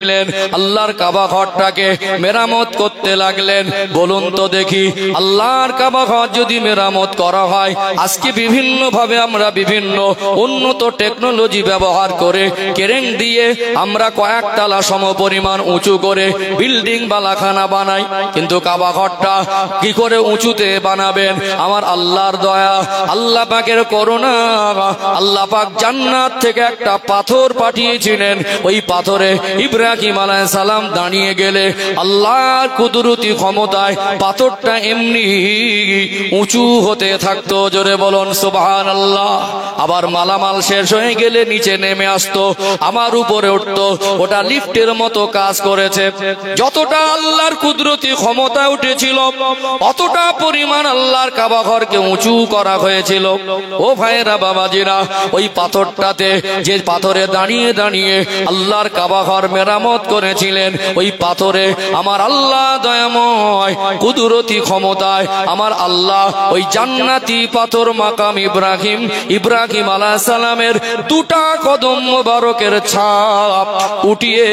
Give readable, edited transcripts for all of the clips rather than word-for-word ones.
আল্লাহর কাবা ঘরটাকে মেরামত করতে লাগলেন। বলুন তো দেখি, আল্লাহর কাবা ঘর যদি মেরামত করা হয়, আজকে বিভিন্ন ভাবে আমরা বিভিন্ন উন্নত টেকনোলজি ব্যবহার করে ক্রেন দিয়ে আমরা কয়েক তলা সমপরিমাণ উঁচু করে বিল্ডিং বালাখানা বানাই, কিন্তু কাবা ঘরটা কি করে উঁচুতে বানাবেন? আমার আল্লাহর দয়া, আল্লাহ পাকের করুণা, আল্লাহ পাক জান্নাত থেকে একটা পাথর পাঠিয়েছিলেন। ওই পাথরে ইব্রাহিম আলাইহিস সালাম দাঁড়িয়ে গেলে আল্লাহর কুদরতি ক্ষমতায় পাথরটা এমনি উঁচু হতে থাকতো। জোরে বলুন সুবহানাল্লাহ। আবার মালামাল শেষ হয়ে গেলে নিচে নেমে আসতো, আমার উপরে উঠতো। ওটা লিফটের মতো কাজ করেছে। যতটা আল্লাহর কুদরতি ক্ষমতা উঠেছিল, অতটা পরিমাণ আল্লাহর কাবা ঘরকে উঁচু করা হয়েছিল। ও ভাইরা বাবাজিরা, ওই পাথরটাতে, যে পাথরে দাঁড়িয়ে দাঁড়িয়ে আল্লাহর কাবা ঘর মেরামত করেছিলেন, ওই পাথরে আমার আল্লাহ দয়াময় কুদরতি ক্ষমতায় আমার আল্লাহ ওই জান্নাতি পাথর মাকাম ইব্রাহিম আলাইহিস সালামের দুটা কদম মোবারকের ছাপ উঠিয়ে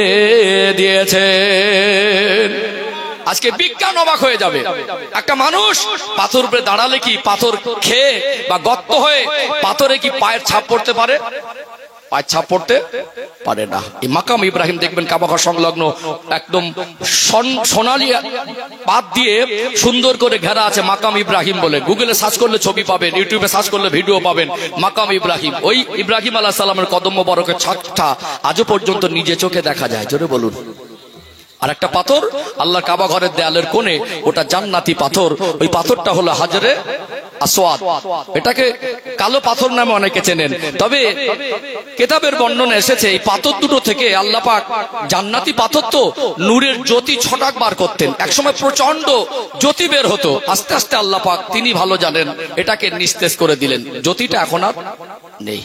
দিয়েছে। আজকে বিজ্ঞান অবাক হয়ে যাবে। একটা মানুষ পাথর উপরে দাঁড়ালে কি পাথর খেয়ে বা গর্ত হয়ে পাথরে কি পায়ের ছাপ পড়তে পারে? পায়ের ছাপ পড়তে পারে না। এই মাকাম ইব্রাহিম দেখবেন কাবা ঘর সংলগ্ন একদম সোনালী পাত দিয়ে সুন্দর করে ঘেরা আছে, মাকাম ইব্রাহিম বলে। গুগলে সার্চ করলে ছবি পাবেন, ইউটিউবে সার্চ করলে ভিডিও পাবেন। মাকাম ইব্রাহিম, ওই ইব্রাহিম আলাইহিস সালামের কদম মোবারকের ছাপটা আজও পর্যন্ত নিজে চোখে দেখা যায়। জোরে বলুন। আর একটা পাথর আল্লাহর কাবা ঘরের দেয়ালের কোণে, ওটা জান্নাতি পাথর। ওই পাথরটা হলো হাজরে আসওয়াদ। এটাকে কালো পাথর নামে অনেকে চেনেন, তবে কিতাবের বর্ণনা এসেছে এই পাথর দুটো থেকে আল্লাহ পাক, জান্নাতি পাথর তো নূরের জ্যোতি ছটাক বার করতেন। একসময় প্রচন্ড জ্যোতি বের হতো, আস্তে আস্তে আল্লাহ পাক তিনি ভালো জানেন এটাকে নিস্তেজ করে দিলেন। জ্যোতিটা এখন আর নেই।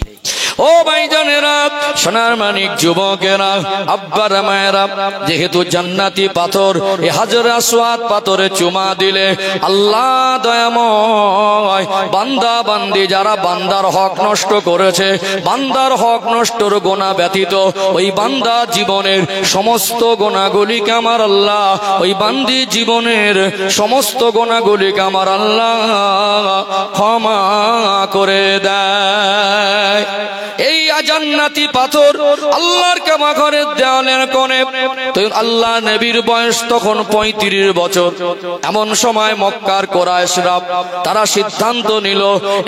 ও ভাইজানেরা, সোনার মানিক যুবকেরা, আব্বারা মায়েরা, যেহেতু জান্নাতি পাথর এই হাজরে আসওয়াদ পাথরে চুমা দিলে আল্লাহ দয়াময় বান্দা বান্দি যারা বান্দার হক নষ্ট করেছে, বান্দার হক নষ্টর গুনাহ ব্যতীত ওই বান্দা জীবনের সমস্ত গুনাহগুলিকে আমার আল্লাহ, ওই বান্দি জীবনের সমস্ত গুনাহগুলিকে আমার আল্লাহ ক্ষমা করে দেয়। এই জান্নাতি পাথর আল্লাহর কাবা ঘরের দেওয়ালের কোণে। তো আল্লাহ নবীর বয়স তখন 35 বছর। এমন সময় মক্কার কুরাইশরা তারা সিদ্ধান্ত নিল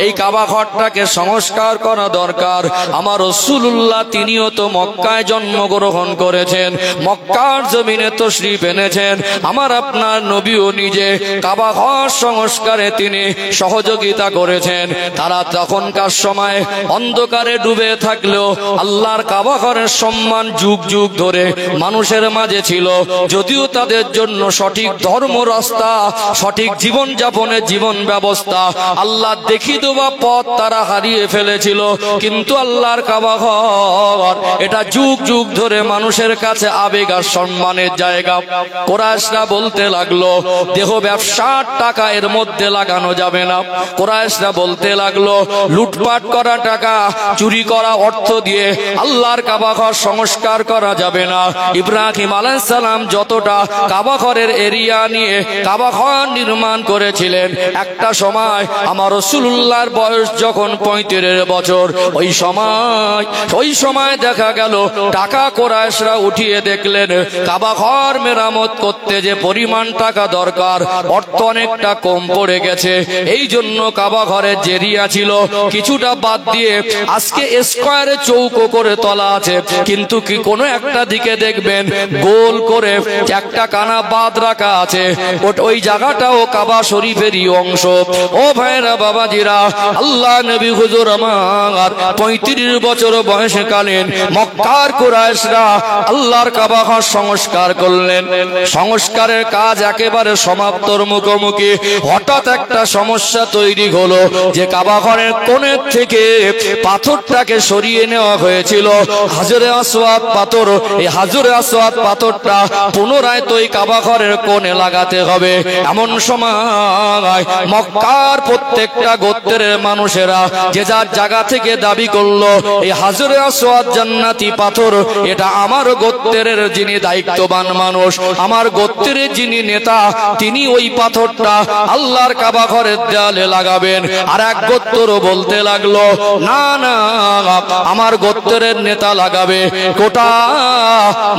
এই কাবা ঘরটাকে সংস্কার করা দরকার। আমার রাসূলুল্লাহ তিনিও তো মক্কায় জন্মগ্রহণ করেছেন, মক্কার জমিনে তাশরীফ এনেছেন। আমার আপনার নবীও নিজে কাবা ঘর সংস্কারে তিনি সহযোগিতা করেছেন। তারা তখনকার সময় অন্ধকারে ডুবে থাকলেও আল্লাহর কাবা ঘরের সম্মান যুগ যুগ ধরে মানুষের মাঝে ছিল। যদিও তাদের জন্য সঠিক ধর্ম রাস্তা, সঠিক জীবন যাপনের জীবন ব্যবস্থা, আল্লাহ দেখিয়ে দেওয়া পথ তারা হারিয়ে ফেলেছিল, কিন্তু আল্লাহর কাবা ঘর এটা যুগ যুগ ধরে মানুষের কাছে আবেগ আর সম্মানের জায়গা। কুরাইশরা বলতে লাগলো দেহ ব্যবসার টাকা এর মধ্যে লাগানো যাবে না। কুরাইশরা বলতে লাগলো লুটপাট করা টাকা, চুরি করা অর্থ দিয়ে আল্লাহর কাবা ঘর সংস্কার করা যাবে না। ইব্রাহিম আলাইহিস সালাম যতটা কাবা ঘরের এরিয়া নিয়ে কাবা ঘর নির্মাণ করেছিলেন, একটা সময় আমার রাসূলুল্লাহর বয়স যখন 35 বছর, ওই সময় দেখা গেল টাকা কুরাইশরা উঠিয়ে দেখলেন কাবা ঘর মেরামত করতে যে পরিমাণ টাকা দরকার, অর্থ অনেকটা কম পড়ে গেছে। এই জন্য কাবা ঘরের যে এরিয়া ছিল কিছুটা বাদ দিয়ে আজকে স্কয়ারে চৌকো করে তোলা আছে, কিন্তু কি কোনো একটা দিকে দেখবেন গোল করে একটা কানা বাদ রাখা আছে, ওই জায়গাটাও কাবা শরীফেরই অংশ। ও ভাইরা বাবাজিরা, আল্লাহ নবী হুজুর আমার 35 বছর বয়সকালীন মক্কার কুরাইশরা আল্লাহর কাবা ঘর সংস্কার করলেন। সংস্কারের কাজ একেবারে সমাপ্তর মুখোমুখি হঠাৎ একটা সমস্যা তৈরি হলো যে কাবা ঘরের কোণের থেকে পাথরটা পাথরটাকে সরিয়ে নেওয়া হয়েছিল। হাজরে আসওয়াদ পাথর, এই হাজরে আসওয়াদ পাথরটা পুনরায় তো এই কাবা ঘরের কোণে লাগাতে হবে। এমন সময় মক্কার প্রত্যেকটা গোত্রের মানুষেরা যে যার জায়গা থেকে দাবি করলো এই হাজরে আসওয়াদ জান্নাতি পাথর, এটা আমার গোত্রের যিনি দায়িত্ববান মানুষ, আমার গোত্রের যিনি নেতা, তিনি ওই পাথরটা আল্লাহর কাবা ঘরের দেয়ালে লাগাবেন। আর এক গোত্র বলতে লাগলো না না, আমার গোত্রের নেতা লাগাবে। গোটা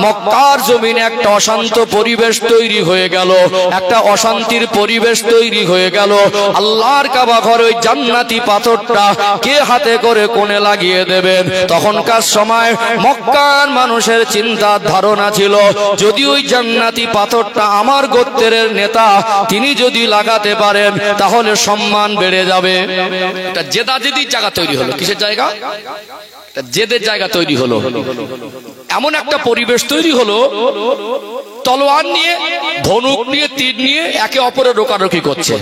মক্কার জমিনে একটা অশান্ত পরিবেশ তৈরি হয়ে গেল, একটা অশান্তির পরিবেশ তৈরি হয়ে গেল। আল্লাহর কাবা ঘরে ওই জান্নাতি পাথরটা কে হাতে করে কোণে লাগিয়ে দেবেন? তখনকার সময় মক্কার মানুষের চিন্তা ধারণা ছিল, যদি ওই জান্নাতি পাথরটা আমার গোত্রের নেতা তিনি যদি লাগাতে পারেন তাহলে সম্মান বেড়ে যাবে। এটা জেদাজেদির জায়গা তৈরি হলো। কিসের জায়গা? জেদের জায়গা তৈরি হলো। এমন একটা পরিবেশ তৈরি হলো, তলোয়ার নিয়ে, ধনুক নিয়ে, তীর নিয়ে একে অপরের রোকারোকি করছে।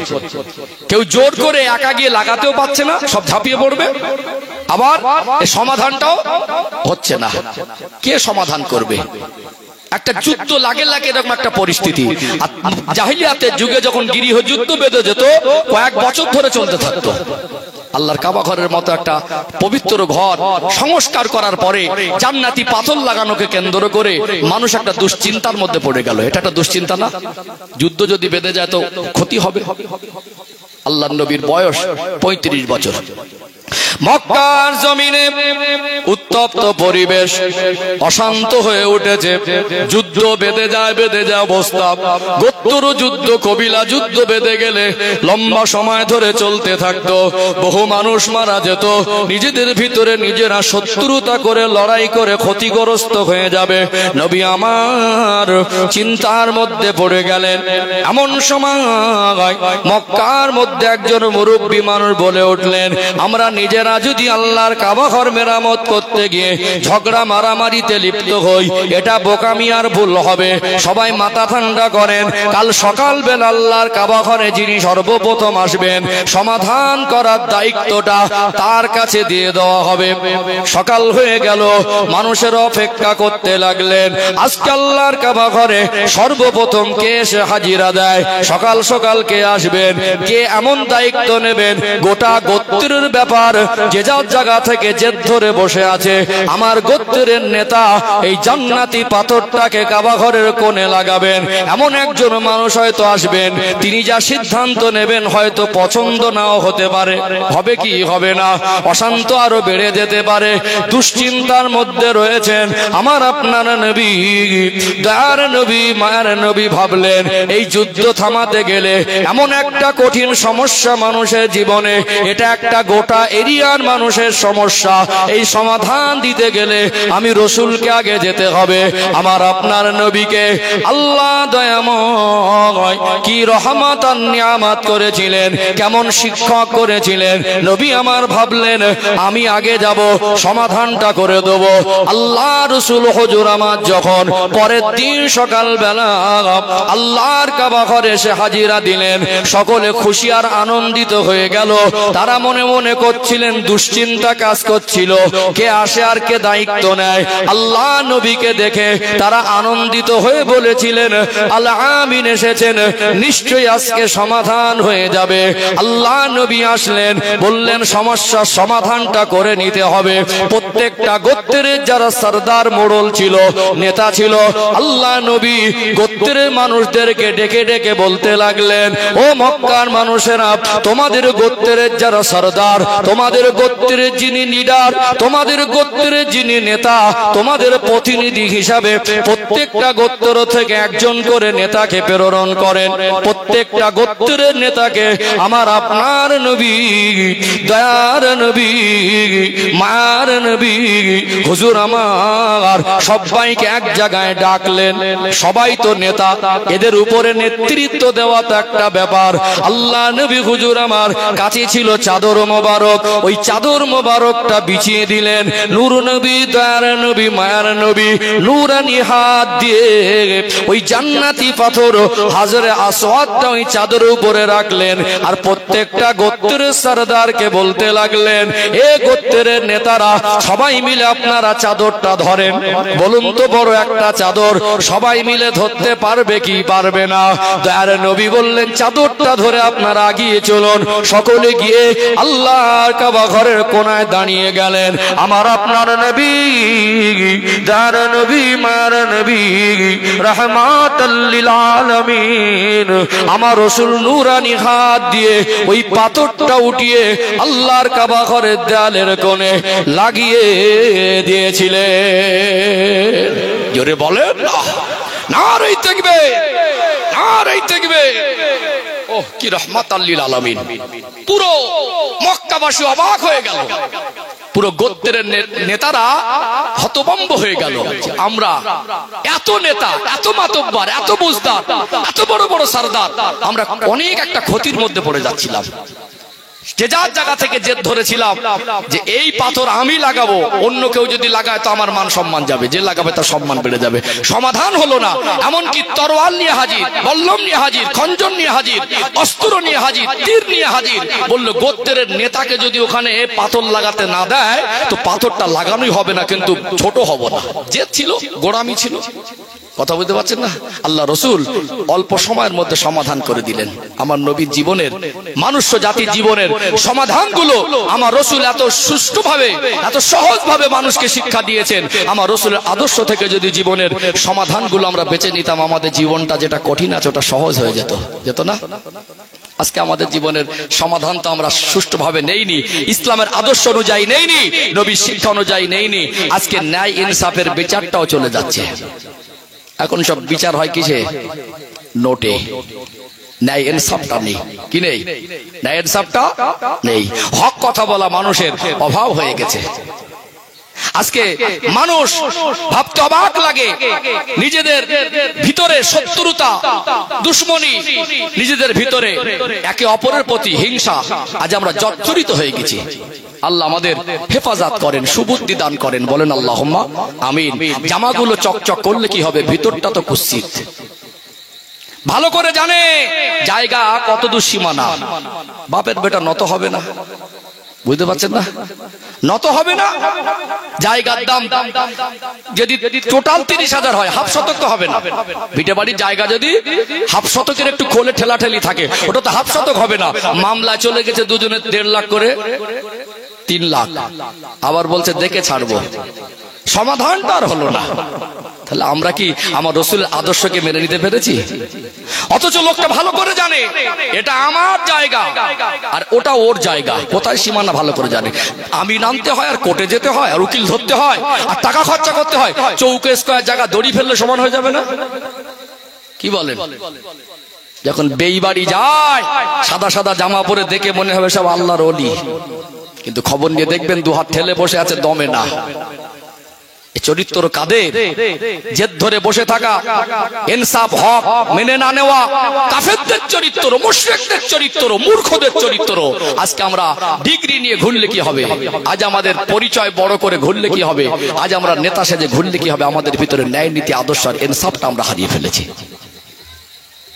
কেউ জোর করে একা গিয়ে লাগাতেও পারছে না, সব ঝাঁপিয়ে পড়বে। আবার সমাধানটাও হচ্ছে না, কে সমাধান করবে? একটা যুদ্ধ লাগে লাগে এরকম একটা পরিস্থিতি। জাহিলিয়াতের যুগে যখন গৃহ যুদ্ধ বেঁধে যেত, কয়েক বছর ধরে চলতে থাকতো। আল্লাহর কাবা ঘরের মতো একটা পবিত্র ঘর সংস্কার করার পরে জান্নাতি পাথর লাগানোকে কেন্দ্র করে মানুষ একটা দুশ্চিন্তার মধ্যে পড়ে গেল। এটা একটা দুশ্চিন্তা না? যুদ্ধ যদি বেঁধে যায় তো ক্ষতি হবে। আল্লাহর নবীর বয়স 35 বছর। মক্কার জমিনে উত্তপ্ত পরিবেশ, অশান্ত হয়ে উঠেছে। যুদ্ধ বেঁধে যায় অবস্থা। গোত্র যুদ্ধ, কবিলা যুদ্ধ বেঁধে গেলে লম্বা সময় ধরে চলতে থাকতো। বহু মানুষ মারা যেত। নিজেদের ভিতরে নিজেরা শত্রুতা করে, লড়াই করে ক্ষতিগ্রস্ত হয়ে যাবে। নবী আমার চিন্তার মধ্যে পড়ে গেলেন। এমন সময় মক্কার মধ্যে একজন মুরব্বী মানুষ বলে উঠলেন, আমরা নিজেরা যদি আল্লাহর কাবা ঘর মেরামত করতে গিয়ে ঝগড়া মারামারিতে লিপ্ত হই, এটা বোকামি আর ভুল হবে। সবাই মাথা ঠান্ডা করেন, কাল সকাল বেলা আল্লাহর কাবা ঘরে যিনি সর্বপ্রথম আসবেন, সমাধান করার দায়িত্বটা তার কাছে দিয়ে দেওয়া হবে। সকাল হয়ে গেল, মানুষের অপেক্ষা করতে লাগলেন। আজকে আল্লাহর কাবা ঘরে সর্বপ্রথম কে এসে হাজিরা দেয়? সকাল সকাল কে আসবেন? কে এমন দায়িত্ব নেবেন? গোটা গোত্রের ব্যাপার যে যার জায়গা থেকে জেদ ধরে বসে আছে। আমার গোত্রের নেতা এই জান্নাতি পাথরটাকে কাবা ঘরের কোণে লাগাবেন, এমন একজন মানুষ হয়তো আসবেন। তিনি যা সিদ্ধান্ত নেবেন হয়তো পছন্দ নাও হতে পারে, হবে কি হবে না, অশান্ত আরো বেড়ে যেতে পারে। দুশ্চিন্তার মধ্যে রয়েছেন আমার আপনার নবী, দয়ার নবী, মায়ের নবী ভাবলেন এই যুদ্ধ থামাতে গেলে এমন একটা কঠিন সমস্যা মানুষের জীবনে, এটা একটা গোটা এরিয়ার মানুষের সমস্যা। এই সমাধান দিতে গেলে আমি রসুলকে আগে যেতে হবে। আমার আপনার নবীকে আল্লাহ দয়াময় কি রহমত আর নিয়ামত করেছিলেন, কেমন শিক্ষক করেছিলেন। নবী আমার ভাবলেন আমি আগে যাব, সমাধানটা করে দেব। আল্লাহ রসুল হুজুর আমার যখন পরের দিন সকাল বেলা আল্লাহর কাবা ঘরে এসে হাজিরা দিলেন, সকলে খুশি আর আনন্দিত হয়ে গেল। তারা মনে মনে করছিলেন, দুশ্চিন্তা কাজ করছিল, কে আসে আর কে দায়িত্ব নেয়। আল্লাহ নবীকে দেখে তারা আনন্দিত হয়ে বলেছিলেন, আল আমিন এসেছেন, নিশ্চয়ই আজকে সমাধান হয়ে যাবে। আল্লাহ নবী আসলেন, বললেন সমস্যার সমাধানটা করে নিতে হবে। প্রত্যেকটা গোত্রের যারা সরদার মোড়ল ছিল, নেতা ছিল, আল্লাহ নবী গোত্রের মানুষদেরকে ডেকে ডেকে বলতে লাগলেন, ও মক্কার মানুষেরা, তোমাদের গোত্রের যারা সরদার, তোমাদের গোত্রের যিনি লিডার, তোমাদের গোত্রের যিনি নেতা, তোমাদের প্রতিনিধি হিসাবে প্রত্যেকটা গোত্র থেকে একজন করে নেতাকে প্রেরণ করেন। প্রত্যেকটা গোত্রের নেতাকে আমার আপনার নবী, দয়ার নবী, মায়ার নবী হুজুর আমার সবাইকে এক জায়গায় ডাকলেন। সবাই তো নেতা, এদের উপরে নেতৃত্ব দেওয়া তো একটা ব্যাপার। আল্লাহ নবী হুজুর আমার কাছে ছিল চাদর মোবারক, ওই চাদর মোবারকটা বিছিয়ে দিলেন। নূর নবী, দয়ার নবী, মায়ার নবী নূরানি হাত দিয়ে ওই জান্নাতি পাথর হাজরে আসওয়াদটা ওই চাদর উপরে রাখলেন। আর প্রত্যেকটা গোত্রের সরদারকে বলতে লাগলেন, এ গোত্রের নেতারা সবাই মিলে আপনারা চাদরটা ধরেন। বলুন তো, বড় একটা চাদর সবাই মিলে ধরতে পারবে কি পারবে না? দয়ার নবী বললেন, চাদরটা ধরে আপনারা এগিয়ে চলুন। সকলে গিয়ে আল্লাহর কাবা ঘরের কোনায় দাঁড়িয়ে গেলেন। আমার আপনার নবী, দয়ার নবী, মায়ার নবী, রাহমাতাল লিল আলামিন, আমার রাসূল নূরানি হাত দিয়ে ওই পাথরটা উঠিয়ে আল্লাহর কাবা ঘরের দেয়ালের কোণে লাগিয়ে দিয়েছিলেন। জোরে বলেন না, নারে তাকবীর, নারে তাকবীর। ওহ, কি রাহমাতাল লিল আলামিন! পুরো মক্কাবাসী অবাক হয়ে গেল, পুরো গোত্রের নেতারা হতভম্ব হয়ে গেল। আমরা এত নেতা, এত মাতব্বর, এত বুজদার, এত বড় বড় সরদার, আমরা অনেক একটা ক্ষতির মধ্যে পড়ে যাচ্ছিলাম। যে যার জায়গা থেকে জেদ ধরেছিলাম যে এই পাথর আমি লাগাবো, অন্য কেউ যদি লাগায় তো আমার মান সম্মান যাবে, যে লাগাবে তার সম্মান বেড়ে যাবে। সমাধান হলো না। এমনকি তরোয়াল নিয়ে হাজির, বল্লম নিয়ে হাজির, খঞ্জন নিয়ে হাজির, অস্ত্র নিয়ে হাজির, তীর নিয়ে হাজির। বললো, গোত্রের নেতাকে যদি ওখানে পাথর লাগাতে না দেয় তো পাথরটা লাগানোই হবে না, কিন্তু ছোট হব না। জেদ ছিল, গোড়ামি ছিল। কথা বুঝতে পারছেন না? আল্লাহ রসুল অল্প সময়ের মধ্যে সমাধান করে দিলেন। আমার নবীর জীবনের, মানুষ জাতির জীবনের সমাধানগুলো আমার রসুল এত সুষ্ঠুভাবে, এত সহজভাবে মানুষকে শিক্ষা দিয়েছেন। আমার রসুলের আদর্শ থেকে যদি জীবনের সমাধানগুলো আমরা বেছে নিতাম, আমাদের জীবনটা যেটা কঠিন আছে ওটা সহজ হয়ে যেত না? আজকে আমাদের জীবনের সমাধান তো আমরা সুষ্ঠুভাবে নেইনি, ইসলামের আদর্শ অনুযায়ী নেইনি, নবীর শিক্ষা অনুযায়ী নেইনি। আজকে ন্যায় ইনসাফের বিচারটাও চলে যাচ্ছে। এখন সব বিচার হয় কিসে? নোটে। ন্যায় ইনসাফটা নেই। কি নেই? ন্যায় ইনসাফটা নেই। হক কথা বলা মানুষের অভাব হয়ে গেছে। আজকে মানুষ ভাবতে অবাক লাগে, নিজেদের ভিতরে শত্রুতা, দুশ্মনী, নিজেদের ভিতরে একে অপরের প্রতি হিংসা, আজ আমরা জর্জরিত হয়ে গেছি। আল্লাহ আমাদের হেফাজত করেন, সুবুদ্ধি দান করেন, বলেন আল্লাহুম্মা আমিন। জামাগুলো চকচক করলে কি হবে? ভিতরটা তো কুৎসিত। ভালো করে জানে জায়গা কত দূর সীমানা। বাপের বেটা নত হবে না, বুঝতে পারছেন না? নত হবে না। জায়গার দাম যদি টোটাল 30,000 হয়, হাফ শতক তো হবে না। ভিটে বাড়ির জায়গা যদি হাফ শতকের একটু খোলে ঠেলাঠেলি থাকে, ওটা তো হাফ শতক হবে না। মামলা চলে গেছে দুজনে 1.5 লাখ করে, 3 লাখ। আবার বলছে দেখে ছাড়বো, সমাধানটা আর হলো না। তাহলে আমরা কি আমার রসুলের আদর্শকে মেনে নিতে পেরেছি? অথচ লোকটা ভালো করে জানে এটা আমার জায়গা আর ওটা ওর জায়গা, কোথায় সীমানা ভালো করে জানে। আমি নামতে হয়, আর কোর্টে যেতে হয়, আর উকিল ধরতে হয়, আর টাকা খরচা করতে হয়। চৌকে স্কয়ার জায়গা দড়ি ফেললে সমান হয়ে যাবে না? কি বলেন? যখন বেইবাড়ি যায়, সাদা সাদা জামা পরে দেখে মনে হবে সব আল্লাহর ওলি, কিন্তু খবর নিয়ে দেখবেন 2 হাত ঠেলে বসে আছে, দমে না। চরিত্র কাদের? জেদ ধরে বসে থাকা, ইনসাফ হক মেনে না নেওয়া, কাফেরদের চরিত্র, মুশরিকদের চরিত্র, মূর্খদের চরিত্র। আজকে আমরা ডিগ্রি নিয়ে ঘুরলে কি হবে? আজ আমাদের পরিচয় বড় করে ঘুরলে কি হবে? আজ আমরা নেতা সেজে ঘুরলে কি হবে? আমাদের ভিতরে ন্যায় নীতি, আদর্শ আর ইনসাফটা আমরা হারিয়ে ফেলেছি।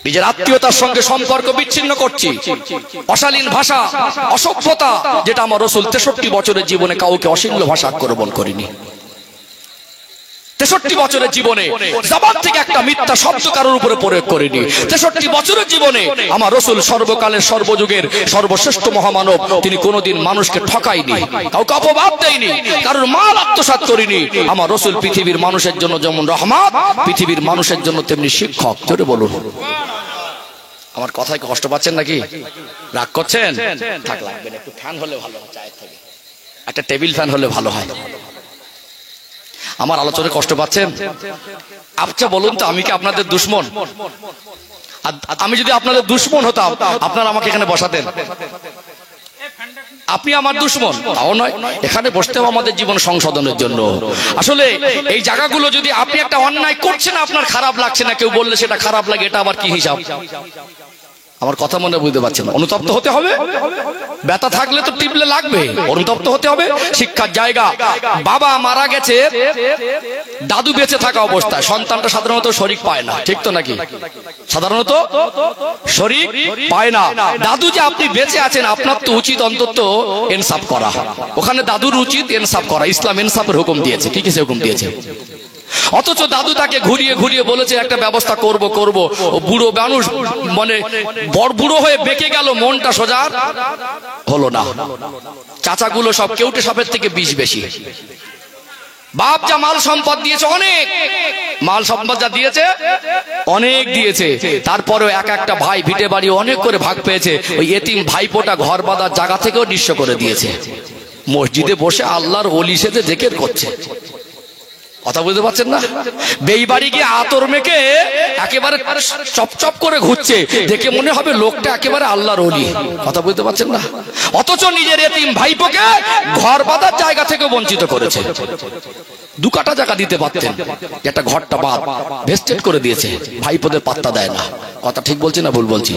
নিজের আত্মীয়তার সঙ্গে সম্পর্ক বিচ্ছিন্ন করছি। অশালীন ভাষা, অসভ্যতা, যেটা আমার রাসূল 63 বছরের জীবনে কাউকে অশ্লীল ভাষা আক্রমণ করেনি। 63 বছরের জীবনে জবান থেকে একটা মিথ্যা শব্দ কারোর উপরে প্রয়োগ করেনি। 63 বছরের জীবনে আমার রাসূল সর্বকালের, সর্বযুগের সর্বশ্রেষ্ঠ মহামানব, তিনি কোনোদিন মানুষকে ঠকায়নি, কাউকে অপবাদ দেয়নি, কারোর মাল আত্মসাৎ করেনি। আমার রাসূল পৃথিবীর মানুষের জন্য যেমন রহমত, পৃথিবীর মানুষের জন্য তেমনি শিক্ষক। জোরে বলুন। আমার কথায় কষ্ট পাচ্ছেন নাকি? রাগ করছেন? থাক, লাগবে না। একটু ফ্যান হলে ভালো হয়, চায়ের থেকে একটা টেবিল ফ্যান হলে ভালো হয়। আমার আলোচনায় কষ্ট পাচ্ছেন? আচ্ছা বলুন তো, আমি কি আপনাদের দুশমন? আমি যদি আপনাদের দুশমন হতাম, আপনারা আমাকে এখানে বসাতেন? আপনি আমার দুশমন? তাও নয়, এখানে বসতেও আমাদের জীবন সংশোধনের জন্য। আসলে এই জায়গাগুলো যদি আপনি একটা অন্যায় করছেন, আপনার খারাপ লাগছে না, কেউ বললে সেটা খারাপ লাগে, এটা আবার কি হিসাব? আমার কথা মনে বুঝতে পারছেন না? অনুতপ্ত হতে হবে, ব্যথা থাকলে তো টিপলে লাগবে, অনুতপ্ত হতে হবে। শিক্ষার জায়গা, বাবা মারা গেছে, দাদু বেঁচে থাকা অবস্থায় সন্তানটা সাধারণত শরীক পায় না, ঠিক তো নাকি? সাধারণত শরীক পায় না। দাদু যে আপনি বেঁচে আছেন, আপনার তো উচিত অন্তত ইনসাফ করা। ওখানে দাদুর উচিত ইনসাফ করা। ইসলাম ইনসাফের হুকুম দিয়েছে। কি কিসে হুকুম দিয়েছে? অথচ দাদু তাকে ঘুরিয়ে ঘুরিয়ে বলেছে একটা ব্যবস্থা করব করব। ও বুড়ো মানুষ, মানে বড় বুড়ো হয়ে বেঁকে গেল, মনটা সোজা হলো না। চাচাগুলো সব কেউটে সাপের থেকে বিষ বেশি। বাপ যা মাল সম্পদ দিয়েছে, অনেক মাল সম্পদ যা দিয়েছে অনেক দিয়েছে, তারপরেও এক একটা ভাই ভিটে বাড়ি অনেক করে ভাগ পেয়েছে। ওই এতিম ভাইপোটা ঘর বাঁধার জায়গা থেকেও নিঃস্ব করে দিয়েছে। মসজিদে বসে আল্লাহর ওলি সেজে জিকির করছে। কথা বুঝতে পারছেন না? বেইবাড়ি গিয়ে আতর মেখে একেবারে চপচপ করে ঘুরছে, দেখে মনে হবে লোকটা একেবারে আল্লাহর ওলি। কথা বুঝতে পারছেন না? অথচ নিজের এতিম ভাইপোকে ঘর বাঁধার জায়গা থেকে বঞ্চিত করেছে। 2 কাঠা জায়গা দিতে পারতেন, একটা ঘরটা বাদ ভেস্টেড করে দিয়েছে। ভাইপোদের পাত্তা দেয় না। কথা ঠিক বলছি না ভুল বলছি?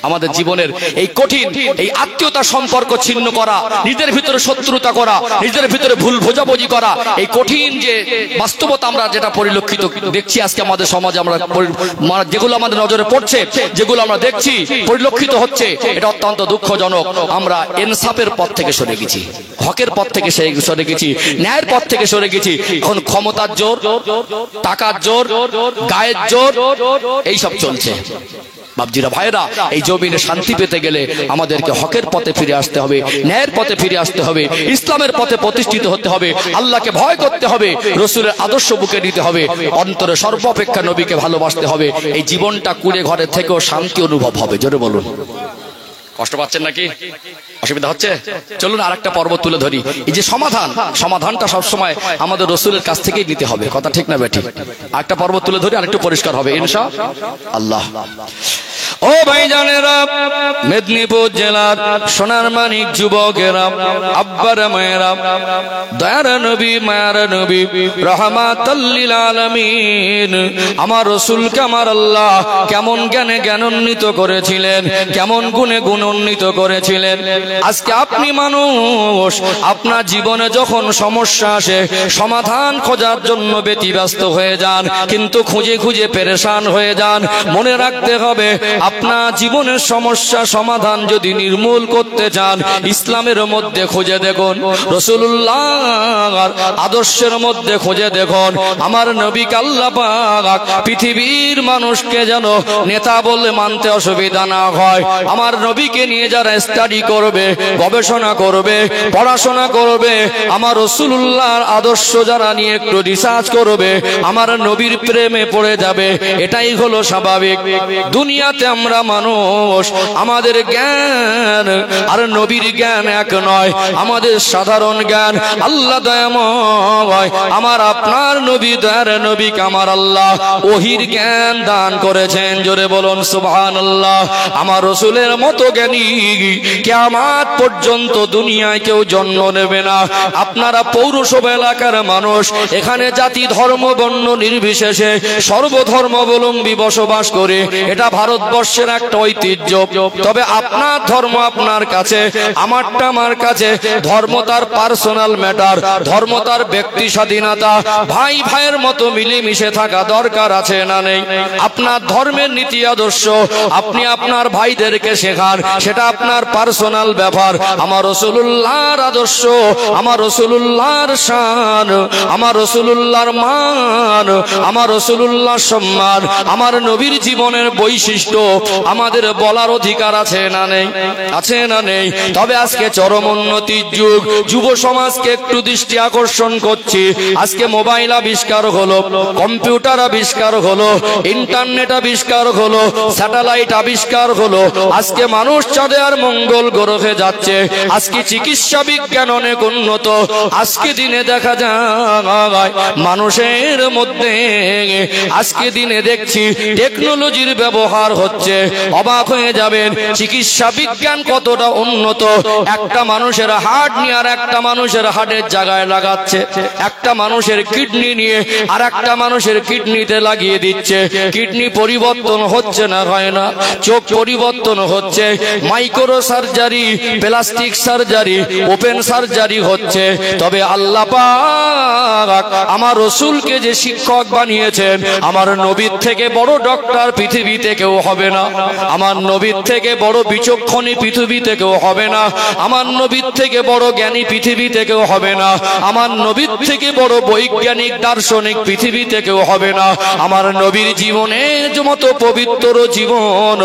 আমাদের জীবনের এই কঠিন এই আত্মীয়তা সম্পর্ক ছিন্ন করা, নিজের ভিতরে শত্রুতা করা, নিজের ভিতরে ভুল বোঝাবুঝি করা, এই কঠিন যে বাস্তবতা আমরা যেটা পরিলক্ষিত দেখছি আজকে আমাদের সমাজে, আমরা যেগুলো আমাদের নজরে পড়ছে, যেগুলো আমরা দেখছি পরিলক্ষিত হচ্ছে, এটা অত্যন্ত দুঃখজনক। আমরা ইনসাফের পথ থেকে সরে গেছি, হকের পথ থেকে সরে গেছি, ন্যায়ের পথ থেকে সরে গেছি। এখন ক্ষমতার জোর, টাকার জোর, গায়ের জোর, এইসব চলছে। বাবজিরা ভাইরা, এই জমিনে শান্তি পেতে গেলে আমাদেরকে হকের পথে ফিরে আসতে হবে, ন্যায়ের পথে ফিরে আসতে হবে, ইসলামের পথে প্রতিষ্ঠিত হতে হবে, আল্লাহকে ভয় করতে হবে, রসুলের আদর্শ বুকে নিতে হবে, অন্তরে সর্বাপেক্ষা নবীকে ভালোবাসতে হবে। এই জীবনটা কুড়ে ঘরে থেকেও শান্তি অনুভব হবে। জোরে বলুন। কষ্ট পাচ্ছেন নাকি? অসুবিধা হচ্ছে? চলুন আরেকটা পর্ব তুলে ধরি। এই যে সমাধানটা সবসময় আমাদের রসুলের কাছ থেকেই নিতে হবে। কথা ঠিক না বেঠিক? আরেকটা পর্ব তুলে ধরি, আরেকটু পরিষ্কার হবে ইনশাআল্লাহ। ও ভাইজানেরা, মেদিনীপুর জেলার সোনার মানিক যুবকেরা, আব্বার মায়েরা, দয়ার নবী মায়ার নবী রহমাতুল লিল আলামিন, আমার রসুলকে আমার আল্লাহ কেমন জ্ঞানে জ্ঞানান্বিত করেছিলেন, কেমন গুণে গুণান্বিত করেছিলেন। আজকে আপনি মানুষ, আপনার জীবনে যখন সমস্যা আসে, সমাধান খোঁজার জন্য ব্যতিব্যস্ত হয়ে যান, কিন্তু খুঁজে খুঁজে পেরেশান হয়ে যান। মনে রাখতে হবে, আপনার জীবনের সমস্যা সমাধান যদি নির্মূল করতে চান, ইসলামের মধ্যে খুঁজে দেখুন, রাসূলুল্লাহর আদর্শের মধ্যে খুঁজে দেখুন। আমার নবীকে আল্লাহ পাক পৃথিবীর মানুষকে যেন নেতা বলে মানতে অসুবিধা না হয়, আমার নবীকে নিয়ে যারা স্টাডি করবে, গবেষণা করবে, পড়াশোনা করবে, আমার রাসূলুল্লাহর আদর্শ যারা নিয়ে একটু রিসার্চ করবে, আমার নবীর প্রেমে পড়ে যাবে। এটাই হলো স্বাভাবিক। দুনিয়াতে আমরা মানুষ, আমাদের জ্ঞান আর নবীর জ্ঞান এক নয়, আমাদের সাধারণ জ্ঞান। আল্লাহ দয়াময়, আমার আপনার নবী, দয়ার নবীকে আমার আল্লাহ ওহির জ্ঞান দান করেছেন। জোরে বলুন সুবহানাল্লাহ। আমার রসুলের মতো জ্ঞানী কিয়ামত পর্যন্ত দুনিয়ায় কেউ জন্ম নেবে না। আপনারা পৌরসভা এলাকার মানুষ, এখানে জাতি ধর্ম বর্ণ নির্বিশেষে সর্বধর্মাবলম্বী বসবাস করে, এটা ভারতবর্ষের একটা ঐতিহ্য। তবে আপনার ধর্ম আপনার কাছে, আমারটা আমার কাছে। ধর্ম তার পার্সোনাল ম্যাটার, ধর্ম তার ব্যক্তি স্বাধীনতা। ভাই ভাইয়ের মতো মিলেমিশে থাকা দরকার আছে না নেই? আপনার ধর্মের নীতি আদর্শ আপনি আপনার ভাইদেরকে শেখান, সেটা আপনার পার্সোনাল ব্যাপার। আমার রাসূলুল্লাহর আদর্শ, আমার রাসূলুল্লাহর শান, আমার রাসূলুল্লাহর মান, আমার রাসূলুল্লাহর সম্মান, আমার নবীর জীবনের বৈশিষ্ট্য আমাদের বলার অধিকার আছে না নেই? আছে না নেই? তবে আজকে চরম উন্নতির যুগ, যুব সমাজকে একটু দৃষ্টি আকর্ষণ করছি। আজকে মোবাইল আবিষ্কার হলো, কম্পিউটার আবিষ্কার হলো, ইন্টারনেট আবিষ্কার হলো, স্যাটেলাইট আবিষ্কার হলো। আজকে মানুষ চাঁদে আর মঙ্গল গ্রহে যাচ্ছে। আজকে চিকিৎসা বিজ্ঞান অনেক উন্নত। আজকে দিনে দেখা যায় মানুষের মধ্যে, আজকে দিনে দেখছি টেকনোলজির ব্যবহার হচ্ছে। হচ্ছে, অবাক হয়ে যাবেন চিকিৎসা বিজ্ঞান কতটা উন্নত। একটা মানুষের হার্ট নিয়ে আর একটা মানুষের হার্টের জায়গায় লাগাচ্ছে, একটা মানুষের কিডনি নিয়ে আর একটা মানুষের কিডনিতে লাগিয়ে দিচ্ছে। কিডনি পরিবর্তন হচ্ছে না, হয় না? চোখ পরিবর্তন হচ্ছে, micro surgery, plastic surgery, open surgery হচ্ছে। তবে আল্লাহ পাক আমার রাসূলকে যে শিক্ষক বানিয়েছেন, আমার নবীর থেকে বড় ডক্টর পৃথিবীতে কেউ হবে না, আমার নবীর থেকে বড় বিচক্ষণী পৃথিবীতে কেউ হবে না, আমার নবীর থেকে বড় জ্ঞানী পৃথিবীতে কেউ হবে না, আমার নবীর থেকে বড় বৈজ্ঞানিক দার্শনিক পৃথিবীতে কেউ হবে না। আমার নবীর জীবনের মতো পবিত্র জীবন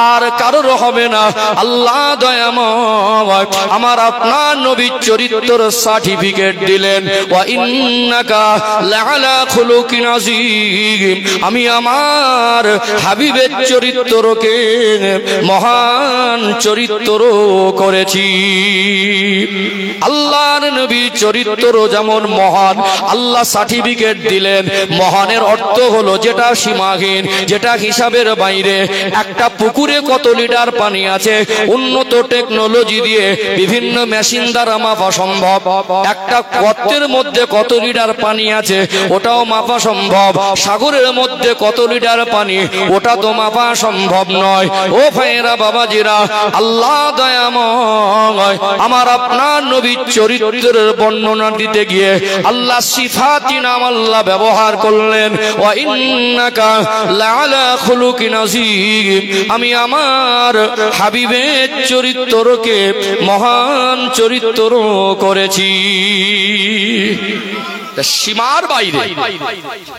আর কারোর হবে না। আল্লাহ দয়াময় আমার আপনার নবীর চরিত্রের সার্টিফিকেট দিলেন, ওয়া ইন্নাকা লাআলা খুলুকিন আযীম। আমি আমার হাবিবের চরিত্রকে মহান চরিত্র করেছি। আল্লাহর নবীর চরিত্র যেমন মহান, আল্লাহ সার্টিফিকেট দিলেন। মহানের অর্থ হলো যেটা সীমাহীন, যেটা হিসাবের বাইরে। একটা পুকুরে কত লিটার পানি আছে উন্নত টেকনোলজি দিয়ে বিভিন্ন মেশিন দ্বারা মাপা সম্ভব। একটা গর্তের মধ্যে কত লিটার পানি আছে ওটাও মাপা সম্ভব। সাগরের মধ্যে কত লিটার পানি ওটা তো মাপা সম্ভব নয়। ও ভাইয়েরা, বাবাজিরা, আল্লাহ দয়াময় আমার আপনার নবীর চরিত্রের বর্ণনা দিতে গিয়ে আল্লাহ সিফাতি নাম আল্লাহ ব্যবহার করলেন, ওয়া ইন্নাকা লাআলা খুলুকিন আযীম। আমি আমার হাবিবের চরিত্রকে মহান চরিত্র করেছি। সীমার বাইরে,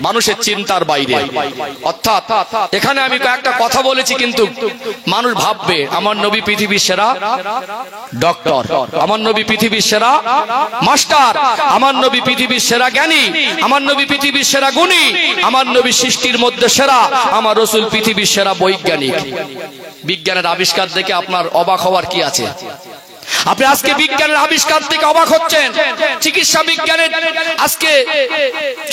মানুষের চিন্তার বাইরে। অর্থাৎ এখানে আমি কয়েকটা কথা বলেছি, কিন্তু মানুষ ভাববে আমার নবী পৃথিবীর সেরা ডক্টর, আমার নবী পৃথিবীর সেরা মাস্টার, আমার নবী পৃথিবীর সেরা জ্ঞানী, আমার নবী পৃথিবীর সেরা গুণী, আমার নবী সৃষ্টির মধ্যে সেরা, আমার রাসূল পৃথিবীর সেরা বৈজ্ঞানিক। বিজ্ঞানের আবিষ্কার দেখে আপনার অবাক হওয়ার কি আছে? আপনি আজকে বিজ্ঞানের আবিষ্কার থেকে অবাক হচ্ছেন, চিকিৎসা বিজ্ঞানের আজকে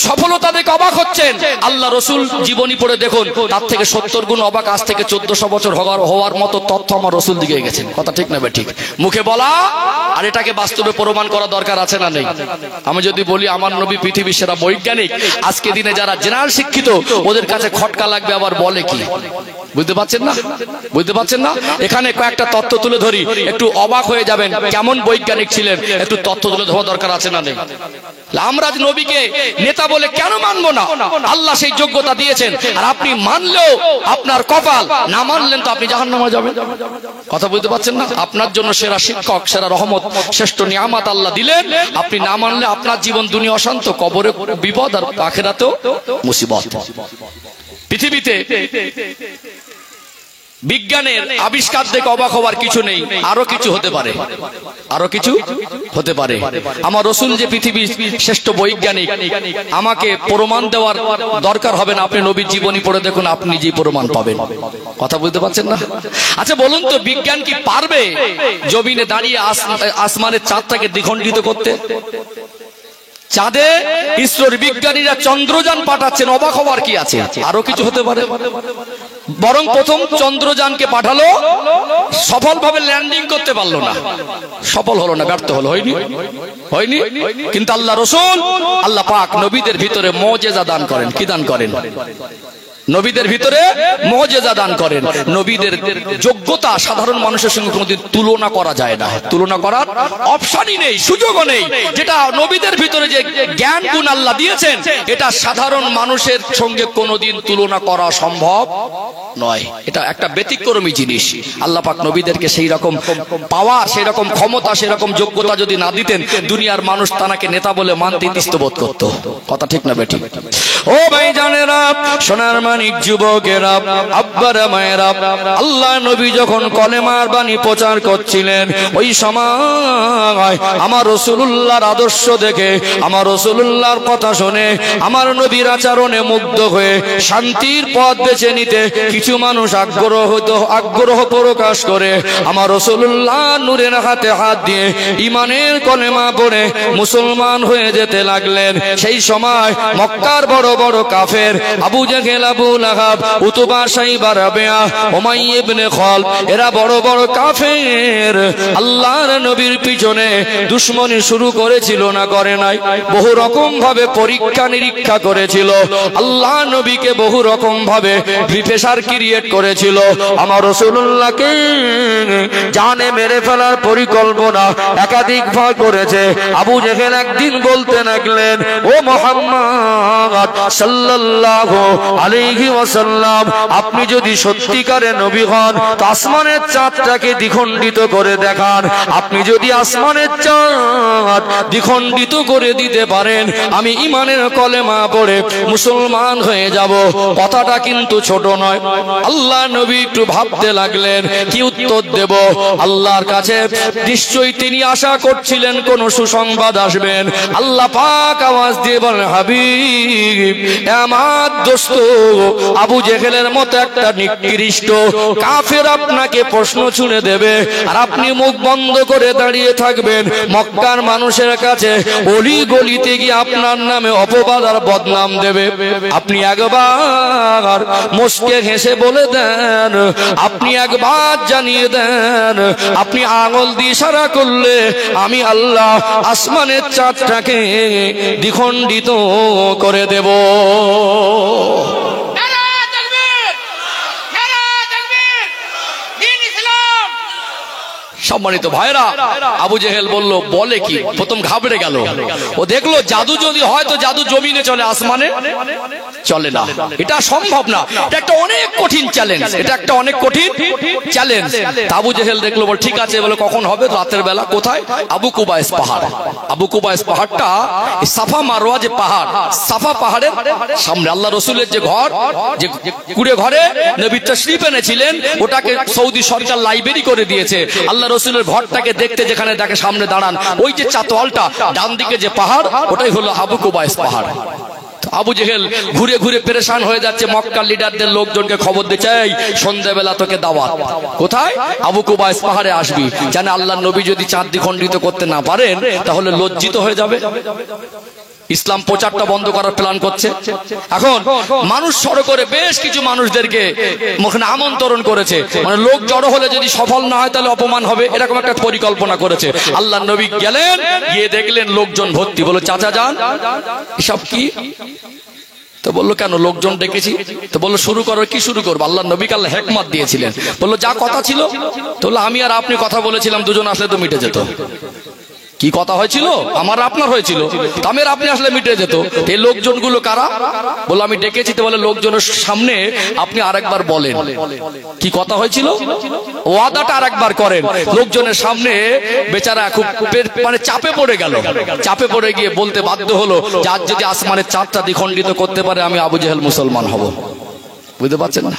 সফলতা দেখে অবাক হচ্ছেন। আল্লাহ রাসূল জীবনী পড়ে দেখুন, তার থেকে 70 গুণ অবাক আজ থেকে 1400 বছর হওয়ার মতো তথ্য আমার রাসূল দিকে গেছেন। কথা ঠিক না ঠিক? মুখে বলা আর এটাকে বাস্তবে প্রমাণ করা দরকার আছে না নেই? আমি যদি বলি আমার নবী পৃথিবীর সেরা বৈজ্ঞানিক, আজকে দিনে যারা জেনারেল শিক্ষিত ওদের কাছে খটকা লাগবে, আবার বলে কি? বুঝতে পারছেন না? বুঝতে পারছেন না? এখানে কয়েকটা তথ্য তুলে ধরি, একটু অবাক হয়ে যাবেন কেমন বৈজ্ঞানিক ছিলেন। একটু তথ্য তুলে ধরা দরকার আছে না নেই? আমরা নবীকে নেতা বলে কেন মানবো না? আল্লাহ সেই যোগ্যতা দিয়েছেন, আর আপনি মানলেও আপনার কপাল, না মানলেন তো আপনি জাহান্নামে যাবেন। কথা বুঝতে পারছেন না? আপনার জন্য সেরা শিক্ষক, সেরা রহমত, শ্রেষ্ঠ নিয়ামত আল্লাহ দিলেন। আপনি না মানলে আপনার জীবন দুনিয়া অশান্ত, কবরে বিপদ, আর আখিরাতেও মুসিবত। পৃথিবীতে বিজ্ঞানের আবিষ্কার দেখে অবাক হওয়ার কিছু নেই, আরো কিছু হতে পারে, আরো কিছু হতে পারে। আমার রাসূল যে পৃথিবীর শ্রেষ্ঠ বৈজ্ঞানিক, আমাকে প্রমাণ দেওয়ার দরকার হবে না। আপনি নবীর জীবনী পড়ে দেখুন, আপনি নিজেই প্রমাণ পাবেন। কথা বুঝতে পারছেন না? আচ্ছা বলুন তো, বিজ্ঞান কি পারবে জমিনে দাঁড়িয়ে আসমানের চাঁদটাকে দ্বিখণ্ডিত করতে? চাঁদে ইসরোর বিজ্ঞানীরা চন্দ্রযান পাঠাচ্ছেন, অবাক হওয়ার কি আছে? আরো কিছু হতে পারে। বরং প্রথম চন্দ্রযানকে পাঠালো, সফলভাবে ল্যান্ডিং করতে পারলো না, সফল হলো না, ব্যর্থ হলো, হয়নি হয়নি। কিন্তু আল্লাহ রাসূল, আল্লাহ পাক নবীদের ভিতরে মুজিজা দান করেন। কি দান করেন? নবীদের ভিতরে মুজিজা দান করেন। নবীদের যোগ্যতা সাধারণ মানুষের সঙ্গে কোনোদিন তুলনা করা যায় না, তুলনা করার অপশনই নেই, সুযোগও নেই। যেটা নবীদের ভিতরে যে জ্ঞান গুণ আল্লাহ দিয়েছেন, এটা সাধারণ মানুষের সঙ্গে কোনোদিন তুলনা করা সম্ভব নয়। এটা একটা ব্যতিক্রমী জিনিস। আল্লাহ পাক নবীদেরকে সেই রকম পাওয়ার, সেই রকম ক্ষমতা, সেই রকম যোগ্যতা যদি না দিতেন, দুনিয়ার মানুষ তাকে নেতা বলে মানতে ইতস্তত করত। কথা ঠিক না বেঠিক? ও ভাই জানেরা, সোনার মানিক যুবকেরা, আব্বারা মায়েরা, আল্লাহ নবী যখন কলেমার বাণী প্রচার করছিলেন, ওই সময় আমার রাসূলুল্লাহর আদর্শ দেখে, আমার রাসূলুল্লাহর কথা শুনে, আমার নবীর আচরণে মুগ্ধ হয়ে শান্তির পথ বেছে নিতে কিছু মানুষ আগ্রহ প্রকাশ করে আমার রাসূলুল্লাহ নূরের হাতে হাত দিয়ে ঈমানের কলেমা পড়ে মুসলমান হয়ে যেতে লাগলেন। সেই সময় মক্কার বড় বড় কাফের আবু জাহেল, আবু লাহাব, উতবা, শাইবা, রাবিয়া, উমাইয়া ইবনে খাল, এরা বড় বড় কাফের আল্লাহর নবীর পিছনে দুশমনি শুরু করেছিল না করে নাই? বহু রকম ভাবে পরীক্ষা নিরীক্ষা করেছিল, আল্লাহ নবীকে বহু রকম ভাবে প্রেসার ক্রিয়েট করেছিল। আমার রাসূলুল্লাহকে জানে মেরে ফেলার পরিকল্পনা একাধিক ভাগ করেছে। আবু জেহেল একদিন বলতে লাগলেন, ও মুহাম্মদ সাল্লাল্লাহু আলাইহি ওয়াসাল্লাম, আপনি যদি সত্যিকারে নবী হন তো আসমানের চাঁদটাকে দ্বিখণ্ডিত করে দেখান। আপনি যদি আসমানের চাঁদ দ্বিখণ্ডিত করে দিতে পারেন, আমি ঈমানের কলেমা পড়ে মুসলমান হয়ে যাব। কথাটা কিন্তু ছোট নয়। আল্লাহ নবী একটু ভাবতে লাগলেন কি উত্তর দেব আল্লাহর কাছে। নিশ্চয়ই তিনি আশা করছিলেন কোন সুসংবাদ আসবেন। আল্লাহ পাক আওয়াজ দিয়ে বলেন, হাবিব, আমার দোস্ত আবু জেহেলের মতো একটা নিকৃষ্ট কাফের আপনাকে প্রশ্ন ছুঁড়ে দেবে, আর আপনি মুখ বন্ধ করে দাঁড়িয়ে থাকবেন। মক্কার মানুষের কাছে অলি গলিতে গিয়ে আপনার নামে অপবাদ আর বদনাম দেবে। আপনি একবার মুস্কে হেসে বলে দেন, আপনি একবার জানিয়ে দেন, আপনি আঙুল দিয়ে ইশারা করলে আমি আল্লাহ আসমানের চাঁদটাকে দ্বিখণ্ডিত করে দেব। সম্মানিত ভাইরা, আবু জেহেল বলল, বলে কি? প্রথম ঘাবড়ে গেল। ও দেখলো জাদু যদি হয় তো জাদু জমিনে চলে, আসমানে চলে না। এটা সম্ভব না। এটা একটা অনেক কঠিন চ্যালেঞ্জ, এটা একটা অনেক কঠিন চ্যালেঞ্জ। আবু জেহেল দেখলো, বল ঠিক আছে। বলে কখন হবে? রাতের বেলা। কোথায়? আবু কুবাইস পাহাড়। আবু কুবাইস পাহাড়টা সাফা মারওয়া যে পাহাড়, সাফা পাহাড়ের সামনে আল্লাহ রসুলের যে ঘর, যে কুড়ে ঘরে নবী তাশরীফ এনেছিলেন, ওটাকে সৌদি সরকার লাইব্রেরি করে দিয়েছে। আল্লাহ রসুলের ঘরটাকে দেখতে যেখানে দেখে সামনে দাঁড়ান, ওই যে চাতওয়ালটা ডান দিকে যে পাহাড়, ওটাই হলো আবু কুবাইস পাহাড়। আবু জেহেল ঘুরে ঘুরে পেরেশান হয়ে যাচ্ছে। মক্কার লিডারদের লোকজনকে খবর দিচ্ছে, এই সন্ধ্যাবেলা তোকে দাওয়াত। কোথায়? আবু কুবাইস পাহাড়ে আসবি। জানে আল্লাহর নবী যদি চাঁদ দ্বিখণ্ডিত করতে না পারেন তাহলে লজ্জিত হয়ে যাবে। ইসলাম প্রচারটা বন্ধ করার প্ল্যান করছে। এখন মানুষ জড়ো করে বেশ কিছু মানুষদেরকে ওখানে আমন্ত্রণ করেছে, মানে লোক জড়ো হলে যদি সফল না হয় তাহলে অপমান হবে, এরকম একটা পরিকল্পনা করেছে। আল্লাহ নবী গেলেন, গিয়ে দেখলেন লোকজন ভর্তি। বলো, চাচা যান, এসব কি? তো বললো, কেন? লোকজন ডেকেছি। তো বললো, শুরু করো। কি শুরু করবো? আল্লাহ নবীকে আল্লাহ হিকমত দিয়েছিলেন। বললো, যা কথা ছিল। তো বললো, আমি আর আপনি কথা বলেছিলাম, দুজন আসলে তো মিটে যেত। কি কথা হয়েছিল? আমার আপনার হয়েছিল, তামের আপনি আসলে মিটে যেত। এই লোকজনগুলো কারা? বলে, আমি ডেকেছি। তো বলে, লোকজনের সামনে আপনি আরেকবার বলেন কি কথা হয়েছিল, ওয়াদাটা আরেকবার করেন। লোকজনের সামনে বেচারা খুব মানে চাপে পড়ে গেল। চাপে পড়ে গিয়ে বলতে বাধ্য হলো যে আজ যদি আসমানের চাঁদটা দ্বিখণ্ডিত করতে পারে আমি আবু জেহেল মুসলমান হব। বুঝতে পারছেন না?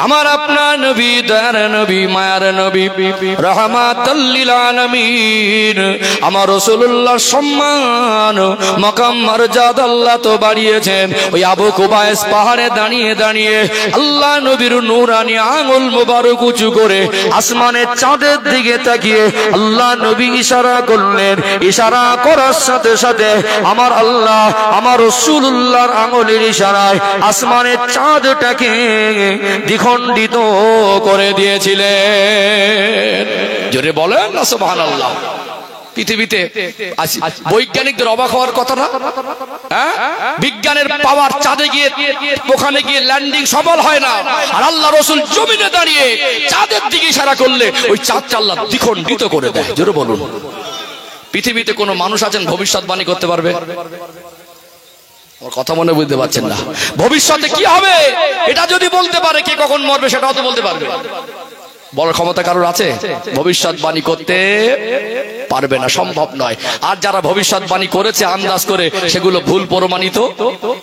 আমার আপনার নবী, দয়ার নবী, মায়ার নবী, রাহমাতাল লিল আলামিন, আমার রাসূলুল্লাহর সম্মান মাকাম মর্যাদা আল্লাহ তো বাড়িয়েছেন। ওই আবু কুবাইস পাহাড়ে দাঁড়িয়ে দাঁড়িয়ে আল্লাহ নবীর নূরানি আঙ্গুল মোবারক উঁচু করে আসমানের চাঁদের দিকে তাকিয়ে আল্লাহ নবী ইশারা করলেন। ইশারা করার সাথে সাথে আমার আল্লাহ আমার রাসূলুল্লাহর আঙ্গুলের ইশারায় আসমানের চাঁদটাকে দ্বিখণ্ডিত করে দিয়েছিলেন। জোরে বলেন না সুবহানাল্লাহ। পৃথিবীতে বৈজ্ঞানিকদের অবাক হওয়ার কথা না? বিজ্ঞানের পাওয়ার চাঁদে গিয়ে ওখানে গিয়ে ল্যান্ডিং সফল হয় না, আর আল্লাহ রসুল জমিনে দাঁড়িয়ে চাঁদের দিকে ইশারা করলে ওই চাঁদটা আল্লাহ দ্বিখণ্ডিত করে দেয়। জোরে বলুন। পৃথিবীতে কোনো মানুষ আছেন ভবিষ্যৎবাণী করতে পারবে? কথা মনে বুঝতে পারছেন না? ভবিষ্যতে কি হবে এটা যদি বলতে পারে, কে কখন মরবে সেটাও তো বলতে পারবে। বড় ক্ষমতা কারোর আছে? ভবিষ্যৎবাণী করতে পারবে না, সম্ভব নয়। আর যারা ভবিষ্যৎবাণী করেছে আন্দাজ করে, সেগুলো ভুল প্রমাণিত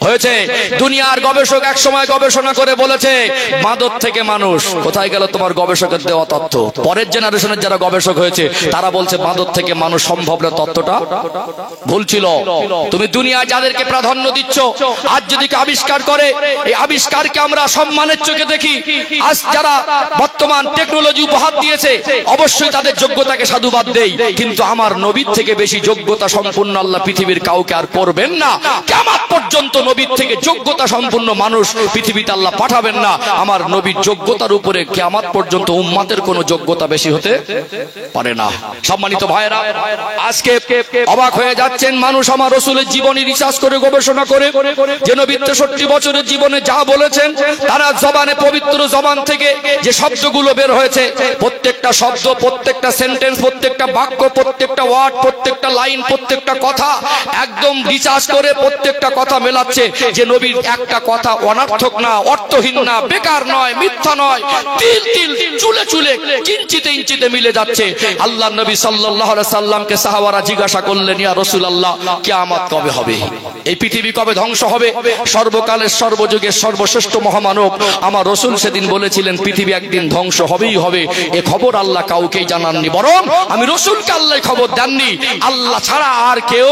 হয়েছে। দুনিয়ার গবেষক এক সময় গবেষণা করে বলেছে মাদক থেকে মানুষ। কোথায় গেল তোমার গবেষকের দেওয়া তথ্য? পরের জেনারেশনের যারা গবেষক হয়েছে তারা বলছে মাদক থেকে মানুষ সম্ভব না, তথ্যটা ভুল ছিল। তুমি দুনিয়ায় যাদেরকে প্রাধান্য দিচ্ছ, আজ যদি আবিষ্কার করে, এই আবিষ্কারকে আমরা সম্মানের চোখে দেখি। আজ যারা বর্তমান টেকনোলজি টেকনোলজি উপহার দিয়েছে, অবশ্যই তাদের যোগ্যতাকে সাধুবাদ দেই, কিন্তু আমার নবীর থেকে বেশি যোগ্যতা সম্পন্ন আল্লাহ পৃথিবীর কাউকে আর করবেন না। কিয়ামত পর্যন্ত নবীর থেকে যোগ্যতা সম্পন্ন মানুষ পৃথিবীতে আল্লাহ পাঠাবেন না। আমার নবীর যোগ্যতার উপরে কিয়ামত পর্যন্ত উম্মতের কোনো যোগ্যতা বেশি হতে পারে না। সম্মানিত ভাইরা, আজকে অবাক হয়ে যাচ্ছেন মানুষ আমার রাসূলের জীবনী রিসার্চ করে গবেষণা করে যে নবী 63 বছরের জীবনে যা বলেছেন, তারা জবানে পবিত্র জবান থেকে যে শব্দগুলো বের হয়েছে, প্রত্যেকটা শব্দ, প্রত্যেকটা সেন্টেন্স, প্রত্যেকটা বাক্য, প্রত্যেকটা ওয়ার্ড, প্রত্যেকটা লাইন, প্রত্যেকটা কথা একদম রিসার্চ করে প্রত্যেকটা কথা মেলাচ্ছে যে নবীর একটা কথা অনর্থক না, অর্থহীন না, বেকার নয়, মিথ্যা নয়, তিল তিল, চুলে চুলে, ইঞ্চিতে ইঞ্চিতে মিলে যাচ্ছে। আল্লাহ নবী সাল্লাল্লাহু আলাইহি সাল্লামকে সাহাবারা জিজ্ঞাসা করলেন, ইয়া রাসূলুল্লাহ, কিয়ামত কবে হবে? এই পৃথিবী কবে ধ্বংস হবে? সর্বকালের সর্বযুগের সর্বশ্রেষ্ঠ মহামানব আমার রাসূল সেদিন বলেছিলেন, পৃথিবী একদিন ধ্বংস হবেই হবে। এ খবর আল্লাহ কাউকেই জানাননি, বরং আমি রাসূলকে আল্লাহ খবর দেননি, আল্লাহ ছাড়া আর কেউ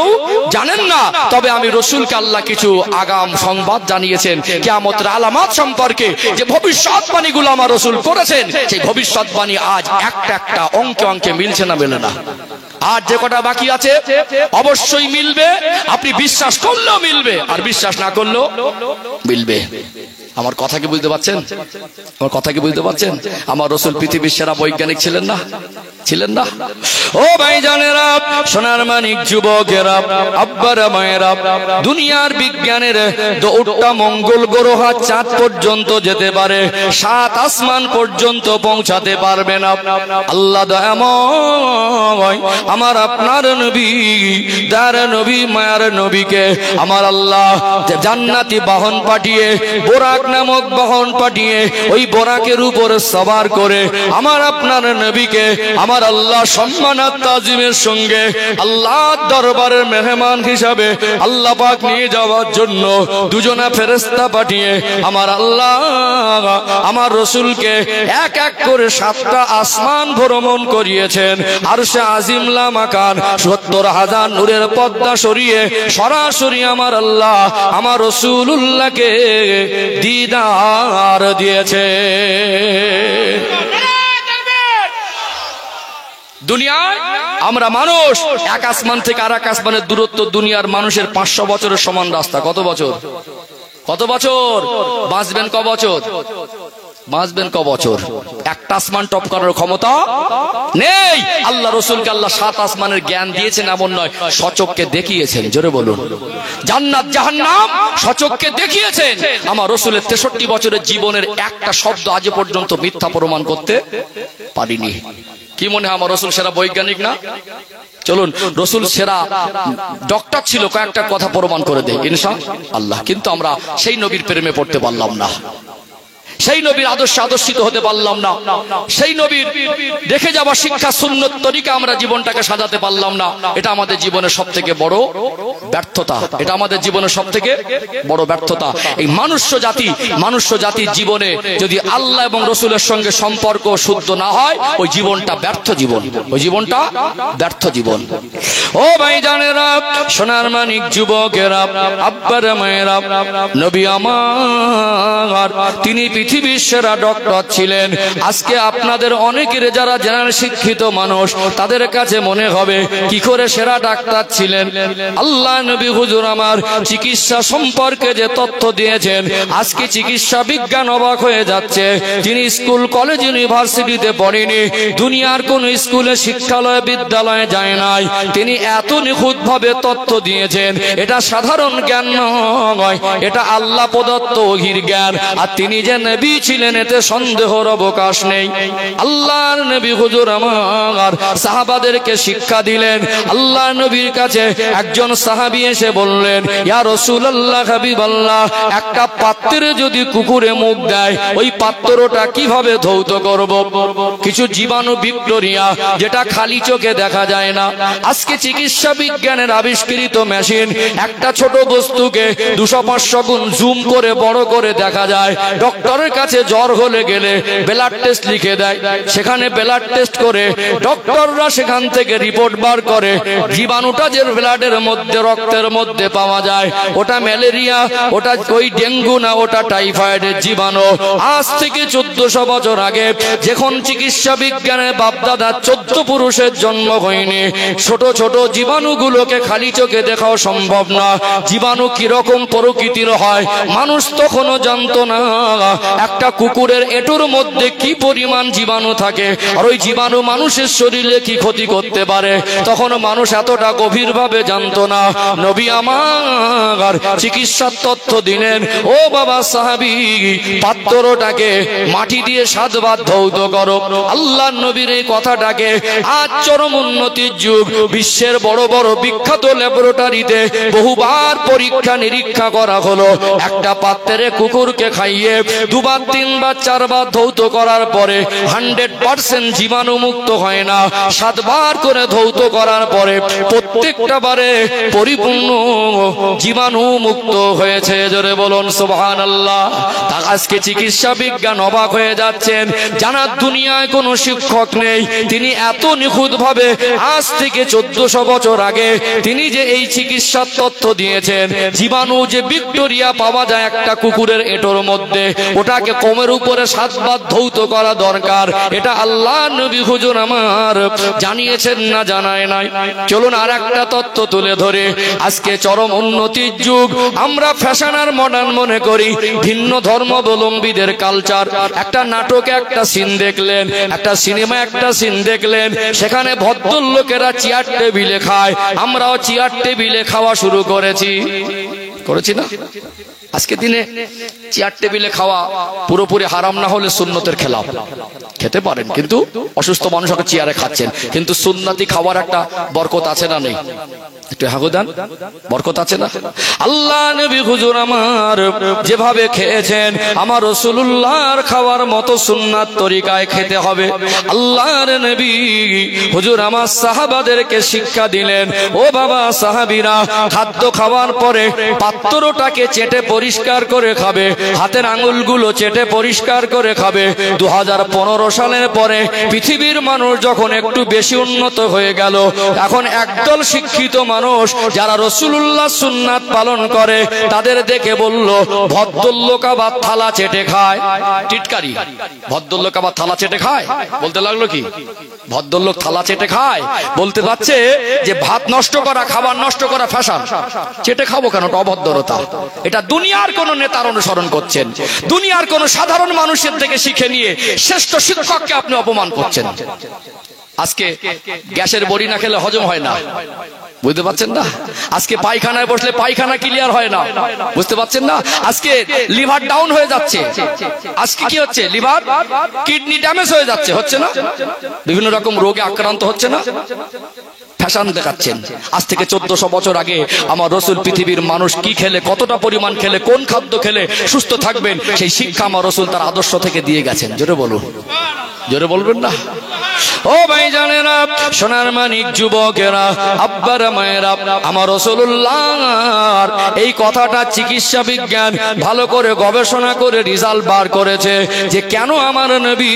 জানেন না। তবে আমি রাসূলকে আল্লাহ কিছু আগাম সংবাদ জানিয়েছেন কিয়ামতের আলামত সম্পর্কে, যে ভবিষ্যৎবাণীগুলো আমার রাসূল করেছেন, সেই ভবিষ্যৎবাণী আজ একটা একটা অঙ্কে অঙ্কে মিলছে না, মেলে না। আর যে কটা বাকি আছে অবশ্যই মিলবে, আপনি বিশ্বাস করলেও মিলবে, আর বিশ্বাস না করলেও মিলবে। আমার কথা কি বুঝতে পারছেন? আমার কথা কি বুঝতে পারছেন? আমার রাসূল পৃথিবীর সেরা বৈজ্ঞানিক ছিলেন না? ছিলেন না? ও ভাইজানেরা, সোনার মানিক যুবকেরা, আব্বারা মায়েরা, দুনিয়ার বিজ্ঞানের দৌড়টা মঙ্গল গ্রহ চাঁদ পর্যন্ত যেতে পারে, 7 আসমান পর্যন্ত পৌঁছাতে পারবে না। আল্লাহ দয়াময় আমার আপনার নবী, তার নবী, মায়ার নবীকে আমার আল্লাহ জান্নাতি বাহন পাঠিয়ে, বোরাক নামক বাহন পাঠিয়ে, ওই বোরাকের উপর সওয়ার করে আমার আপনার নবীকে আমার আল্লাহ সম্মান আর তাজিমের সঙ্গে আল্লাহর দরবারের মেহমান হিসাবে আল্লাহ পাক নিয়ে যাওয়ার জন্য দুজনা ফেরেশতা পাঠিয়ে আমার আল্লাহ আমার রাসূলকে এক এক করে 7টা আসমান ভ্রমণ করিয়েছেন। আরশে আজিম লা মাকান 70,000 নূরের পর্দা সরিয়ে সরাসরি আমার আল্লাহ আমার রাসূলুল্লাহকে দিদার দিয়েছে। দুনিয়ায় আমরা মানুষ, এক আসমান থেকে আর এক আসমানের দূরত্ব দুনিয়ার মানুষের 500 বছরের সমান রাস্তা। কত বছর? কত বছর? বাঁচবেন ক বছর? বাঁচবেন ক বছর? একটা আসমান টপ করার ক্ষমতা নেই। আল্লাহ রাসূলকে আল্লাহ 7 আসমানের জ্ঞান দিয়েছেন এমন নয়, সচক্ষে দেখিয়েছেন। জোরে বলুন, জান্নাত জাহান্নাম সচক্ষে দেখিয়েছেন। আমার রাসূলের 63 বছরের জীবনের একটা শব্দ আজ পর্যন্ত মিথ্যা প্রমাণ করতে পারিনি। কি মনে হয় আমার রাসূল সেরা বৈজ্ঞানিক না? চলুন, রাসূল সেরা ডক্টর ছিল, কয়েকটা কথা প্রমাণ করে দেয় ইনশাআল্লাহ। কিন্তু আমরা সেই নবীর প্রেমে পড়তে পারলাম না, সেই নবীর আদর্শে আদর্শিত হতে পারলাম না, সেই নবীর দেখে যাওয়া শিক্ষা সুন্নত তরিকা আমরা জীবনটাকে সাজাতে পারলাম না। এটা আমাদের জীবনের সবথেকে বড় ব্যর্থতা, এটা আমাদের জীবনের সবথেকে বড় ব্যর্থতা। এই মনুষ্য জাতির জীবনে যদি আল্লাহ এবং রাসূলের সঙ্গে সম্পর্ক শুদ্ধ না হয়, ওই জীবনটা ব্যর্থ জীবন, ওই জীবনটা ব্যর্থ জীবন। ও ভাইজানেরা, সোনার মানিক যুবকেরা, আব্বারা মায়েরা, নবী আমার তিনি পৃথিবীর সেরা ডক্টর ছিলেন। আজকে আপনাদের অনেকের যারা জেনারেল শিক্ষিত মানুষ, তাদের কাছে মনে হবে কি করে সেরা ডাক্তার ছিলেন। আল্লাহ নবী হুজুর আমার চিকিৎসা সম্পর্কে যে তথ্য দিয়েছেন, আজকে চিকিৎসা বিজ্ঞান অবাক হয়ে যাচ্ছে। তিনি স্কুল কলেজ ইউনিভার্সিটিতে পড়েনি, দুনিয়ার কোন স্কুলে শিক্ষালয় বিদ্যালয়ে যায় নাই, তিনি এত নিখুঁত ভাবে তথ্য দিয়েছেন। এটা সাধারণ জ্ঞান নয়, এটা আল্লাহ প্রদত্ত ওহীর জ্ঞান। আর তিনি যে নবী ছিলেন এতে সন্দেহের অবকাশ নেই। আল্লাহর নবী হুজুর আমার সাহাবাদেরকে শিক্ষা দিলেন। আল্লাহ নবীর কাছে একজন সাহাবী এসে বললেন, ইয়া রাসূলুল্লাহ, হাবিবাল্লাহ, একটা পাত্রে যদি কুকুরে মুখ দেয়, ওই পাত্রটা কিভাবে ধৌত করব? কিছু জীবাণু ব্যাকটেরিয়া যেটা খালি চোখে দেখা যায় না। আজকে চিকিৎসা বিজ্ঞানের আবিষ্কৃত মেশিন একটা ছোট বস্তুকে 200-500 গুণ জুম করে বড় করে দেখা যায়। ডক্টর ডক্টরের কাছে জ্বর হলে গেলে ব্লাড টেস্ট লিখে দেয়, সেখানে ব্লাড টেস্ট করে ডক্টররা সেখান থেকে রিপোর্ট বার করে জীবাণুটা যে ব্লাডের মধ্যে রক্তের মধ্যে পাওয়া যায় ওটা ম্যালেরিয়া, ওটা ওই ডেঙ্গু না, ওটা টাইফয়েডের জীবাণু। আজ থেকে 1400 বছর আগে যখন চিকিৎসা বিজ্ঞানের বাপদাদা 14 পুরুষের জন্ম হয়নি, ছোট ছোট জীবাণুগুলোকে খালি চোখে দেখাও সম্ভব না, জীবাণু কিরকম প্রকৃতির হয় মানুষ তখনও জানতো না। একটা কুকুরের এঁটোর মধ্যে কি পরিমাণ জীবাণু থাকে আর ওই জীবাণু মানুষের শরীরে কি ক্ষতি করতে পারে তখন মানুষ এতটা গভীরভাবে জানতো না। নবী আমার চিকিৎসার তথ্য দিলেন, ও বাবা সাহাবী, পাত্রটাকে মাটি দিয়ে 7 বার ধৌত করো। আল্লাহ নবীর এই কথাটাকে আজ চরম উন্নতির যুগ, বিশ্বের বড় বড় বিখ্যাত ল্যাবরেটরিতে বহুবার পরীক্ষা নিরীক্ষা করা হলো। একটা পাত্রে কুকুরকে খাইয়ে 2 বার 3 বার 4 বার ধৌত করার পরে 100% জীবাণু মুক্ত হয় না। 7 বার করে ধৌত করার পরে প্রত্যেকটা বারে পরিপূর্ণ জীবাণু মুক্ত হয়েছে। জোরে বলুন সুবহানাল্লাহ। আজকে চিকিৎসা বিজ্ঞান অবাক হয়ে যাচ্ছেন, জানার দুনিয়ায় কোনো শিক্ষক নেই, তিনি এত নিখুঁত ভাবে আজ থেকে 1400 বছর আগে তিনি যে এই চিকিৎসার তথ্য দিয়েছেন। জীবাণু যে ভিক্টোরিয়া পাওয়া যায় একটা কুকুরের এঁটোর মধ্যে, ওটাকে কোমের উপরে 7 বার ধৌত করা দরকার, এটা আল্লাহ নবী হুজুর আমার জানিয়েছেন না জানায় নাই। চলুন আর একটা তথ্য তুলে ধরে, আজকে চরম উন্নতির যুগ, আমরা ফ্যাশন আর মডার্ন মনে করি ভিন্ন ধর্মাবলম্বীদের কালচার। একটা নাটকে একটা সিন দেখলেন, একটা সিনেমা একটা সিন দেখলেন, সেখানে ভদ্রলোকেরা চেয়ার টেবিলে খায়, আমরাও চেয়ার টেবিলে খাওয়া শুরু করেছি না? আজকে দিনে চেয়ার টেবিলে খাওয়া পুরোপুরি হারাম না হলে সুন্নতের খেলাফ। খেতে পারেন কিন্তু অসুস্থ মানুষকে চেয়ারে খাচ্ছেন, কিন্তু সুন্নতি খাওয়ার একটা বরকত আছে না নেই? একটু হাগুদান, বরকত আছে না? আল্লাহ নবী হুজুর আমার যেভাবে খেয়েছেন, আমার রাসূলুল্লাহর খাওয়ার মতো সুন্নাত তরিকায় খেতে হবে। আল্লাহর নবী হুজুর আমার সাহাবাদেরকে শিক্ষা দিলেন, ও বাবা সাহাবীরা, খাদ্য খাওয়ার পরে পাত্রটাকে চেটে পরিষ্কার করে খাবে, হাতের আঙুলগুলো চেটে পরিষ্কার করে খাবে। 2015 সালের পরে পৃথিবীর মানুষ যখন একটু বেশি উন্নত হয়ে গেল, এখন একদল শিক্ষিত মানুষ যারা রাসূলুল্লাহ সুন্নাত পালন করে তাদের দেখে বলল, ভদ্রলোক আবার থালা চেটে খায়। টিটকারি, ভদ্রলোক আবার থালা চেটে খায় বলতে লাগলো কি? ভদ্রলোক থালা চেটে খায় বলতে পারছে যে ভাত নষ্ট করা, খাবার নষ্ট করা ফ্যাশন। চেটে খাবো কেন? এটা অভদ্রতা। এটা দুনিয়ার কোন নেতার অনুসরণ করছেন, দুনিয়ার কোন সাধারণ মানুষের থেকে শিখে নিয়ে শ্রেষ্ঠ শিক্ষককে আপনি অপমান করছেন। আজকে গ্যাসের বড়ি না খেলে হজম হয় না, বুঝতে পারছেন না? আজকে পায়খানায় বসলে পায়খানা ক্লিয়ার হয় না, বুঝতে পারছেন না? আজকে লিভার ডাউন হয়ে যাচ্ছে, আজকে কি হচ্ছে? লিভার, কিডনি ড্যামেজ হয়ে যাচ্ছে, হচ্ছে না? বিভিন্ন রকম রোগে আক্রান্ত হচ্ছে না? ফ্যাশন দেখাচ্ছেন। আজ থেকে 1400 বছর আগে আমার রাসূল পৃথিবীর মানুষ কি খেলে, কতটা পরিমাণ খেলে, কোন খাদ্য খেলে সুস্থ থাকবেন, সেই শিক্ষা আমার রাসূল তার আদর্শ থেকে দিয়ে গেছেন। জোরে বলুন, জোরে বলবেন না? ও ভাই জানেরা, সোনার মানিক যুবকেরা, আব্বারা মায়েরা, আমার রাসূলুল্লাহর এই কথাটা চিকিৎসা বিজ্ঞান ভালো করে গবেষণা করে রেজাল্ট বার করেছে যে কেন আমার নবী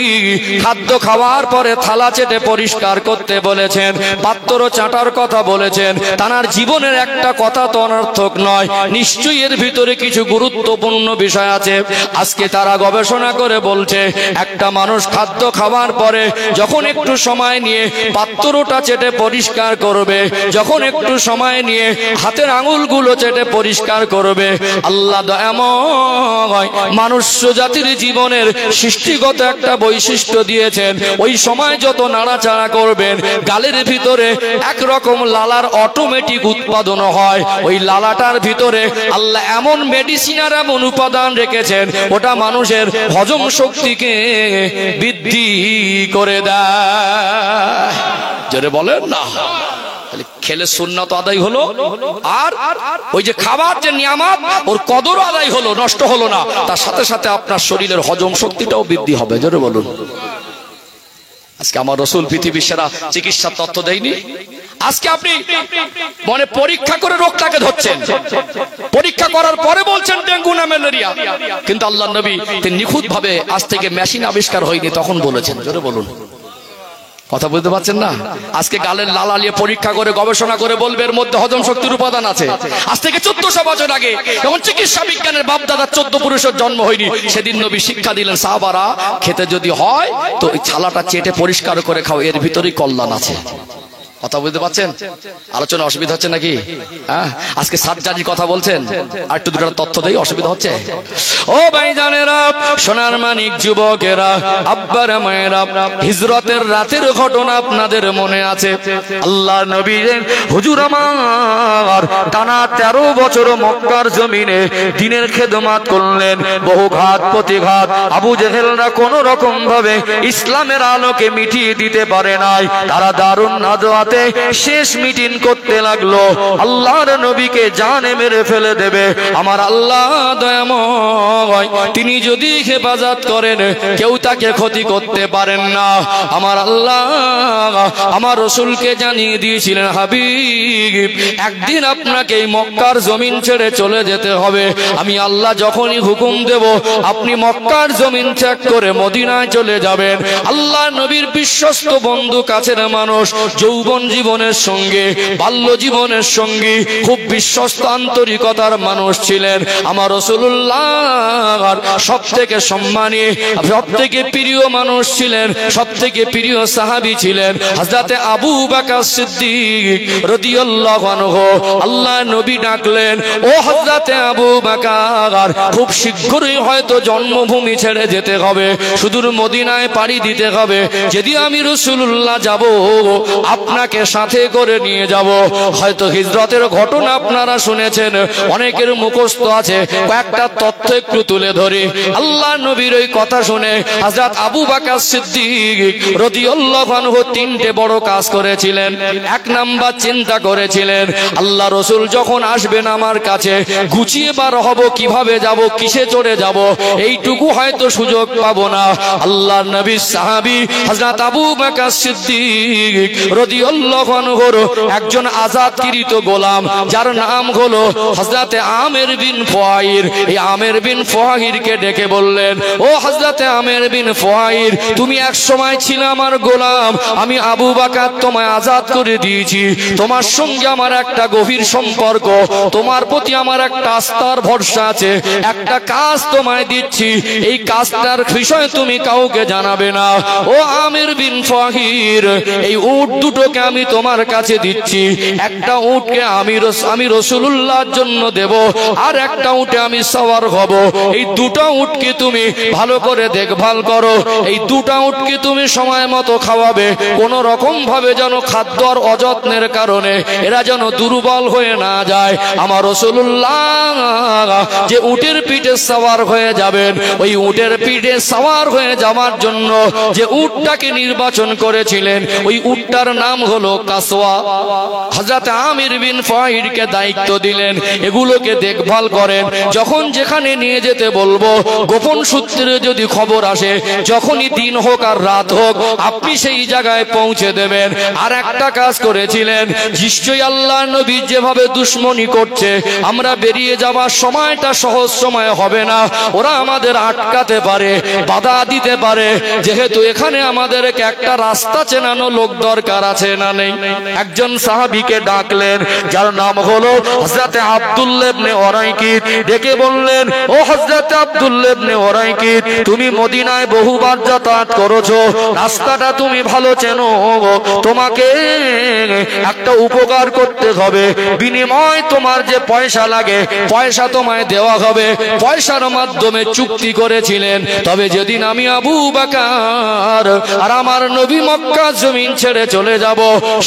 খাদ্য খাওয়ার পরে থালা চেটে পরিষ্কার করতে বলেছেন, পাত্র চাটার কথা বলেছেন। তার জীবনের একটা কথা তো অনর্থক নয়, নিশ্চয়ই এর ভিতরে কিছু গুরুত্বপূর্ণ বিষয় আছে। আজকে তারা গবেষণা করে বলছে, একটা মানুষ খাদ্য খাওয়ার পরে যখন একটু সময় নিয়ে পাত্রটা চেটে পরিষ্কার করবে, যখন একটু সময় নিয়ে হাতের আঙুলগুলো চেটে পরিষ্কার করবে, আল্লাহ দয়াময় মানুষ্য জাতির জীবনের সৃষ্টিগত একটা বৈশিষ্ট্য দিয়েছেন। ওই সময় যত নাড়াচাড়া করবেন, গালের ভিতরে একরকম লালার অটোমেটিক উৎপাদন হয়। ওই লালাটার ভিতরে আল্লাহ এমন মেডিসিন আর এমন উপাদান রেখেছেন, ওটা মানুষের হজম শক্তিকে বৃদ্ধি করে দেয়। জোরে বলেন না? খেলে সুন্নাত আদায় হলো, আর ওই যে খাবার যে নিয়ামত, ওর কদর আদায় হলো, নষ্ট হলো না। তার সাথে সাথে আপনার শরীরের হজম শক্তিটাও বৃদ্ধি হবে। জোরে বলুন। আজকে আমার রাসূল পৃথিবীর সেরা চিকিৎসার তথ্য দেয়নি? আজকে আপনি মনে পরীক্ষা করে রোগটাকে ধরছেন, পরীক্ষা করার পরে বলছেন ডেঙ্গু না ম্যালেরিয়া, কিন্তু আল্লাহর নবী তিনি নিখুঁত ভাবে আজ থেকে মেশিন আবিষ্কার হয়নি তখন বলেছেন। জোরে বলুন, কথা বুঝতে পারছেন না? আজকে গালের লালা নিয়ে পরীক্ষা করে গবেষণা করে বলবে এর মধ্যে হজম শক্তির উপাদান আছে। আজ থেকে 1400 বছর আগে যখন চিকিৎসা বিজ্ঞানের বাপ দাদা 14 পুরুষের জন্ম হয়নি, সেদিন নবী শিক্ষা দিলেন সাহাবারা খেতে যদি হয় তো ওই ছালাটা চেটে পরিষ্কার করে খাও, এর ভিতরেই কল্যাণ আছে। কথা বুঝতে পারছেন? আলোচনা অসুবিধা হচ্ছে নাকি? হ্যাঁ, আজকে সার্জারির কথা বলছেন, আর একটু দুটো তথ্য দেই, অসুবিধা হচ্ছে? ও ভাইজানেরা, সোনার মানিক যুবকেরা, আব্বারা মায়েরা, হিজরতের রাতের ঘটনা আপনাদের মনে আছে? আল্লাহ নবী হুজুর আমার টানা 13 বছর মক্কার জমিনে দিনের খেদমত করলেন। বহু ঘাত প্রতিঘাত আবু জেহেলরা কোন রকম ভাবে ইসলামের আলোকে মিটিয়ে দিতে পারে নাই। তারা দারুণ নাজওয়াতে শেষ মিটিং করতে লাগলো, আল্লাহর নবীকে জানে মেরে ফেলে দেবে। আমার আল্লাহ দয়াময়, তিনি যদি হেফাজত করেন কেউ তাকে ক্ষতি করতে পারেন না। আমার আল্লাহ আমার রাসূলকে জানিয়ে দিয়েছিলেন, হাবিব একদিন আপনাকে এই মক্কার জমিন ছেড়ে চলে যেতে হবে। আমি আল্লাহ যখনই হুকুম দেব আপনি মক্কার জমিন ত্যাগ করে মদিনায় চলে যাবেন। আল্লাহ নবীর বিশ্বস্ত বন্ধু, কাছের মানুষ, যৌবন জীবনের সঙ্গে বাল্য জীবনের সঙ্গে খুব বিশ্বস্ত আন্তরিকতার মানুষ ছিলেন। আমার রাসূলুল্লাহর সব থেকে সম্মানী, সব থেকে প্রিয় মানুষ ছিলেন, সব থেকে প্রিয় সাহাবী ছিলেন হযরতে আবু বকর সিদ্দিক রাদিয়াল্লাহু আনহু। আল্লাহ নবী ডাকলেন, ও হযরতে আবু বকর, খুব শীঘ্রই হয়তো জন্মভূমি ছেড়ে যেতে হবে, সুদূর মদিনায় পাড়ি দিতে হবে। যদি আমি রাসূলুল্লাহ যাব আপনাকে সাথে করে নিয়ে যাব। হয়তো হিজরতের ঘটনা আপনারা শুনেছেন, অনেকের মুখস্থ আছে, কয়েকটা তথ্য একটু তুলে ধরি। আল্লাহ নবীর ওই কথা শুনে হযরত আবু বকর সিদ্দিক রাদিয়াল্লাহু আনহু 3টে বড় কাজ করেছিলেন। এক নাম্বার চিন্তা করেছিলেন, আল্লাহ রাসূল যখন আসবেন আমার কাছে গুছিয়ে বার হব, কিভাবে যাব, কিসে চড়ে যাব, এইটুকু হয়তো সুযোগ পাবো না। আল্লাহ নবীর সাহাবী হযরত আবু বকর সিদ্দিক রাদিয়াল্লাহু আনহুর একজন আজাদকৃত গোলাম, যার নাম হলো হযরতে আমির বিন ফুয়াইর। এই আমির বিন ফুয়াইরকে ডেকে বললেন, ও হযরতে আমির বিন ফুয়াইর, তুমি এক সময় ছিলে আমার গোলাম, আমি আবু বকর তোমায় আজাদ করে দিয়েছি। তোমার সঙ্গে আমার একটা গভীর সম্পর্ক, তোমার প্রতি আমার একটা আস্থার ভরসা আছে। একটা কাজ তোমায় দিচ্ছি, এই কাজটার বিষয় তুমি কাউকে জানাবে না। ও আমির বিন ফুয়াইর, এই উট দুটোকে আমি তোমার কাছে দিচ্ছি। একটা উটকে আমি রাসূলুল্লাহর জন্য দেব, আর একটা উটে আমি সওয়ার হব। এই দুটো উটকে তুমি ভালো করে দেখভাল করো, এই দুটো উটকে তুমি সময় মতো খাওয়াবে। কোন রকম ভাবে যেন খাদ্য আর অযত্নের কারণে এরা যেন দুর্বল হয়ে না যায়। আমার রাসূলুল্লাহ যে উটের পিঠে সওয়ার হয়ে যাবেন, ওই উটের পিঠে সওয়ার হয়ে যাওয়ার জন্য যে উটটাকে নির্বাচন করেছিলেন, ওই উটটার নাম হলো কাসওয়া। হযরত আমির বিন ফুয়াইরকে দায়িত্ব দিলেন, এগুলোকে দেখভাল করেন, যখন যেখানে নিয়ে যেতে বলবো গোপন সূত্রে যদি খবর আসে, যখনই দিন হোক আর রাত হোক আপনি সেই জায়গায় পৌঁছে দেবেন। আর একটা কাজ করেছিলেন, নিশ্চয়ই আল্লাহ নবী যেভাবে দুশমনি করছে, আমরা বেরিয়ে যাওয়ার সময়টা সহজ সময় হবে না, ওরা আমাদের আটকাতে পারে, বাধা দিতে পারে। যেহেতু এখানে আমাদেরকে একটা রাস্তা চেনানো লোক দরকার আছে না নেই? একজন সাহাবীকে ডাকলেন, যার নাম হলো হযরতে আব্দুল্লাহ ইবনে উরাইকিত। ডেকে বললেন, ও হযরতে আব্দুল্লাহ ইবনে উরাইকিত, তুমি মদিনায় বহুবার যাতায়াত করেছো, রাস্তাটা তুমি ভালো চেনো, তোমাকে একটা উপকার করতে হবে। বিনিময় তোমার যে পয়সা লাগে, পয়সা তোমায় দেওয়া হবে। পয়সার মাধ্যমে চুক্তি করেছিলেন। তবে যেদিন আমি আবু বকর আর আমার নবী মক্কা জমিন ছেড়ে চলে যাব,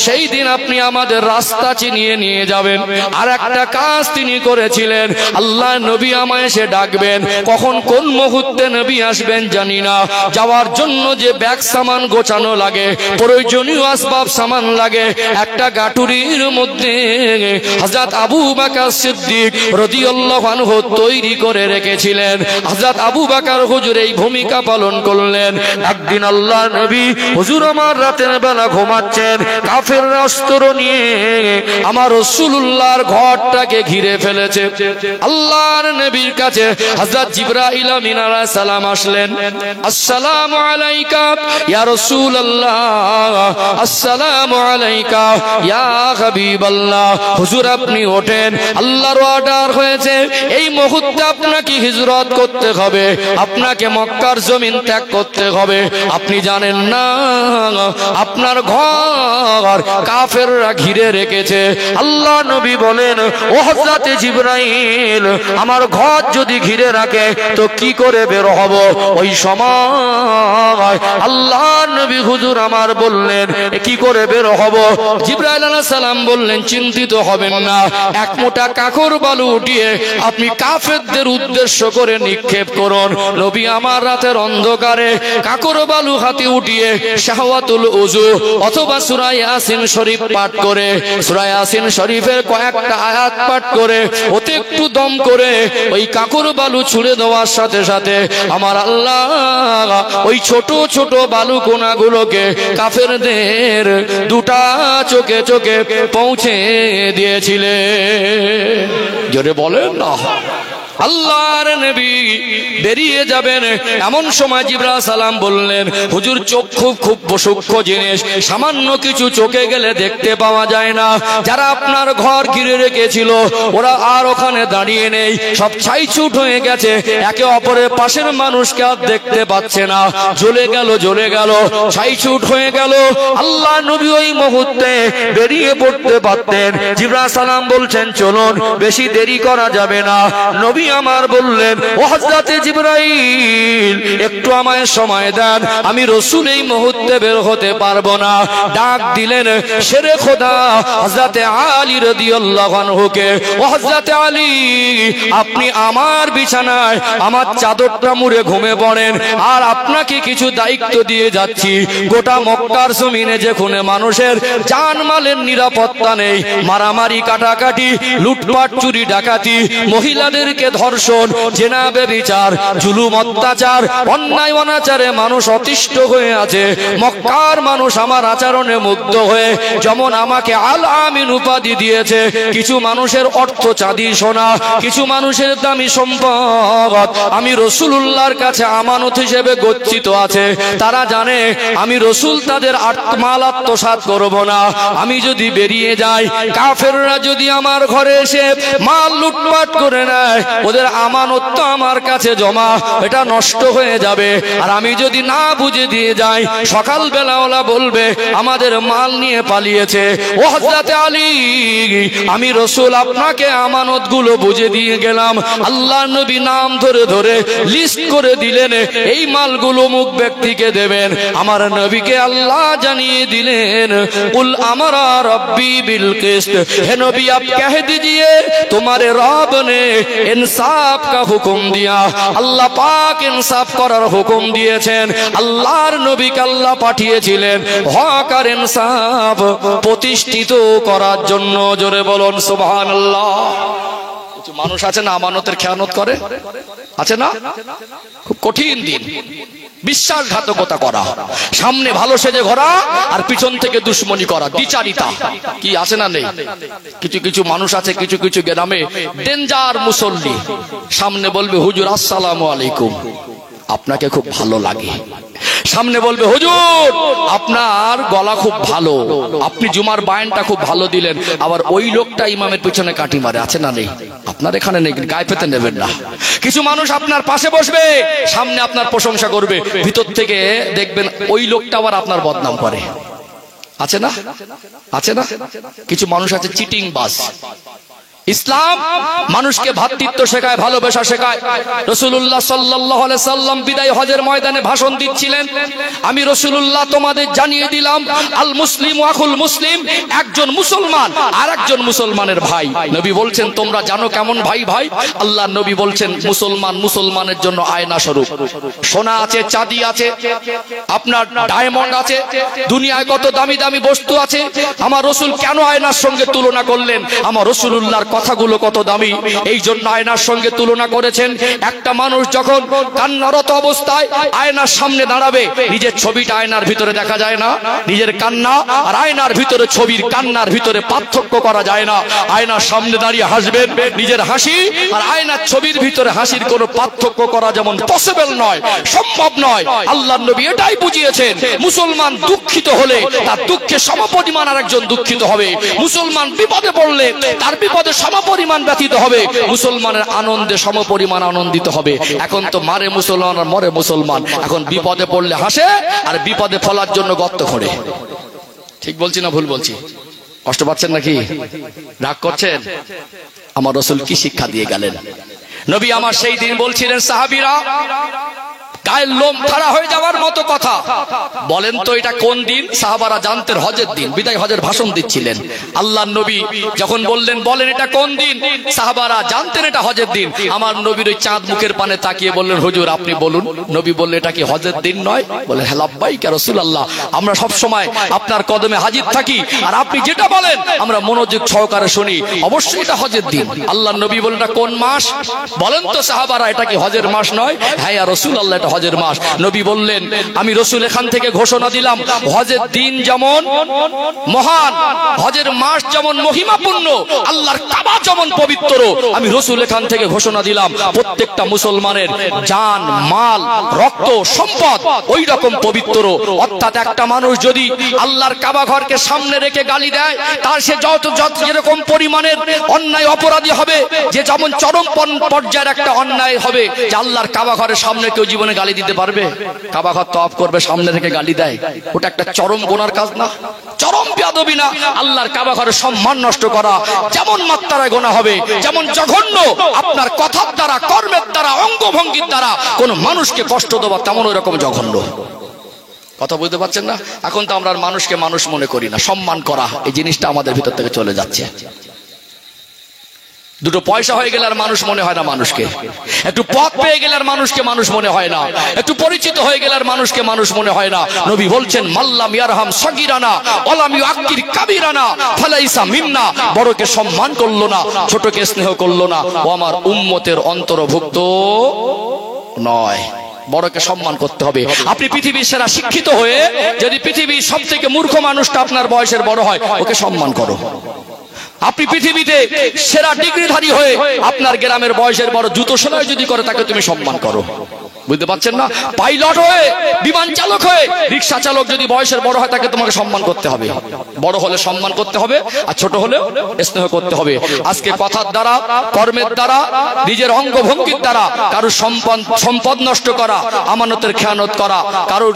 সেই দিন আপনি আমাদের রাস্তা চিনিয়ে নিয়ে যাবেন। আর একটা কাজ তিনি করেছিলেন, আল্লাহ নবী আমায় এসে ডাকবেন, কখন কোন মুহূর্তে নবী আসবেন জানি না। যাওয়ার জন্য যে ব্যাগ সামান গোছানো লাগে, প্রয়োজনীয় আসবাব সামান লাগে, একটা গাটুরির মধ্যে হযরত আবু বকর সিদ্দিক রাদিয়াল্লাহু আনহু তৈরি করে রেখেছিলেন। হযরত আবু বকর হুজুর এই ভূমিকা পালন করলেন। একদিন আল্লাহ নবী হুজুর আমার রাতের বেলা ঘুমাচ্ছেন, কাফেররা অস্ত্র নিয়ে আমার রাসূলুল্লাহর ঘরটাকে ঘিরে ফেলেছে। আল্লাহর নবীর কাছে হযরত জিবরাইল আমিন আলাইহিস সালাম আসলেন। আসসালামু আলাইকা ইয়া রাসূলুল্লাহ, আসসালামু আলাইকা ইয়া হাবিবাল্লাহ। হুজুর আপনি ওঠেন, আল্লাহর অর্ডার হয়েছে এই মুহূর্তে আপনাকে হিজরত করতে হবে, আপনাকে মক্কার জমিন ত্যাগ করতে হবে। আপনি জানেন না আপনার ঘর কাফেররা ঘিরে রেখেছে। আল্লাহ নবী বলেন, ও হযরত জিবরাইল, আমার ঘর যদি ঘিরে রাখে তো কি করে বের হব? ওই সময় আল্লাহ নবী হুজুর আমার বললেন, কি করে বের হব? জিবরাইল আলাইহিস সালাম বললেন, চিন্তিত হবেন না, এক মোটা কাকর বালু উঠিয়ে আপনি কাফেরদের উদ্দেশ্য করে নিক্ষেপ করুন। নবী আমার রাতের অন্ধকারে কাকর বালু হাতে উঠিয়ে শাহওয়াতুল উযু অথবা সূরা ইয়াসিন শরীফ পাঠ করে, সূরা ইয়াসিন শরীফের কয়েকটা আয়াত পাঠ করে ওতে একটু দম করে ওই কাকর বালু ছুঁড়ে দেওয়ার সাথে সাথে আমার আল্লাহ ওই ছোট ছোট বালু কোনাগুলোকে কাফেরদের দুটা চোখে চোখে পৌঁছে দিয়েছিলেন। জোরে বলেন না। আল্লাহর নবী বেরিয়ে যাবেন, এমন সময় জিবরাইল সালাম বললেন, হুজুর চক্ষু খুব সূক্ষ্ম জিনিস, সামান্য কিছু চোখে গেলে দেখতে পাওয়া যায় না। যারা আপনার ঘর ঘিরে রেখেছিল ওরা আর ওখানে দাঁড়িয়ে নেই, সব ছাইছুট হয়ে গেছে, একে অপরের পাশের মানুষকে আর দেখতে পাচ্ছে না, জ্বলে গেল, ছাইছুট হয়ে গেল। আল্লাহ নবী ওই মুহূর্তে বেরিয়ে পড়তে পারতেন। জিবরাইল সালাম বলছেন, চলুন, বেশি দেরি করা যাবে না। নবী আমার বললেন, ও হযরত জিবরাইল, একটু আমায় সময় দেন, আমি রাসূল এই মুহূর্তে বের হতে পারবো না। ডাক দিলেন শেরে খোদা হযরত আলী রাদিয়াল্লাহু আনহুকে, ও হযরত আলী, আপনি আমার বিছানায় আমার চাদরটা মুড়ে ঘুমিয়ে পড়েন, আর আপনাকে কিছু দায়িত্ব দিয়ে যাচ্ছি। গোটা মক্কার জমিনে যেখানে মানুষের জানমালের নিরাপত্তা নেই, মারামারি কাটাকাটি, লুটপাট চুরি ডাকাতি, মহিলাদেরকে ধর্ষণ, জেনা ব্যভিচার, জুলুম অত্যাচার, অন্যায় অনাচারে মানুষ অতিষ্ঠ হয়ে আছে। মক্কার মানুষ আমার আচরণে মুগ্ধ হয়ে যেমন আমাকে আল আমিন উপাধি দিয়েছে, কিছু মানুষের অর্থ চাঁদি সোনা, কিছু মানুষের দামি সম্পদ আমি রাসূলুল্লাহর কাছে আমানত হিসেবে গচ্ছিত আছে। তারা জানে আমি রাসূল তাদের মাল আত্মসাৎ করব না। আমি যদি বেরিয়ে যাই, কাফেররা যদি আমার ঘরে এসে মাল লুটপাট করে নেয়, ওদের আমানত তো আমার কাছে জমা, এটা নষ্ট হয়ে যাবে। আর আমি যদি না বুঝে দিয়ে যাই, সকাল বেলা ওলা বলবে আমাদের মাল নিয়ে পালিয়েছে। ও হযরত আলী, আমি রাসূল আপনাকে আমানত গুলো বুঝে দিয়ে গেলাম। আল্লাহ নবী নাম ধরে ধরে লিস্ট করে দিলেন, এই মালগুলো মুখ ব্যক্তিকে দেবেন। আমার নবীকে আল্লাহ জানিয়ে দিলেন, কুল আমারা রব্বি বিল কিসত, হে নবী आप कह दीजिए तुम्हारे रब ने इंसाफ का हुक्म दिया। আল্লাহ পাক ইনসাফ করার হুকুম দিয়েছেন। আল্লাহর নবীকে আল্লাহ পাঠিয়েছিলেন হক আর ইনসাফ প্রতিষ্ঠিত করার জন্য। জোরে বলুন সুবহানাল্লাহ। কিছু মানুষ আছে না আমানতের খেয়ানত করে, আছে না? খুব কঠিন দিন, বিশ্বাসঘাতকতা করা, সামনে ভালো সেজে ঘোরা আর পিছন থেকে দুশ্মনী করা, দ্বিচারিতা কি আছে না নেই? কিছু কিছু মানুষ আছে কিছু কিছু গ্রামে ডেঞ্জার মুসল্লি, সামনে বলবে হুজুর আসসালামু আলাইকুম, আপনাকে খুব ভালো লাগে। সামনে বলবে হুজুর আপনার গলা খুব ভালো, আপনি জুমার বায়ানটা খুব ভালো দিলেন। আবার ওই লোকটা ইমামের পিছনে কাটি মারে, আছে না নেই? আপনার এখানে নেই, গায়ে পেতে নেবেন না। কিছু মানুষ আপনার পাশে বসবে, সামনে আপনার প্রশংসা করবে, ভিতর থেকে দেখবেন ওই লোকটা আবার আপনার বদনাম করে, আছে না? আছে না? কিছু মানুষ আছে চিটিং বাজ, ইসলাম মানুষকে ভ্রাতৃত্ব শেখায়, ভালোবাসা শেখায়। রাসূলুল্লাহ সাল্লাল্লাহু আলাইহি সাল্লাম বিদায় হজের ময়দানে ভাষণ দিচ্ছিলেন, আমি রাসূলুল্লাহ তোমাদের জানিয়ে দিলাম আল মুসলিমু আখুল মুসলিম, একজন মুসলমান আর একজন মুসলমানের ভাই। নবী বলছেন তোমরা জানো কেমন ভাই ভাই? আল্লাহর নবী বলছেন মুসলমান মুসলমানের জন্য আয়না স্বরূপ। সোনা আছে, চাঁদি আছে, আপনার ডায়মন্ড আছে, দুনিয়ায় কত দামি দামি বস্তু আছে, আমার রাসূল কেন আয়নার সঙ্গে তুলনা করলেন? আমার রাসূলুল্লাহর কথাগুলো কত দামি, এই জন্য আয়নার সঙ্গে তুলনা করেছেন। একটা মানুষ যখন কান্নারত অবস্থায় আয়নার সামনে দাঁড়াবে, নিজের ছবিটা আয়নার ভিতরে দেখা যায় না, নিজের কান্না আর আয়নার ভিতরে ছবির কান্নার ভিতরে পার্থক্য করা যায় না। আয়নার সামনে দাঁড়িয়ে হাসবেন, নিজের হাসি আর আয়নার ছবির ভিতরে হাসির কোনো পার্থক্য করা যেমন পসিবল নয়, সম্ভব নয়, আল্লাহর নবী এটাই বুঝিয়েছেন। মুসলমান দুঃখিত হলে তার দুঃখে সমপরিমাণ আরেকজন দুঃখিত হবে, মুসলমান বিপদে পড়লে তার বিপদে সমপরিমাণ ব্যথিত হবে, মুসলমানের আনন্দে সমপরিমাণ আনন্দিত হবে। এখন তো মারে মুসলমান আর মরে মুসলমান, এখন বিপদে পড়লে হাসে আর বিপদে ফলার জন্য গর্ত খোঁড়ে। ঠিক বলছি না ভুল বলছি? কষ্ট পাচ্ছেন নাকি? রাগ করছেন? আমার রাসূল কি শিক্ষা দিয়ে গেলেন? নবী আমার সেই দিন বলছিলেন সাহাবীরা গায়ের লোম খাড়া হয়ে যাওয়ার মতো কথা। বলেন তো এটা কোন দিন? সাহাবারা জানতেন হজের দিন, বিদায় হজের ভাষণ দিচ্ছিলেন। আল্লাহর নবী যখন বললেন বলেন এটা কোন দিন, সাহাবারা জানতেন এটা হজের দিন। আমার নবীর ওই চাঁদ মুখের পানে তাকিয়ে বললেন হুজুর আপনি বলুন। নবী বললেন এটা কি হজের দিন নয়? বলেন হ্যাঁ লাব্বাইক ইয়া রাসূলুল্লাহ, আমরা সব সময় আপনার কদমে হাজির থাকি আর আপনি যেটা বলেন আমরা মনোযোগ সহকারে শুনি, অবশ্যই এটা হজের দিন। আল্লাহর নবী বললেন এটা কোন মাস? বলেন তো সাহাবারা এটা কি হজের মাস নয়? হ্যাঁ ইয়া রাসূলুল্লাহ এটা হজের মাস। নবী বললেন আমি রাসূল এখান থেকে ঘোষণা দিলাম হজের দিন যেমন মহান, হজের মাস যেমন মহিমাপূর্ণ, আল্লাহর কাবা যেমন পবিত্র, আমি রাসূল এখান থেকে ঘোষণা দিলাম প্রত্যেকটা মুসলমানের জান মাল রক্ত সম্পদ ওই রকম পবিত্র। অর্থাৎ একটা মানুষ যদি আল্লাহর কাবা ঘরকে সামনে রেখে গালি দেয়, তার সে যত যেরকম পরিমাণের অন্যায় অপরাধী হবে, যে যেমন চরম পর্যায়ের একটা অন্যায় হবে যে আল্লাহর কাবা ঘরের সামনে কেউ জীবনে গালি দিতে পারবে? কাবা ঘর তওয়াফ করবে, সামনে রেখে গালি দেয়, ওটা একটা চরম গুনার কাজ না? চরম বেয়াদবি না? আল্লাহর কাবা ঘরের সম্মান নষ্ট করা যেমন মাত্রায় গুনাহ হবে, যেমন জঘন্য আপনার কথার দ্বারা কর্মের দ্বারা অঙ্গভঙ্গির দ্বারা কোন মানুষকে কষ্ট দেওয়া তেমন ওই রকম জঘন্য। কথা বুঝতে পারছেন না? এখন তো আমরা মানুষকে মানুষ মনে করি না, সম্মান করা এই জিনিসটা আমাদের ভিতর থেকে চলে যাচ্ছে। দুটো পয়সা হয়ে গেলে আর মানুষ মনে হয় না মানুষকে, একটু পথ পেয়ে গেলে আর মানুষকে মানুষ মনে হয় না, একটু পরিচিত হয়ে গেলে আর মানুষকে মানুষ মনে হয় না। নবী বলছেন মাল্লাম ইয়ারহাম সাগীরানা ওয়ালাম ইউআক্কির কাবীরানা ফালাইসা মিন্না, বড়কে সম্মান করলো না, ছোটকে স্নেহ করলো না, ও আমার উম্মতের অন্তর্ভুক্ত নয়। বড়কে সম্মান করতে হবে। আপনি পৃথিবীর সেরা শিক্ষিত হয়ে যদি পৃথিবীর সবথেকে মূর্খ মানুষটা আপনার বয়সের বড় হয়, ওকে সম্মান করো। আপনি পৃথিবীতে সেরা ডিগ্রিধারী হয়ে আপনার গ্রামের বয়সের বড় জুতো সেলাই যদি করে, তাকে তুমি সম্মান করো। বুঝতে পারছেন না? পাইলট হয়ে, বিমান চালক হয়ে, রিক্সা চালক যদি বয়সের বড় হয়, তাকে তোমাকে সম্মান করতে হবে। বড় হলে সম্মান করতে হবে, আর ছোট হলে স্নেহ করতে হবে। আজকে কথার দ্বারা, কর্মের দ্বারা, নিজের অঙ্গভঙ্গির দ্বারা কারোর সম্পদ নষ্ট করা, আমানতের খেয়ানত করা, কারোর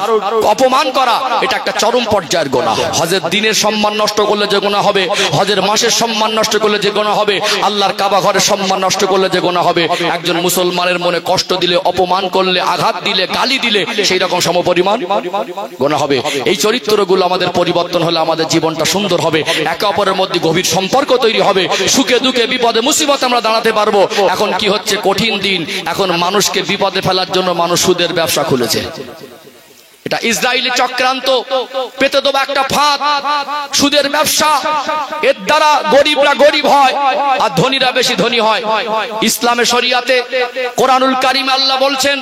অপমান করা, এটা একটা চরম পর্যায়ের গুনাহ। হজের দিনের সম্মান নষ্ট করলে যে গুনাহ হবে, হজের মাসের সম্মান নষ্ট করলে যে গুনাহ হবে, আল্লাহর কাবা ঘরের সম্মান নষ্ট করলে যে গুনাহ হবে, একজন মুসলমানের মনে কষ্ট দিলে, অপমান করলে, আঘাত দিলে, গালি দিলে সেই রকম সমপরিমাণ গুনাহ হবে। এই চরিত্রগুলো আমাদের পরিবর্তন হলে আমাদের জীবনটা সুন্দর হবে, একে অপরের মধ্যে গভীর সম্পর্ক তৈরি হবে, সুখে দুঃখে বিপদে মুসিবতে আমরা দাঁড়াতে পারবো। এখন কি হচ্ছে? কঠিন দিন। এখন মানুষকে বিপদে ফেলার জন্য মানুষ সুদের ব্যবসা খুলেছে। এটা ইসরায়েলি চক্রান্ত, পেতে দেবো একটা ফাঁদ, সুদের ব্যবসা। এর দ্বারা গরিবরা গরিব হয় আর ধনীরা বেশি ধনী হয়। ইসলামের শরিয়াতে কোরআনুল কারীমে আল্লাহ বলছেন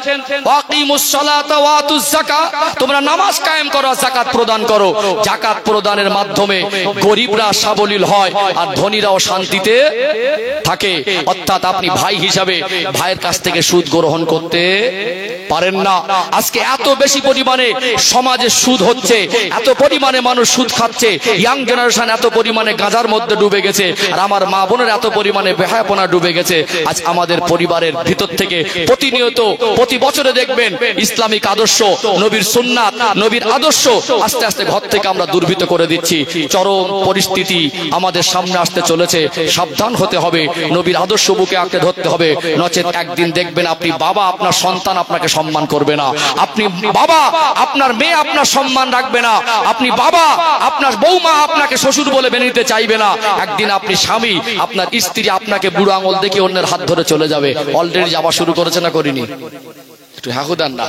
ওয়াকিমুস সালাতা ওয়া আতুজ যাকাত, তোমরা নামাজ কায়েম করো, যাকাত প্রদান করো। যাকাত প্রদানের মাধ্যমে গরিবরা সাবলীল হয় আর ধনীরাও শান্তিতে থাকে। অর্থাৎ আপনি ভাই হিসাবে ভাইয়ের কাছ থেকে সুদ গ্রহণ করতে পারেন না। আজকে এত বেশি পরিমাণে সমাজে সুদ হচ্ছে, এত পরিমাণে মানুষ সুদ খাচ্ছে, ইয়াং জেনারেশন এত পরিমাণে গাঁজার মধ্যে ডুবে গেছে, আর আমার মা বোনের এত পরিমাণে বেহায়াপনা ডুবে গেছে। আজ আমাদের পরিবারের ভিতর থেকে প্রতিনিয়ত প্রতি বছরে দেখবেন ইসলামিক আদর্শ, নবীর সুন্নাত, নবীর আদর্শ আস্তে আস্তে ঘর থেকে আমরা দুর্বৃত্ত করে দিচ্ছি। চরম পরিস্থিতি আমাদের সামনে আসতে চলেছে, সাবধান হতে হবে, নবীর আদর্শ বুকে আঁকড়ে ধরতে হবে, নচেত একদিন দেখবেন আপনি বাবা আপনার সন্তান আপনাকে সম্মান করবে না, আপনি বাবা আপনার মেয়ে আপনার সম্মান রাখবে না, আপনি বাবা আপনার বৌমা আপনাকে শ্বশুর বলে মেনে নিতে চাইবে না, একদিন আপনি স্বামী আপনার স্ত্রী আপনাকে বুড়ো আঙুল দেখে অন্যের হাত ধরে চলে যাবে। অলরেডি যাওয়া শুরু করেছে না করিনি? একটু হাকুদান না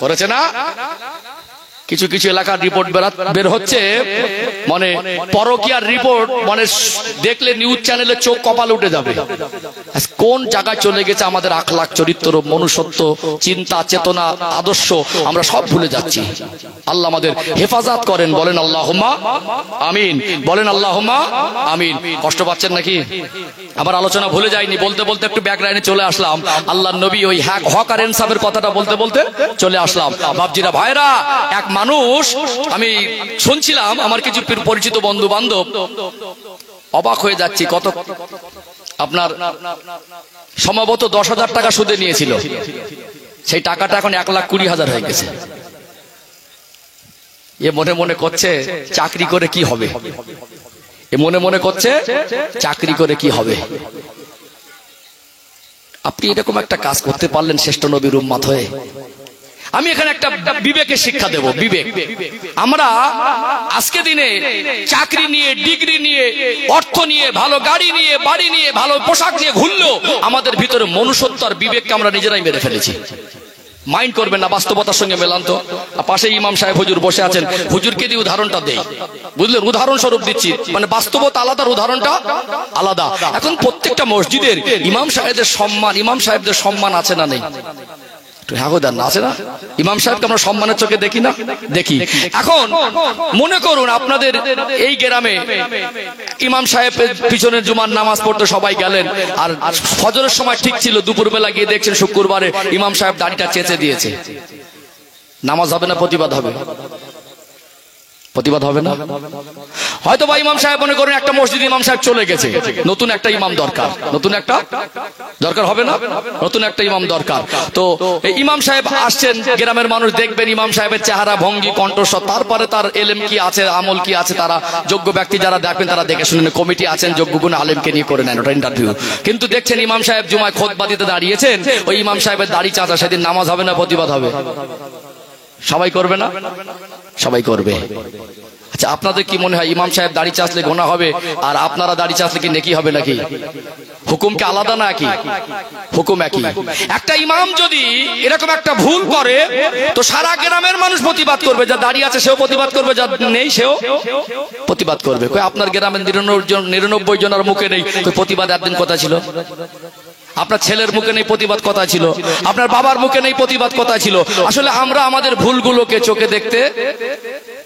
করেছে না? কিছু কিছু এলাকার রিপোর্ট বের হচ্ছে, মানে পরকীয়ার রিপোর্ট, মানে দেখলে নিউজ চ্যানেলে চোখ কপালে উঠে যাবে। কোন জায়গায় চলে গেছে আমাদের আখলাক, চরিত্র, মনুষ্যত্ব, চিন্তা, চেতনা, আদর্শ আমরা সব ভুলে যাচ্ছি। আল্লাহ আমাদের হেফাজত করেন, বলেন আল্লাহুম্মা আমিন, বলেন আল্লাহুম্মা আমিন। কষ্ট পাচ্ছেন নাকি? আমার আলোচনা ভুলে যায়নি, বলতে বলতে একটু ব্যাকগ্রাউন্ডে চলে আসলাম। আল্লাহর নবী ওই হক আর ইনসাফের কথাটা বলতে বলতে চলে আসলাম। বাপজিরা, ভাইরা, এক মানুষ, আমি শুনছিলাম আমার কিছু পরিচিত বন্ধু বান্ধব, অবাক হয়ে যাচ্ছি, কত আপনার সম্ভবত 10,000 টাকা সুদে নিয়েছিল, সেই টাকাটা এখন 1,20,000 হয়ে গেছে। এ মনে মনে করছে চাকরি করে কি হবে, এ মনে মনে করছে চাকরি করে কি হবে। আপনি এরকম একটা কাজ করতে পারলেন শ্রেষ্ঠ নবীর উম্মত হয়ে। আমি এখানে একটা বিবেকের শিক্ষা দেব, বিবেক। আমরা আজকে দিনে চাকরি নিয়ে, ডিগ্রি নিয়ে, অর্থ নিয়ে, ভালো গাড়ি নিয়ে, বাড়ি নিয়ে, ভালো পোশাক নিয়ে ঘুরলেও আমাদের ভিতরে মনুষ্যত্ব আর বিবেককে আমরা নিজেরাই মেরে ফেলেছি। মাইন্ড করবেন না, বাস্তবতার সঙ্গে মেলান তো। পাশে ইমাম সাহেব হুজুর বসে আছেন, হুজুরকে দিয়ে উদাহরণটা দেই, বুঝলেন? উদাহরণ স্বরূপ দিচ্ছি, মানে বাস্তবতা আলাদার উদাহরণটা আলাদা। এখন প্রত্যেকটা মসজিদের ইমাম সাহেবদের সম্মান আছে না নেই? আছে না? ইমাম সাহেবকে আমরা সম্মানের চোখে দেখি না? দেখি। এখন মনে করুন আপনাদের এই গ্রামে ইমাম সাহেবের পিছনে জুমার নামাজ পড়তে সবাই গেলেন, আর ফজরের সময় ঠিক ছিল, দুপুরবেলা গিয়ে দেখছেন শুক্রবারে ইমাম সাহেব দাড়িটা চেঁচে দিয়েছে। নামাজ হবে না প্রতিবাদ হবে? প্রতিবাদ হবে না? হয়তো বা ইমাম সাহেব মনে করেন একটা মসজিদ ইমাম সাহেব চলে গেছে, নতুন একটা ইমাম দরকার, নতুন একটা দরকার হবে না? নতুন একটা ইমাম দরকার। তো এই ইমাম সাহেব আসছেন, গ্রামের মানুষ দেখবেন ইমাম সাহেবের চেহারা, ভঙ্গি, কণ্ঠস্বর, তারপরে তার এলেম কি আছে, আমল কি আছে, তারা যোগ্য ব্যক্তি যারা দেখবেন তারা দেখে শুনেন, কমিটি আছেন যোগ্য গুণ আলেমকে নিয়ে করে নেন ওটা ইন্টারভিউ। কিন্তু দেখছেন ইমাম সাহেব জুমায় খুতবা দিতে দাঁড়িয়েছেন, ওই ইমাম সাহেবের দাড়ি চাঁচা, সেদিন নামাজ হবে না প্রতিবাদ হবে? সবাই করবে না? সবাই করবে। আচ্ছা, আপনাদের কি মনে হয় ইমাম সাহেব দাড়ি চাচলে গোনা হবে, আর আপনারা দাড়ি চাচলে কি নেকি হবে নাকি? হুকুম কি আলাদা না একই? হুকুম একই। একটা ইমাম যদি এরকম একটা ভুল করে তো সারা গ্রামের মানুষ প্রতিবাদ করবে, যা দাড়ি আছে সেও প্রতিবাদ করবে, যা নেই সেও প্রতিবাদ করবে। কই আপনার গ্রামের 99 জনের মুখে নেই প্রতিবাদ একদিন কথা ছিল? আপনার ছেলের মুখে নেই প্রতিবাদ কথা ছিল, আপনার বাবার মুখে নেই প্রতিবাদ কথা ছিল। আসলে আমরা আমাদের ভুলগুলোকে চোখে দেখতে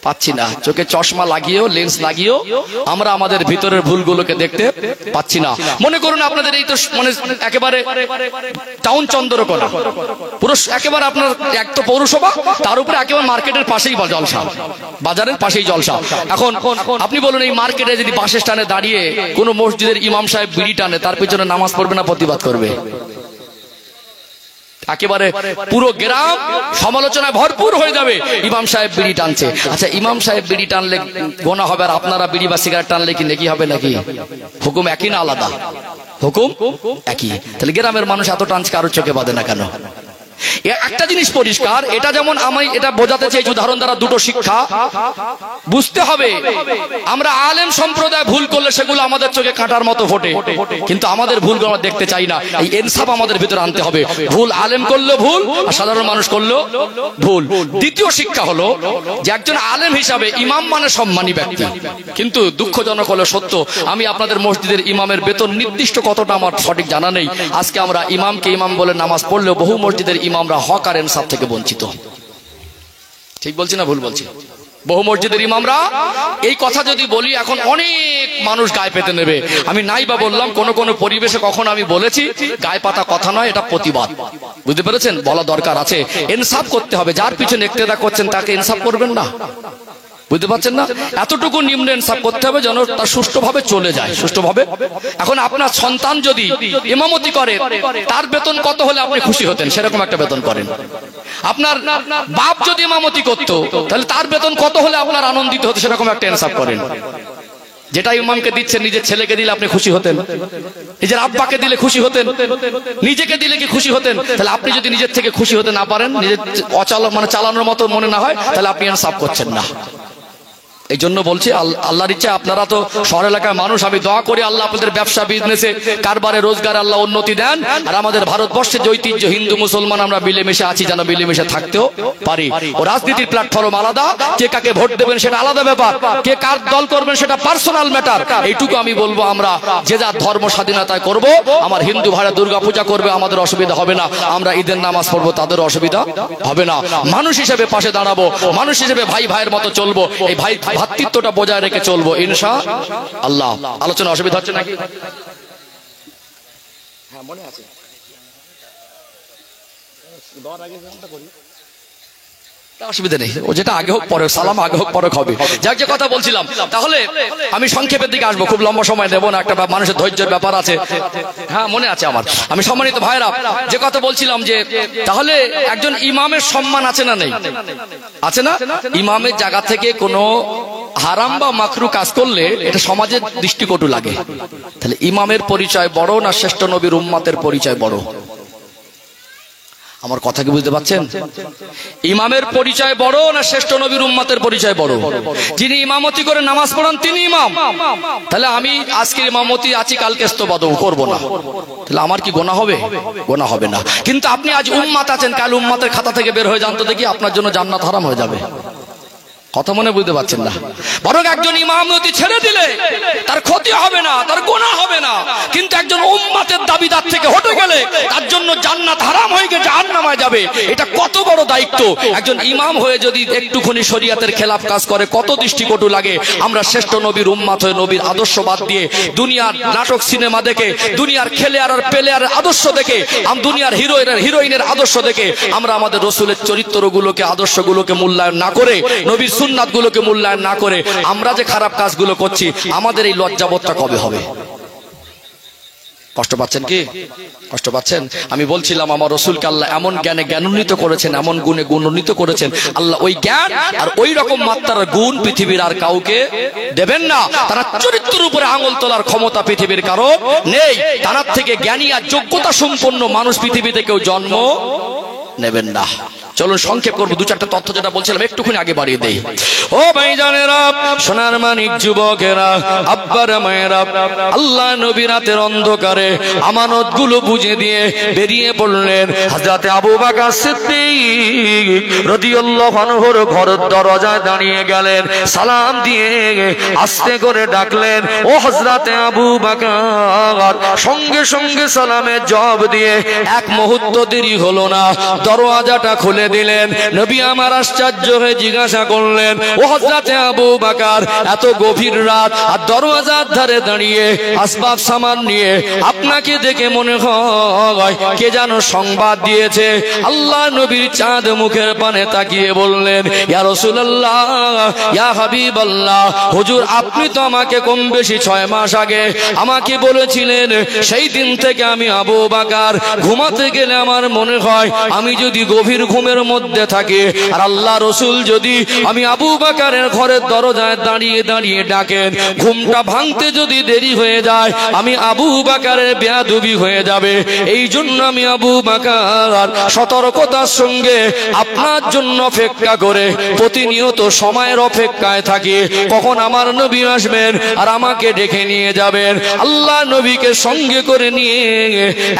পাচ্ছি না, চোখে চশমা লাগিয়েও, লেন্স লাগিয়েও আমরা আমাদের ভিতরের ভুলগুলোকে দেখতে পাচ্ছি না। মনে করুন আপনাদের এই তো মানে একেবারে টাউন চন্দ্রকোনা, পুরো একেবারে আপনার এক তো পৌরসভা, তার উপরে একেবারে মার্কেটের পাশেই জলসা, বাজারের পাশেই জলসা। এখন আপনি বলুন এই মার্কেটে যদি বাসের স্ট্যান্ডে দাঁড়িয়ে কোনো মসজিদের ইমাম সাহেব বিড়ি টানে, তার পিছনে নামাজ পড়বে না প্রতিবাদ করবে? একেবারে পুরো গ্রাম সমালোচনায় ভরপুর হয়ে যাবে, ইমাম সাহেব বিড়ি টানছে। আচ্ছা, ইমাম সাহেব বিড়ি টানলে গোনা হবে, আর আপনারা বিড়ি বা সিগারেট টানলে কি নেকি হবে নাকি? হুকুম একই না আলাদা? হুকুম একই। তাহলে গ্রামের মানুষ এত টানছে, কারোর চোখে বাঁধে না কেন? একটা জিনিস পরিষ্কার, এটা যেমন আমি এটা বোঝাতে চাই উদাহরণ দ্বারা দুটো শিক্ষা বুঝতে হবে। আমরা আলেম সম্প্রদায় ভুল করলে সেগুলো আমাদের চোখে কাঁটার মতো ফোটে, কিন্তু আমাদের ভুলগুলো আমরা দেখতে চাই না। এই ইনসাফ আমাদের ভিতরে আনতে হবে। ভুল আলেম করলো ভুল, আর সাধারণ মানুষ করলো ভুল। দ্বিতীয় শিক্ষা হলো যে একজন আলেম হিসাবে ইমাম মানে সম্মানী ব্যক্তি, কিন্তু দুঃখজনক হলো সত্য, আমি আপনাদের মসজিদের ইমামের বেতন নির্দিষ্ট কতটা আমার সঠিক জানা নেই। আজকে আমরা ইমামকে ইমাম বলে নামাজ পড়লেও বহু মসজিদের ইমামরা হক আর ইনসাফ থেকে বঞ্চিত। ঠিক বলছি না ভুল বলছি? বহু মসজিদের ইমামরা এই কথা যদি বলি এখন অনেক মানুষ গায়ে পেতে নেবে। আমি নাই বা বললাম কোন কোন পরিবেশে কখন আমি বলেছি গায়ে পাতা কথা নয়, এটা প্রতিবাদ। বুঝতে পেরেছেন? বলা দরকার আছে, ইনসাফ করতে হবে। যার পিছনে ইক্তেদা করছেন তাকে ইনসাফ করবেন না, বুঝতে পারছেন না? এতটুকু নিম্ন ইনসাফ করতে হবে যেন তা সুষ্ঠুভাবে চলে যায়, সুষ্ঠুভাবে। এখন আপনার সন্তান যদি ইমামতি করে তার বেতন কত হলে আপনি খুশি হতেন, সেরকম একটা বেতন করেন। আপনার বাপ যদি ইমামতি করতো তাহলে তার বেতন কত হলে আপনার আনন্দিত হতো, সেরকম একটা ইনসাফ করেন। যেটা ইমামকে দিচ্ছেন নিজের ছেলেকে দিলে আপনি খুশি হতেন, নিজের আব্বাকে দিলে খুশি হতেন, নিজেকে দিলে কি খুশি হতেন? তাহলে আপনি যদি নিজের থেকে খুশি হতে না পারেন, নিজের চালানোর মতো মনে না হয়, তাহলে আপনি ইনসাফ করছেন না। এই জন্য বলছি আল্লাহর ইচ্ছা, আপনারা তো শহর এলাকার মানুষ, আমি দোয়া করি আল্লাহ আপনাদের ব্যবসা বিজনেসে কারবারে রোজগার আল্লাহ উন্নতি দেন। আর আমাদের ভারতবর্ষের যে ঐতিহ্য হিন্দু মুসলমান আমরা মিলেমিশে আছি, যেন মিলেমিশে থাকতেও পারি। ও রাজনীতির প্ল্যাটফর্ম আলাদা, কে কাকে ভোট দেবেন সেটা আলাদা ব্যাপার, কে কার দল করবেন সেটা পার্সোনাল ম্যাটার। এইটুকু আমি বলবো, আমরা যে যার ধর্ম স্বাধীনতায় করব। আমার হিন্দু ভাইরা দুর্গা পূজা করবে, আমাদের অসুবিধা হবে না। আমরা ঈদের নামাজ পড়বো, তাদের অসুবিধা হবে না। মানুষ হিসেবে পাশে দাঁড়াবো, মানুষ হিসেবে ভাই ভাইয়ের মতো চলবো, এই ভাই ভাতৃত্বটা বজায় রেখে চলবো ইনশাআল্লাহ। আলোচনা অসুবিধা হচ্ছে নাকি? হ্যাঁ, মনে আছে। অসুবিধা নেই, ও যেটা আগে হোক পরে, সালাম আগে হোক পরে হবে। যাক, যে কথা বলছিলাম, তাহলে আমি সংক্ষেপের দিকে আসবো, খুব লম্বা সময় নেব না, একটা মানুষের ধৈর্যের ব্যাপার আছে। হ্যাঁ, মনে আছে আমার। আমি সম্মানিত ভাইরা যে কথা বলছিলাম, যে তাহলে একজন ইমামের সম্মান আছে না নেই? আছে না? ইমামের জায়গা থেকে কোনো হারাম বা মাকরু কাজ করলে এটা সমাজের দৃষ্টিকটু লাগে। তাহলে ইমামের পরিচয় বড় না শ্রেষ্ঠ নবীর উম্মতের পরিচয় বড়? আমার কথা কি বুঝতে পারছেন? ইমামের পরিচয় বড় না শ্রেষ্ঠ নবীর উম্মতের পরিচয় বড়? যিনি ইমামতি করে নামাজ পড়ান তিনি ইমাম। তাহলে আমি আজকে ইমামতি আছি, কালকে ইস্তফা করব না, তাহলে আমার কি গোনা হবে? গোনা হবে না। কিন্তু আপনি আজ উম্মত আছেন, কাল উম্মতের খাতা থেকে বের হয়ে যান তো দেখি, আপনার জন্য জান্নাত হারাম হয়ে যাবে। কথা মনে বুঝতে পারছেন না? বরং একজন ইমামতি ছেড়ে দিলে তার ক্ষতি হবে না, তার গুনাহ হবে না। কিন্তু একজন উম্মতের দাবিদার থেকে হটে গেলে তার জন্য জান্নাত হারাম হয়ে গিয়ে জাহান্নামে যাবে। এটা কত বড় দায়িত্ব! একজন ইমাম হয়ে যদি একটুখানি শরীয়তের খেলাফ কাজ করে কত দৃষ্টিকটু লাগে। আমরা শ্রেষ্ঠ নবীর উম্মত হয়ে নবীর আদর্শ বাদ দিয়ে দুনিয়ার নাটক সিনেমা দেখে, দুনিয়ার খেলোয়াড় আর প্লেয়ারের আদর্শ দেখে, দুনিয়ার হিরোইনের আদর্শ দেখে আমরা আমাদের রসুলের চরিত্রগুলোকে, আদর্শগুলোকে মূল্যায়ন না করে, নবীর সুন্নাতগুলোকে মূল্যায়ন না করে আমরা যে খারাপ কাজগুলো করছি, আমাদের এই লজ্জাবোধটা কবে হবে? কষ্ট পাচ্ছেন কি? কষ্ট পাচ্ছেন? আমি বলছিলাম আমার রসুলকে আল্লাহ এমন জ্ঞানে জ্ঞানান্বিত করেছেন, এমন গুণে গুণান্বিত করেছেন, আল্লাহ ওই জ্ঞান আর ওই রকম মাত্রার গুণ পৃথিবীর আর কাউকে দেবেন না। তারা চরিত্রের উপরে আঙুল তোলার ক্ষমতা পৃথিবীর কারো নেই। তার থেকে জ্ঞানী আর যোগ্যতা সম্পন্ন মানুষ পৃথিবীতে কেউ জন্ম নেবেন না। চলুন সংক্ষেপ করবো, দু চারটা তথ্য যেটা বলছিলাম একটুখানি আগে বাড়িয়ে দেই। ও ভাইজানেরা, সোনার মানিক যুবকেরা, আব্বার মায়েরা, আল্লাহ নবী রাতের অন্ধকারে আমানত গুলো বুঝে দিয়ে বেরিয়ে পড়লেন। হযরতে আবু বকর সিদ্দিক রাদিয়াল্লাহু আনহুর ঘরের দরজায় দাঁড়িয়ে গেলেন, সালাম দিয়ে আস্তে করে ডাকলেন, ও হযরতে আবু বকর। সঙ্গে সঙ্গে সালামের জবাব দিয়ে এক মুহূর্ত দেরি হলো না, দরওয়াজাটা খুলে দিলেন। নবী আমার আশ্চর্য হয়ে জিজ্ঞাসা করলেন, ও হযরতে আবু বকর, এত গভীর রাত আর দরওয়াজার ধারে দাঁড়িয়ে আসবাব সামান নিয়ে আপনাকে দেখে মনে হয় কে যেন সংবাদ দিয়েছে। আল্লাহ নবীর চাঁদ মুখের পানে তাকিয়ে বললেন, ইয়া রাসূলুল্লাহ, ইয়া হাবিবাল্লাহ, হুজুর আপনি তো আমাকে কম বেশি 6 মাস আগে আমাকে বলেছিলেন, সেই দিন থেকে আমি আবু বকর ঘুমাতে গেলে আমার মনে হয় আমি যদি গভীর ঘুমের মধ্যে থাকি আর আল্লাহ রসুল যদি আমি আবু বকরের ঘরের দরজায় দাঁড়িয়ে দাঁড়িয়ে ডাকেন, ঘুমটা ভাঙতে যদি দেরি হয়ে যায় আমি আবু বকরের বেয়াদবি হয়ে যাবে। এই জন্য আমি আবু বকর সতর্কতার সঙ্গে আপনার জন্য অপেক্ষা করে প্রতিনিয়ত সময়ের অপেক্ষায় থাকি, কখন আমার নবী আসবেন আর আমাকে ডেকে নিয়ে যাবেন। আল্লাহ নবীকে সঙ্গে করে নিয়ে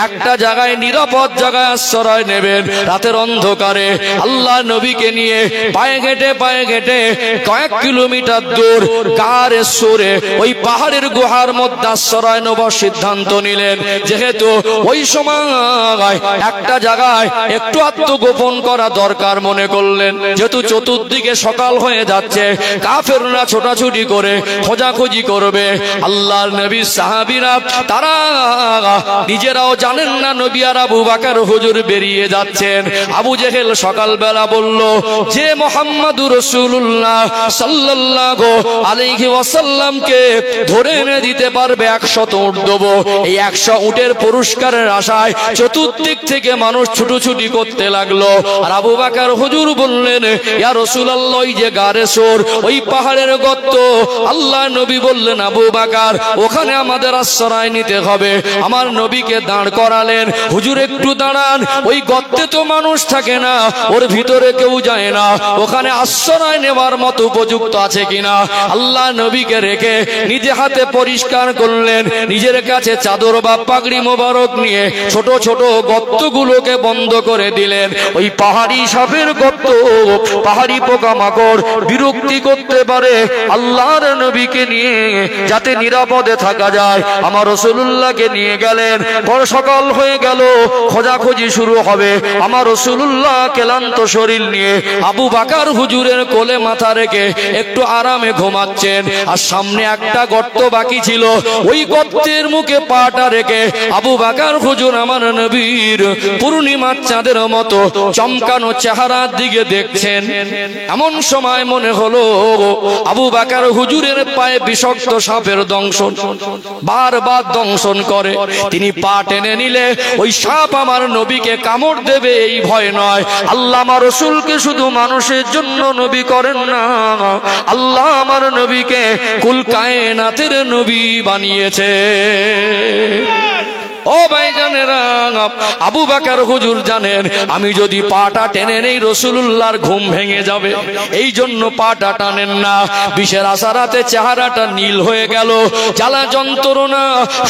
একটা জায়গায়, নিরাপদ জায়গায় আশ্রয় নেবেন। রাতের অন্ধকারে আল্লাহ নবীকে নিয়ে পায়ে হেঁটে কয়েক কিলোমিটার দূর গারে সরে ওই পাহাড়ের গুহার মধ্যে আশ্রয় নেবার সিদ্ধান্ত নিলেন। যেহেতু ওই সময় একটা জায়গায় একটু আত্মগোপন করা দরকার মনে করলেন, যেহেতু চতুর্দিকে সকাল হয়ে যাচ্ছে, কাফেররা ছোটাছুটি করে খোঁজাখুঁজি করবে। আল্লাহর নবী সাহাবীরা তারা নিজেরাও জানেন না নবী আর আবু বকর হুজুর বেরিয়ে যাচ্ছেন। আবু জেহেল সকালবেলা বলল যে মুহাম্মাদুর রাসূলুল্লাহ সাল্লাল্লাহু আলাইহি ওয়াসাল্লামকে ধরে এনে দিতে পারবে 100 উট দেবো। এই 100 উটের পুরস্কারের আশায় চতুর্দিক থেকে মানুষ ছুটোছুটি করতে লাগলো। আর আবু বকর হুজুর বললেন ইয়া রাসূলুল্লাহ, ওই যে গারে সোর, ওই পাহাড়ের গর্ত। আল্লাহ নবী বললেন আবু বকর ওখানে আমাদের আশ্রয় নিতে হবে। আমার নবীকে দাঁড় করালেন, হুজুর একটু দাঁড়ান, ওই গর্তে তো মানুষ থাকে না, ওর ভিতরে কেউ যায় না, ওখানে আশ্রয় নেওয়ার মতো উপযুক্ত আছে কিনা। আল্লাহ নবীকে রেখে নিজে হাতে পরিষ্কার করলেন, নিজের কাছে চাদর বা পাগড়ি মোবারক নিয়ে ছোট ছোট গর্তগুলোকে বন্ধ করে দিলেন। ওই পাহাড়ি সাপের গর্ত, পাহাড়ি পোকামাকড় বিরক্তি করতে পারে, আল্লাহর নবীকে নিয়ে যাতে নিরাপদে থাকা যায় আমার রাসূলুল্লাহকে নিয়ে গেলেন। বড় সকাল হয়ে গেল, খোঁজাখুঁজি শুরু হবে। আমার রাসূলুল্লাহ ক্লান্ত শরীর নিয়ে আবু বকর হুজুরের কোলে মাথা রেখে একটু আরামে ঘুমাচ্ছেন। আর সামনে একটা গর্ত বাকি ছিল, ওই গর্তের মুখে পাটা রেখে আবু বকর হুজুর আমার নবীর পূর্ণিমার চাঁদের মতো চমকানো চেহারার দিকে দেখছেন। এমন সময় মনে হলো আবু বকর হুজুরের পায়ে বিষাক্ত সাপের দংশন, বারবার দংশন করে। তিনি পা টেনে নিলে ওই সাপ আমার নবীকে কামড় দেবে এই ভয় নয়। আল্লাহ আমার রাসূলকে শুধু মানুষের জন্য নবী করেন না, আল্লাহ আমার নবীকে কুল কায়নাতের নবী বানিয়েছে। ও ভাইজানেরা, আবু বকর হুজুর জানেন আমি যদি পাটা টেনে নেই রাসূলুল্লাহর ঘুম ভেঙে যাবে, এই জন্য পাটা টানেন না। বিষের আসারাতে চেহারাটা নীল হয়ে গেল, জ্বালা যন্ত্রণা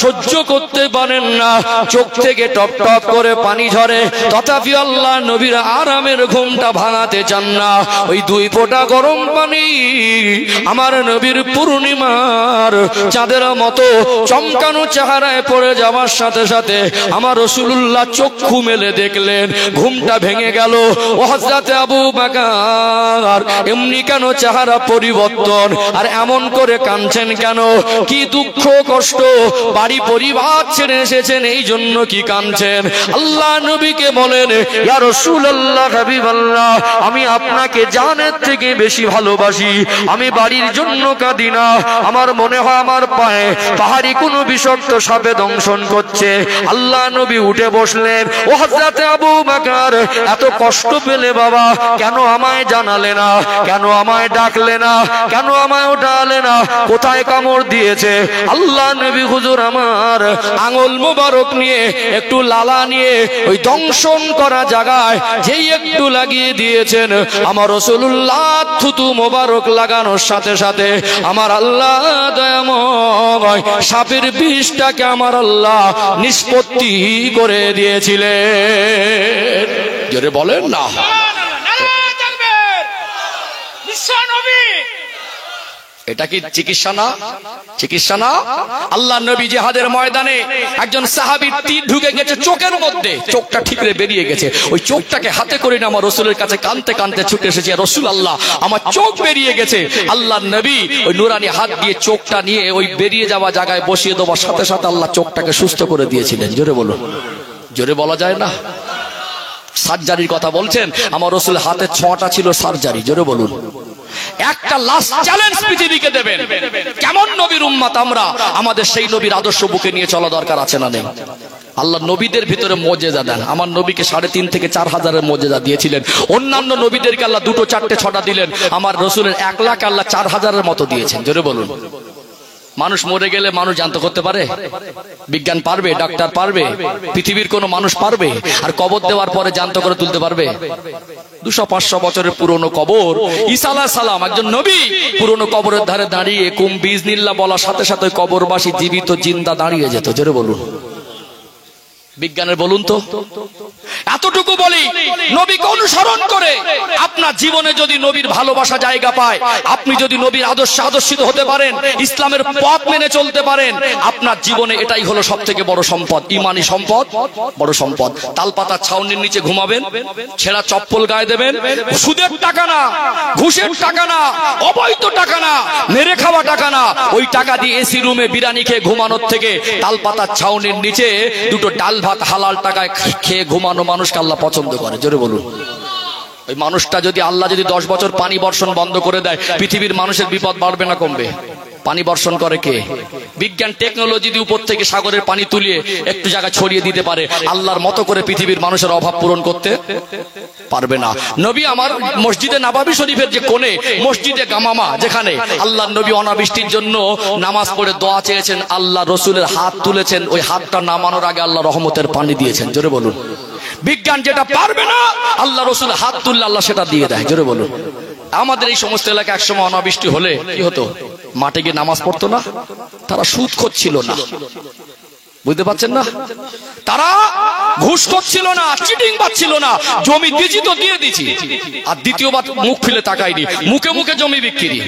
সহ্য করতে পারেন না, চোখ থেকে টপ টপ করে পানি ঝরে। তথাপি আল্লাহ নবীর আরামের ঘুমটা ভাঙাতে চান না। ওই 2 ফোঁটা গরম পানি আমার নবীর পূর্ণিমার চাঁদের মতো চমকানো চেহারায় পড়ে যাওয়ার সাথে সাথে আমার রাসূলুল্লাহ চক্ষু মেলে দেখলেন, ঘুমটা ভেঙে গেল। ও হযরত আবু বকর এমনি কেন চেহারা পরিবর্তন, আর এমন করে কাঁদছেন কেন? কি দুঃখ কষ্ট, বাড়ি পরিবার ছেড়ে এসেছেন, এই জন্য কি কাঁদছেন? আল্লাহ নবীকে বলেন ইয়া রাসূলুল্লাহ হাবিবাল্লাহ, আমি আপনাকে জানের থেকে বেশি ভালোবাসি, আমি বাড়ির জন্য কাঁদি না। আমার মনে হয় আমার পায়ে পাহাড়ি কোনো বিষাক্ত সাপে দংশন করছে। আল্লাহ নবী উঠে বসলেন। ও হযরত আবু বকর এত কষ্ট পেলে বাবা কেন আমায় জানালে না, কেন আমায় ডাকলে না, কেন আমায় উঠালে না, কোথায় কামড় দিয়েছে? আল্লাহ নবী হুজুর আমার আঙ্গুল মোবারক নিয়ে একটু লালা নিয়ে ওই দংশন করা জায়গায় যেই একটু লাগিয়ে দিয়েছেন, আমার রাসূলুল্লাহ থুতু মোবারক লাগানোর সাথে সাথে আমার আল্লাহ দয়াময় সাপের বিষটাকে আমার আল্লাহ নিষ্পত্তি করে দিয়েছিলেন। জোরে বলেন না। এটা কি চিকিৎসা না? চিকিৎসা না? আল্লাহ নবী জিহাদের ময়দানে একজন সাহাবীর তীর ঢুকে গেছে চোখের মধ্যে, চোখটা ঠিকরে বেরিয়ে গেছে। ওই চোখটাকে হাতে করে নিয়ে আমার রাসূলের কাছে কাঁদতে কাঁদতে ছুটে এসেছে, রাসূলুল্লাহ আমার চোখ বেরিয়ে গেছে। আল্লাহ নবী ওই নুরানি হাত দিয়ে চোখটা নিয়ে ওই বেরিয়ে যাওয়া জায়গায় বসিয়ে দেওয়ার সাথে সাথে আল্লাহ চোখটাকে সুস্থ করে দিয়েছিলেন। জোরে বলুন। জোরে বলা যায় না? সার্জারির কথা বলছেন, আমার রাসূলের হাতে 6টা ছিল সার্জারি। জোরে বলুন। একটা লাস্ট চ্যালেঞ্জ পৃথিবীকে দেবেন, কেমন নবীর উম্মত আমরা, আমাদের সেই নবীর আদর্শ বুকে নিয়ে চলা দরকার আছে না নেই? আল্লাহ নবীদের ভিতরে মুজিজা দেন। আমার নবীকে 3.5 থেকে 4 হাজারের মুজিজা দিয়েছিলেন। অন্যান্য নবীদেরকে আল্লাহ 2, 4, 6টা দিলেন। আমার রাসূলের 1 লাখ আল্লাহ 4 হাজারের মতো দিয়েছেন। জোরে বলুন। মানুষ মরে গেলে মানুষ জানতে করতে পারে? বিজ্ঞান পারবে? ডাক্তার পারবে? পৃথিবীর কোন মানুষ পারবে? আর কবর দেওয়ার পরে জানতে করে তুলতে পারবে? 200-500 বছরের পুরনো কবর, ঈসা আলাইহিস সালাম একজন নবী পুরনো কবরের ধারে দাঁড়িয়ে কুম বিজনিল্লাহ বলার সাথে সাথে কবরবাসী জীবিত জিন্দা দাঁড়িয়ে যেত। জোরে বলুন। বিজ্ঞানের বলুন তো। এতটুকু বলি, নবীকে অনুসরণ করে আপনার জীবনে যদি নবীর ভালোবাসা জায়গা পায়, আপনি যদি নবীর আদর্শে আদর্শিত হতে পারেন, ইসলামের পথ মেনে চলতে পারেন, আপনার জীবনে এটাই হলো সব থেকে বড় সম্পদ, ইমানি সম্পদ, বড় সম্পদ। তালপাতার ছাউনির নিচে ঘুমাবেন, ছেঁড়া চপ্পল গায়ে দেবেন, সুদের টাকা না, ঘুষের টাকা না, অবৈধ টাকা না, মেরে খাওয়া টাকা না, ওই টাকা দিয়ে এসি রুমে বিরিয়ানি খেয়ে ঘুমানোর থেকে তালপাতার ছাউনির নিচে দুটো ডাল ভাত হালাল টাকায় খেয়ে ঘুমানো মানুষকে আল্লাহ পছন্দ করে। জোরে বলুন। ওই মানুষটা যদি আল্লাহ যদি 10 বছর পানি বর্ষণ বন্ধ করে দেয়, পৃথিবীর মানুষের বিপদ বাড়বে না কমবে? পানি বর্ষণ করে কে? বিজ্ঞান টেকনোলজি দিয়ে উপর থেকে সাগরের পানি তুলিয়ে একটু জায়গা ছড়িয়ে দিতে পারে, আল্লাহর মতো করে পৃথিবীর মানুষের অভাব পূরণ করতে পারবে না। নবী আমার মসজিদে নববী শরীফের যে কোণে, মসজিদে গামামা, যেখানে আল্লাহর নবী অনাবৃষ্টির জন্য নামাজ পড়ে দোয়া চেয়েছেন, আল্লাহ রসুলের হাত তুলেছেন, ওই হাতটা নামানোর আগে আল্লাহ রহমতের পানি দিয়েছেন। জোরে বলুন। বিজ্ঞান যেটা পারবে না, আল্লাহ রসুল হাত তুললে আল্লাহ সেটা দিয়ে দেয়। জোরে বলুন। আমাদের এই সমস্ত এলাকা একসময় অনাবৃষ্টি হলে কি হতো? মাঠে গিয়ে নামাজ পড়তো না, তারা সুদ খাচ্ছিল না, বুঝতে পারছেন না? তারা ঘুষ করছিল না, চিটিং পাচ্ছিল না, জমি দিয়েছি তো দিয়ে দিছি, আর দ্বিতীয়বার মুখ ফেলে তাকাইনি, মুখে মুখে জমি বিক্রি।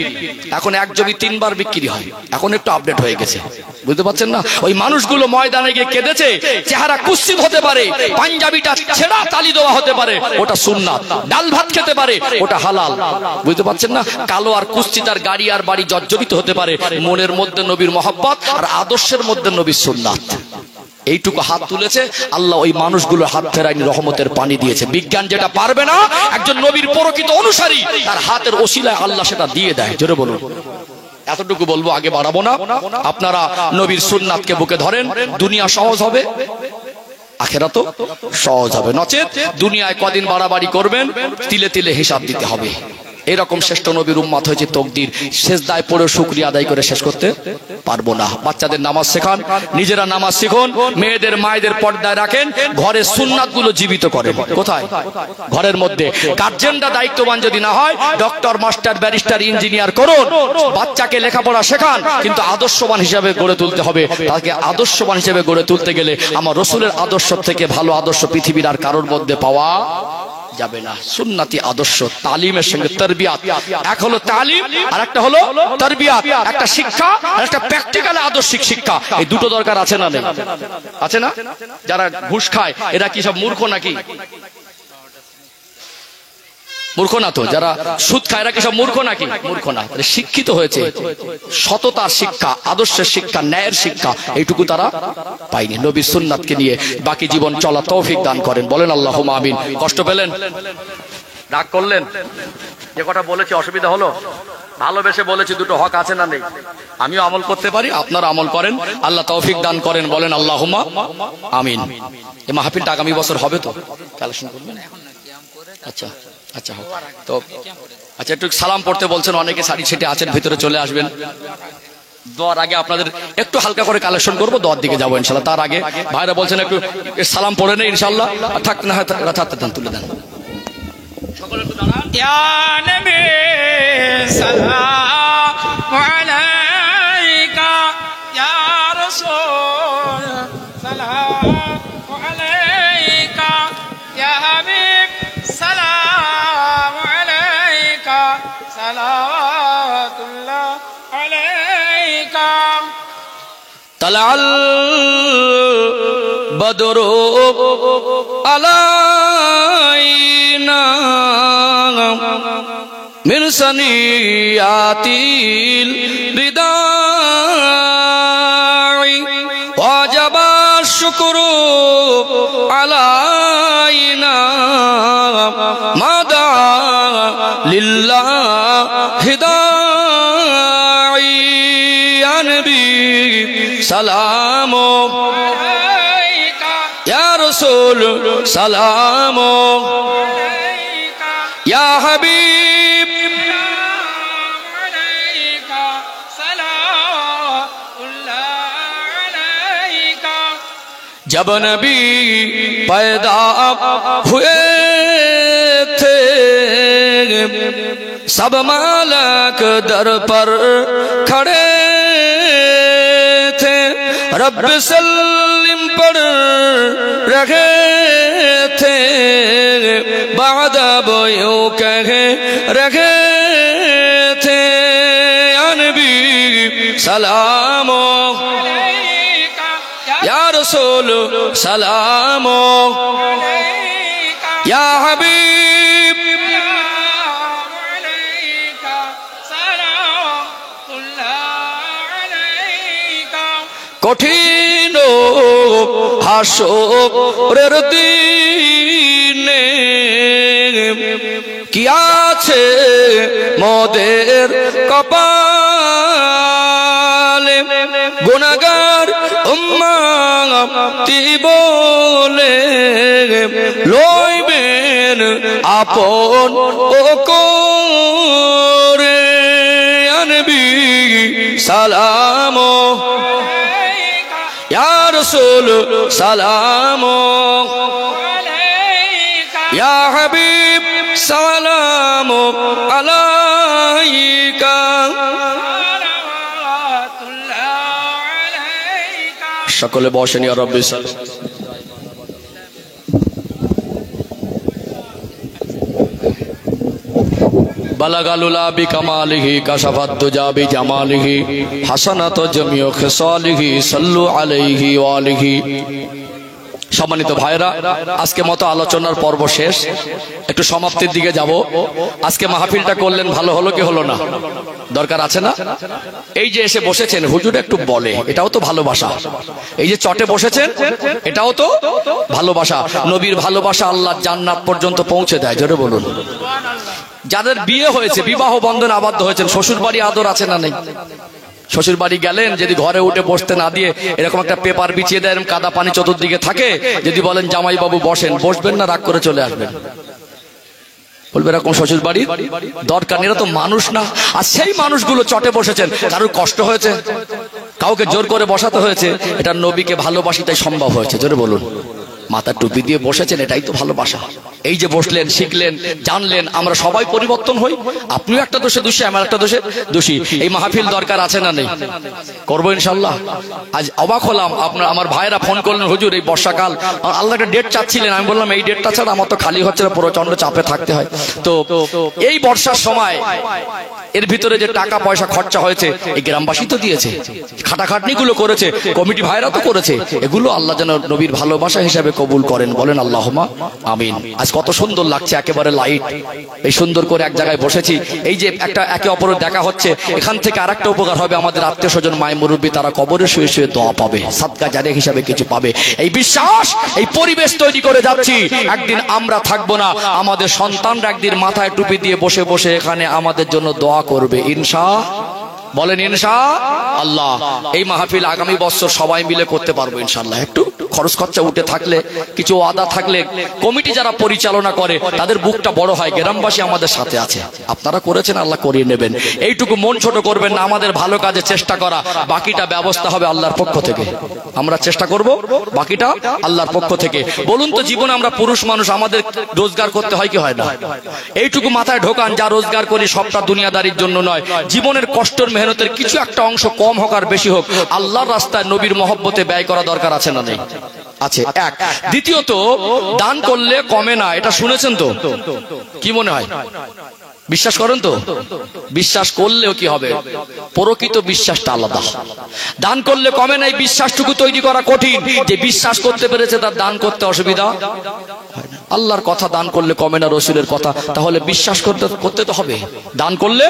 এখন এক জমি 3 বার বিক্রি হয়, এখন একটু আপডেট হয়ে গেছে, বুঝতে পারছেন না? ওই মানুষগুলো ময়দানে গিয়ে কেঁদেছে, চেহারা কুৎসিত হতে পারে, পাঞ্জাবিটা ছেঁড়া তালি দেওয়া হতে পারে, ওটা সুন্নাত, ডাল ভাত খেতে পারে, ওটা হালাল, বুঝতে পারছেন না? কালো আর কুৎসিত আর গাড়ি আর বাড়ি জর্জরিত হতে পারে, মনের মধ্যে নবীর মহব্বত আর আদর্শের মধ্যে নবীর সুন্নাত। এইটুকু হাত তুলেছে, আল্লাহ ওই মানুষগুলো হাত ফেরায়নি, রহমতের পানি দিয়েছে। বিজ্ঞান যেটা পারবে না, একজন নবীর প্রকৃত অনুসারী তার হাতের ওসিলায় আল্লাহ সেটা দিয়ে দেয়। জোরে বলুন। এতটুকু বলবো, আগে বাড়াবো না। আপনারা নবীর সুন্নাতকে বুকে ধরেন, দুনিয়া সহজ হবে, আখিরাতও সহজ হবে। নচেত দুনিয়ায় কদিন বাড়াবাড়ি করবেন, তিলে তিলে হিসাব দিতে হবে। এরকম শ্রেষ্ঠ নবীর উম্মত হয়েছে তকদির, সেজদায় পড়ে শুকরিয়া আদায় করে শেষ করতে পারবো না। বাচ্চাদের নামাজ শেখান, নিজেরা নামাজ শিখুন, মেয়েদের মায়েদের পর্দায় রাখেন, ঘরের সুন্নাতগুলো জীবিত করেন। কোথায়? ঘরের মধ্যে। গার্জেনরা দায়িত্ববান যদি না হয়, ডক্টর, মাস্টার, ব্যারিস্টার, ইঞ্জিনিয়ার করুন, বাচ্চাকে লেখাপড়া শেখান, কিন্তু আদর্শবান হিসাবে গড়ে তুলতে হবে। তাকে আদর্শবান হিসেবে গড়ে তুলতে গেলে আমার রসুলের আদর্শ থেকে ভালো আদর্শ পৃথিবীর আর কারোর মধ্যে পাওয়া যাবে না। সুন্নতি আদর্শ, তালিমের সঙ্গে তারবিয়াত। এক হলো তালিম আর একটা হলো তারবিয়াত, একটা শিক্ষা আর একটা প্র্যাকটিক্যাল আদর্শিক শিক্ষা। এই দুটো দরকার আছে না? নেই? আছে না? যারা ঘুষ খায় এরা কি সব মূর্খ নাকি? মূর্খ না তো। যারা সুদ খায় এরা কি সব মূর্খ নাকি? মূর্খ না, শিক্ষিত হয়েছে। সততার শিক্ষা, আদর্শের শিক্ষা, ন্যায়ের শিক্ষা এইটুকু তারা পায়নি। নবীর সুন্নাতকে নিয়ে বাকি জীবন চলা তৌফিক দান করেন, বলেন আল্লাহুম্মা আমিন। কষ্ট পেলেন? রাগ করলেন? যে কথা বলেছি অসুবিধা হলো? ভালোবেসে বলেছি, দুটো হক আছে না নেই? আমিও আমল করতে পারি, আপনারা আমল করেন, আল্লাহ তৌফিক দান করেন, বলেন আল্লাহুম্মা আমিন। এই মাহফিলটা আগামী বছর হবে তো? কালেকশন করবেন? আচ্ছা আচ্ছা, তো আচ্ছা, একটু সালাম পড়তে বলছেন, অনেকে সারি ছেটে আছেন, ভিতরে চলে আসবেন। দোয়ার আগে আপনাদের একটু হালকা করে কালেকশন করবো, দোয়ার দিকে যাবো ইনশাল্লাহ। তার আগে ভাইরা বলছেন একটু সালাম পড়ে নেই ইনশাল্লাহ। থাকতে না হয় থাকতে দেন, তুলে দেন সকলে একটু দাঁড়ান। ইয়া নবী সাল্লাল্লাহু আলাইকা, ইয়া রাসূল সাল্লাল্লাহু আলাইকা, ইয়া হাবিব সালামু আলাইকা, সালাওয়াতুল্লাহ আলাইকা। তালাল বদরু আলাইনা মিন সানিয়াতিল বিদাই, ওয়াজাবা শুকরু আলাইনা মাদা লিল্লাহি দাই। ইয়া নবী সালামু আলাইকা, ইয়া রাসূল সালামু আলাইকা, ইয়া হাবিব আলাইকা, সালাওয়াতুল্লাহ আলাইকা। जब नबी पैदा हुए थे, सब मालक दर पर खड़े थे, रब सल्लिम पर रहे थे बादा बोयो कह रहे थे अनबी सलामो या रसूल सलामो या हबीब कठिन हाशरेर दिने কি আছে মোদের কপালে গুনাহগার উম্মতি বলে লইবেন আপন ও করে নবী সালাম ইয়া রাসূল সালাম ইয়া হাবিব সালাম আলাইকা সকলে বসেন ইয়া রাব্বি बलगलुला बिकमालिही कशफत दुजा बिजमालिही हसनत जमियो खिसालिही सल्लु अलैहि वालिही। সম্মানিত ভাইরা, আজকে মতো আলোচনার পর্ব শেষ, একটু সমাপ্তির দিকে যাব। আজকে মাহফিলটা করলেন, ভালো হলো কি হলো না? দরকার আছে না? এই যে এসে বসেছেন, হুজুর একটু বলে, এটাও তো ভালোবাসা। এই যে চটে বসেছেন, এটাও তো ভালোবাসা। নবীর ভালোবাসা আল্লাহর জান্নাত পর্যন্ত পৌঁছে দেয়। জোরে বলুন। যাদের বিয়ে হয়েছে, বিবাহ বন্ধনে আবদ্ধ হয়েছেন, শ্বশুর বাড়ি আদর আছে না নেই? শ্বশুর বাড়ি গেলেন, যদি ঘরে উঠে বসতে না দিয়ে এরকম একটা পেপার বিছিয়ে দেয়, কাদা পানি চতুর্দিকে থাকে, যদি বলেন জামাই বাবু বসেন, বসবেন না রাগ করে চলে আসবেন? বলবে এরকম শ্বশুর বাড়ি দরকার নেই, এরা তো মানুষ না। আর সেই মানুষগুলো চটে বসেছেন, কারোর কষ্ট হয়েছে, কাউকে জোর করে বসাতে হয়েছে, এটা নবীকে ভালোবাসি তাই সম্ভব হয়েছে। জোরে বলুন। মাথা টুপি দিয়ে বসেছেন, এটাই তো ভালোবাসা। এই যে বসলেন, শিখলেন, জানলেন, আমরা সবাই পরিবর্তন হই। আপনিও একটা দোষে দোষী, আমার একটা দোষে দোষী। এই মাহফিল দরকার আছে না নেই? করবো ইনশাল্লাহ। আজ অবাক হলাম, আমার ভাইরা ফোন করলেন, হুজুর এই বর্ষাকাল, আল্লাহ একটা ডেট চাচ্ছিলেন। আমি বললাম এই ডেটটা ছাড়া আমার তো খালি হচ্ছে না, প্রচন্ড চাপে থাকতে হয়। তো এই বর্ষার সময় এর ভিতরে যে টাকা পয়সা খরচা হয়েছে, এই গ্রামবাসী তো দিয়েছে, খাটাখাটনি গুলো করেছে, কমিটি ভাইরা তো করেছে, এগুলো আল্লাহ যেন নবীর ভালোবাসা হিসাবে কবুল করেন, বলেন আল্লাহুম্মা আমিন। আজ কত সুন্দর লাগছে, একেবারে লাইট, এই সুন্দর করে এক জায়গায় বসেছি। এই যে একটা একে অপরের দেখা হচ্ছে, এখান থেকে আরেকটা উপকার হবে, আমাদের আত্মীয় স্বজন মায় মুরব্বী তারা কবরে শুয়ে শুয়ে দোয়া পাবে, সাদকা জারিয়া হিসাবে কিছু পাবে। এই বিশ্বাস, এই পরিবেশ তৈরি করে যাচ্ছি। একদিন আমরা থাকবো না, আমাদের সন্তানরা একদিন মাথায় টুপি দিয়ে বসে বসে এখানে আমাদের জন্য দোয়া করবে, ইনশাআল্লাহ। বলেন ইনশাআল্লাহ। এই মাহফিল আগামী বছর সবাই মিলে করতে পারবো ইনশাআল্লাহ। একটু খরচ খরচা উঠে থাকলে, কিছু ওয়াদা থাকলে, কমিটি যারা পরিচালনা করে তাদের বুকটা বড় হয়, গ্রামবাসী আমাদের সাথে আছে, আপনারা করেছেন, আল্লাহ করিয়ে নেবেন। এইটুকু মন ছোট করবেন না, আমাদের ভালো কাজে চেষ্টা করা, বাকিটা ব্যবস্থা হবে আল্লাহর পক্ষ থেকে। আমরা চেষ্টা করব, বাকিটা আল্লাহর পক্ষ থেকে। বলুন তো, জীবনে আমরা পুরুষ মানুষ, আমাদের রোজগার করতে হয় কি হয় না? এইটুকু মাথায় ঢোকান, যা রোজগার করি সবটা দুনিয়াদারির জন্য নয়, জীবনের কষ্টের মেহনতের কিছু একটা অংশ, কম হোক আর বেশি হোক, আল্লাহর রাস্তায় নবীর মহব্বতে ব্যয় করা দরকার আছে না নেই? আছে। এক। দ্বিতীয়ত, দান করলে কমে না, এটা শুনেছেন তো? কি মনে হয়? বিশ্বাস করেন তো? বিশ্বাস করলেও কি হবে? প্রকৃত বিশ্বাসটা আলাদা। দান করলে কমে না, এই বিশ্বাসটুকু তৈরি করা কঠিন, যে বিশ্বাস করতে পেরেছে তার দান করতে অসুবিধা হয় না। আল্লাহর কথা দান করলে কমে না, রসুলের কথা, তাহলে বিশ্বাস করতে তো হবে। দান করলে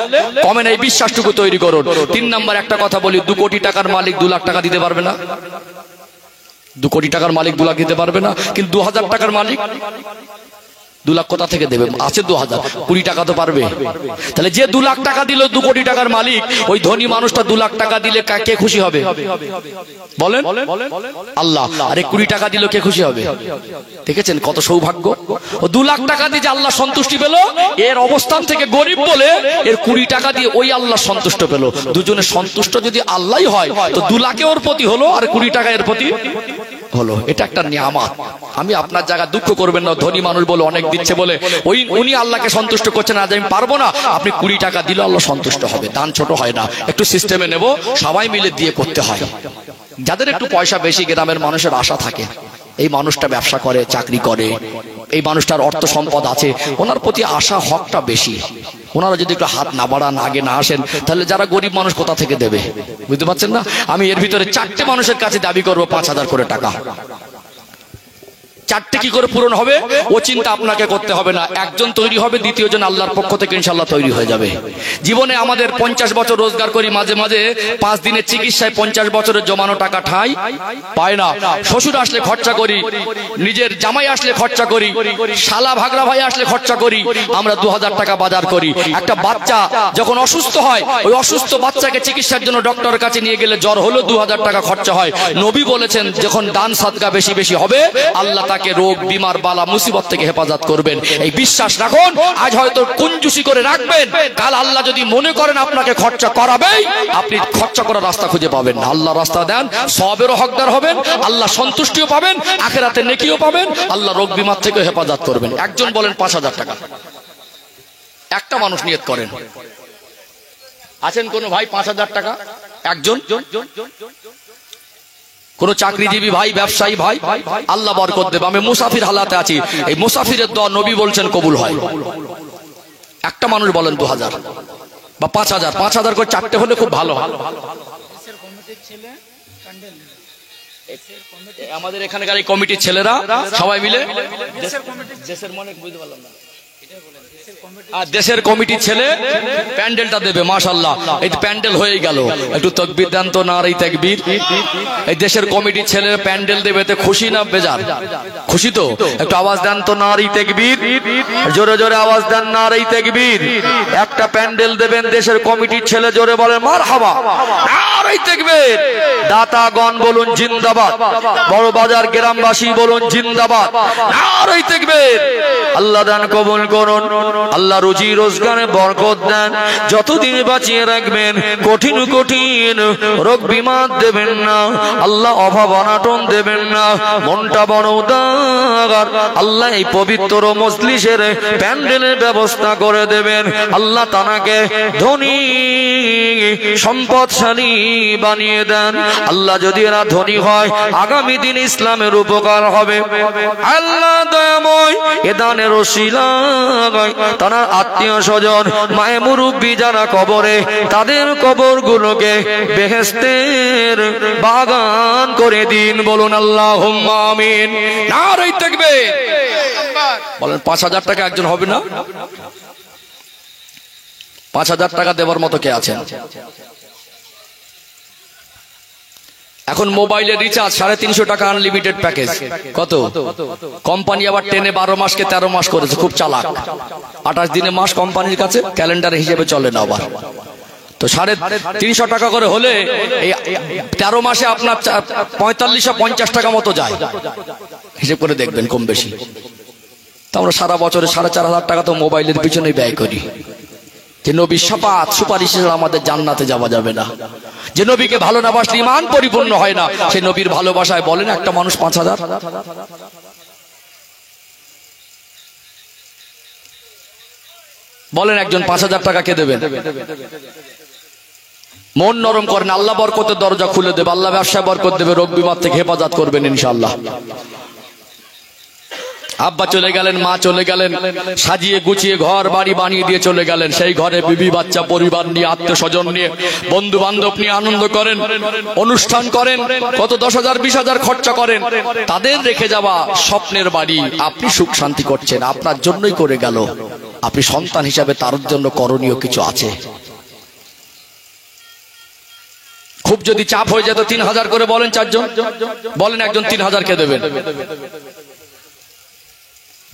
কমে না, এই বিশ্বাসটুকু তৈরি করুন। 3 নম্বর একটা কথা বলি, 2 কোটি টাকার মালিক 2 লাখ টাকা দিতে পারবে না। 2 কোটি টাকার মালিক 2 লাখ দিতে পারবে না, কিন্তু 2000 টাকার মালিক 2 লাখ কোথা থেকে দেবে? আছে 2000, 20 টাকা তো পারবে। তাহলে যে 2 লাখ টাকা দিল 2 কোটি টাকার মালিক, ওই ধনী মানুষটা 2 লাখ টাকা দিলে কে খুশি হবে? বলেন আল্লাহ। আরে 20 টাকা দিল কে খুশি হবে? দেখেছেন কত সৌভাগ্য? ও 2 লাখ টাকা দিয়ে যে আল্লাহ সন্তুষ্টি পেল, এর অবস্থান থেকে গরিব বলে এর 20 টাকা দিয়ে ওই আল্লাহ সন্তুষ্ট পেল। দুজনের সন্তুষ্ট যদি আল্লাহই হয়, তো 2 লাখে ওর প্রতি হলো, আর 20 টাকা এর প্রতি হলো। এটা একটা নিয়ামত। আমি আপনার জায়গায় দুঃখ করবেন না, ধনী মানুষ বলে অনেক দিচ্ছে বলে উনি আল্লাহকে সন্তুষ্ট করছেন, আজ আমি পারবো না। আপনি 20 টাকা দিলে আল্লাহ সন্তুষ্ট হবে। দান ছোট হয় না, একটু সিস্টেমে নেব, সবাই মিলে দিয়ে করতে হয়। যাদের একটু পয়সা বেশি, গ্রামের মানুষের আশা থাকে, এই মানুষটা ব্যবসা করে, চাকরি করে, এই মানুষটার অর্থ সম্পদ আছে, ওনার প্রতি আশা হকটা বেশি। ওনারা যদি একটু হাত না বাড়ান, আগে না আসেন, তাহলে যারা গরিব মানুষ কোথা থেকে দেবে? বুঝতে পারছেন না? আমি এর ভিতরে 4টে মানুষের কাছে দাবি করবো 5,000 করে টাকা। 4টে কি করে পূরণ হবে ও চিন্তা আপনাকে করতে হবে না। একজন তৈরি হবে, দ্বিতীয়জন আল্লাহর পক্ষ থেকে ইনশাআল্লাহ তৈরি হয়ে যাবে। জীবনে আমাদের 50 বছর রোজগার করি, মাঝে মাঝে 5 দিনের চিকিৎসায় 50 বছরের জমানো টাকা ঠাঁই পায় না। শ্বশুর আসলে খরচা করি, নিজের জামাই আসলে খরচা করি, শালা ভাগরা ভাই আসলে খরচা করি, আমরা 2000 টাকা বাজার করি। একটা বাচ্চা যখন অসুস্থ হয়, ওই অসুস্থ বাচ্চাকে চিকিৎসার জন্য ডক্টরের কাছে নিয়ে গেলে জ্বর হলো 2000 টাকা খরচা হয়। নবী বলেছেন যখন দান সাদকা বেশি বেশি হবে, আল্লাহ তাকে রোগ, বিমার, বালা, মুসিবত থেকে হেফাজত করবেন। এই বিশ্বাস রাখুন। আজ হয়তো কুঞ্জুসি করে রাখবেন, কাল আল্লাহ যদি মনে করেন আপনাকে খরচা করাবেই, আপনি খরচা করার রাস্তা খুঁজে পাবেন না। আল্লাহ রাস্তা দেন, সওয়াবেরও হকদার হবেন, আল্লাহ সন্তুষ্টিও পাবেন, আখিরাতে নেকিও পাবেন, আল্লাহ রোগ বিমার থেকে হেফাজত করবেন। একজন বলেন 5,000 টাকা। একটা মানুষ নিয়ত করেন। আছেন কোন ভাই 5,000 টাকা? একজন? কোন চাকরিজীবী ভাই, ব্যবসায়ী ভাই? আল্লাহ বরকত দেবে। আমি মুসাফির হালাতে আছি, এই মুসাফিরের দোয়া নবী বলছেন কবুল হয়। একটা মানুষ বলেন 2,000 বা 5,000। 5,000 করে 4টে হলে খুব ভালো। আমাদের এখানকার এই কমিটির ছেলেরা সবাই মিলে দেশের মনে বুঝতে পারলাম না, আর দেশের কমিটির ছেলে প্যান্ডেলটা দেবে। মাশাআল্লাহ, এই প্যান্ডেল হয়ে গেল। একটু তাকবীর দেন তো, নারে তাকবীর। এই দেশের কমিটির ছেলে প্যান্ডেল দেবে, তো খুশি না বেজার? খুশি তো? একটু আওয়াজ দেন তো, নারে তাকবীর। জোরে জোরে আওয়াজ দেন, নারে তাকবীর। একটা প্যান্ডেল দেবেন দেশের কমিটির ছেলে, জোরে বলেন মারহাবা, নারে তাকবীর। দাতাগণ বলুন জিন্দাবাদ, বড় বাজার গ্রামবাসী বলুন জিন্দাবাদ, নারে তাকবীর। আল্লাহ দান কবুল করুন, আল্লাহ রুজি রোজগারে বরকত দেন, যতদিন বাঁচিয়ে রাখবেন, কঠিন কঠিন রোগ বিমার দেবেন না, আল্লাহ অভাব অনাটন দেবেন না, মনটা বড় উদার। আল্লাহ এই পবিত্র মজলিসের প্যান্ডেলের ব্যবস্থা করে দেবেন, আল্লাহ তানাকে ধনী সম্পদশালী বানিয়ে দেন। আল্লাহ যদি এরা ধনী হয়, আগামী দিন ইসলামের উপকার হবে। আল্লাহ দয়াময় এ দানের ওসিলায় তারা আত্মীয় স্বজন, মায়ে মুরব্বী যারা কবরে, তাদের কবর গুলোকে বেহেশতের বাগান করে দিন। বলুন আল্লাহুম্মা আমিন। নারে তাকবীর। বলেন 5,000 টাকা একজন হবে না? 5,000 টাকা দেওয়ার মতো কে আছেন? এখন মোবাইলের রিচার্জ 350 টাকা আনলিমিটেড প্যাকেজ। কত? কোম্পানি আবার টেনে 12 মাসকে 13 মাস করেছে, খুব চালাক। 28 দিনে মাস কোম্পানির কাছে, ক্যালেন্ডার হিসেবে চলে না আবার। তো 350 টাকা করে হলে এই 13 মাসে আপনার 4550 টাকা মতো যায়। হিসেব করে দেখবেন কম বেশি। তো আমরা সারা বছরে 4,500 টাকা তো মোবাইলের পিছনে ব্যয় করি। যে নবীর শাফাত সুপারিশ আমাদের জান্নাতে যাওয়া যাবে না। যে নবীকে ভালো না বাসলে ঈমান পরিপূর্ণ হয় না, সেই নবীর ভালোবাসায় বলেন একটা মানুষ 5,000? বলেন একজন 5,000 টাকা কে দেবেন? মন নরম করেন, আল্লাহ বরকতের দরজা খুলে দেবে, আল্লাহ ব্যবসা বরকত দেবে, রোগ বিমার থেকে হেফাজত করবেন ইনশাআল্লাহ। আব্বা চলে গেলেন, মা চলে গেলেন, সাজিয়ে গুছিয়ে ঘর বাড়ি বানিয়ে দিয়ে চলে গেলেন। সেই ঘরে বিবি বাচ্চা পরিবার নিয়ে, আত্মীয় স্বজন নিয়ে, বন্ধু বান্ধব নিয়ে আনন্দ করেন, অনুষ্ঠান করেন, কত 10,000 20,000 খরচা করেন। তাদের রেখে যাওয়া স্বপ্নের বাড়ি আপনি সুখ শান্তি করছেন, আপনার জন্যই করে গেল। আপনি সন্তান হিসাবে তার জন্য করণীয় কিছু আছে। খুব যদি চাপ হয়ে যেত 3,000 করে বলেন 4 জন, বলেন একজন 3,000 কে দেবেন?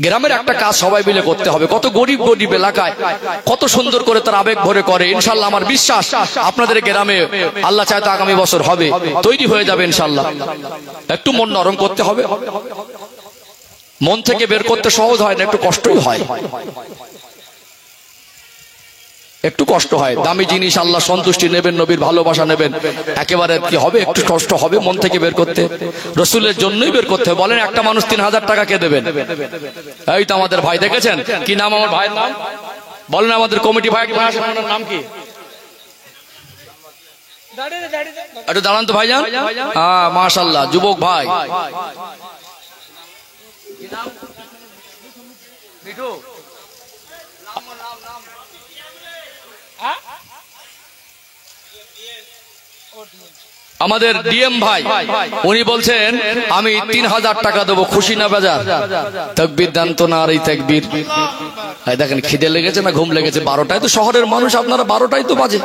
গ্রামের একটা কাজ সবাই মিলে করতে হবে। কত গরিব গরিব এলাকায় কত সুন্দর করে তার আবেগ ভরে করে। ইনশাআল্লাহ আমার বিশ্বাস আপনাদের গ্রামে আল্লাহ চায় তো আগামী বছর হবে, তৈরি হয়ে যাবে ইনশাআল্লাহ। একটু মন নরম করতে হবে। মন থেকে বের করতে সহজ হয় না, একটু কষ্টই হয়, একটু কষ্ট হয়। দামি জিনিস, আল্লাহ সন্তুষ্টি নেবেন, নবীর ভালোবাসা নেবেন, একেবারে কি হবে, একটু কষ্ট হবে মন থেকে বের করতে। রসুলের জন্যই বের করতে হবে। বলেন একটা মানুষ 3,000 টাকা কে দেবেন? এই তো আমাদের ভাই, দেখেছেন কি নাম আমার ভাইয়ের নাম? বলেন আমাদের কমিটি ভাই নাম কি? একটু দাঁড়ান তো ভাইজান। হ্যাঁ মাশাআল্লাহ, যুবক ভাই। আমাদের ডিএম ভাই উনি বলছেন আমি 3000 টাকা দেবো, খুশি না বাজার? তাকবীর দেন তো না, আর এই তাকবীর। দেখেন খিদে লেগেছে না ঘুম লেগেছে? 12টায় তো শহরের মানুষ আপনারা, 12টায় তো বাজে।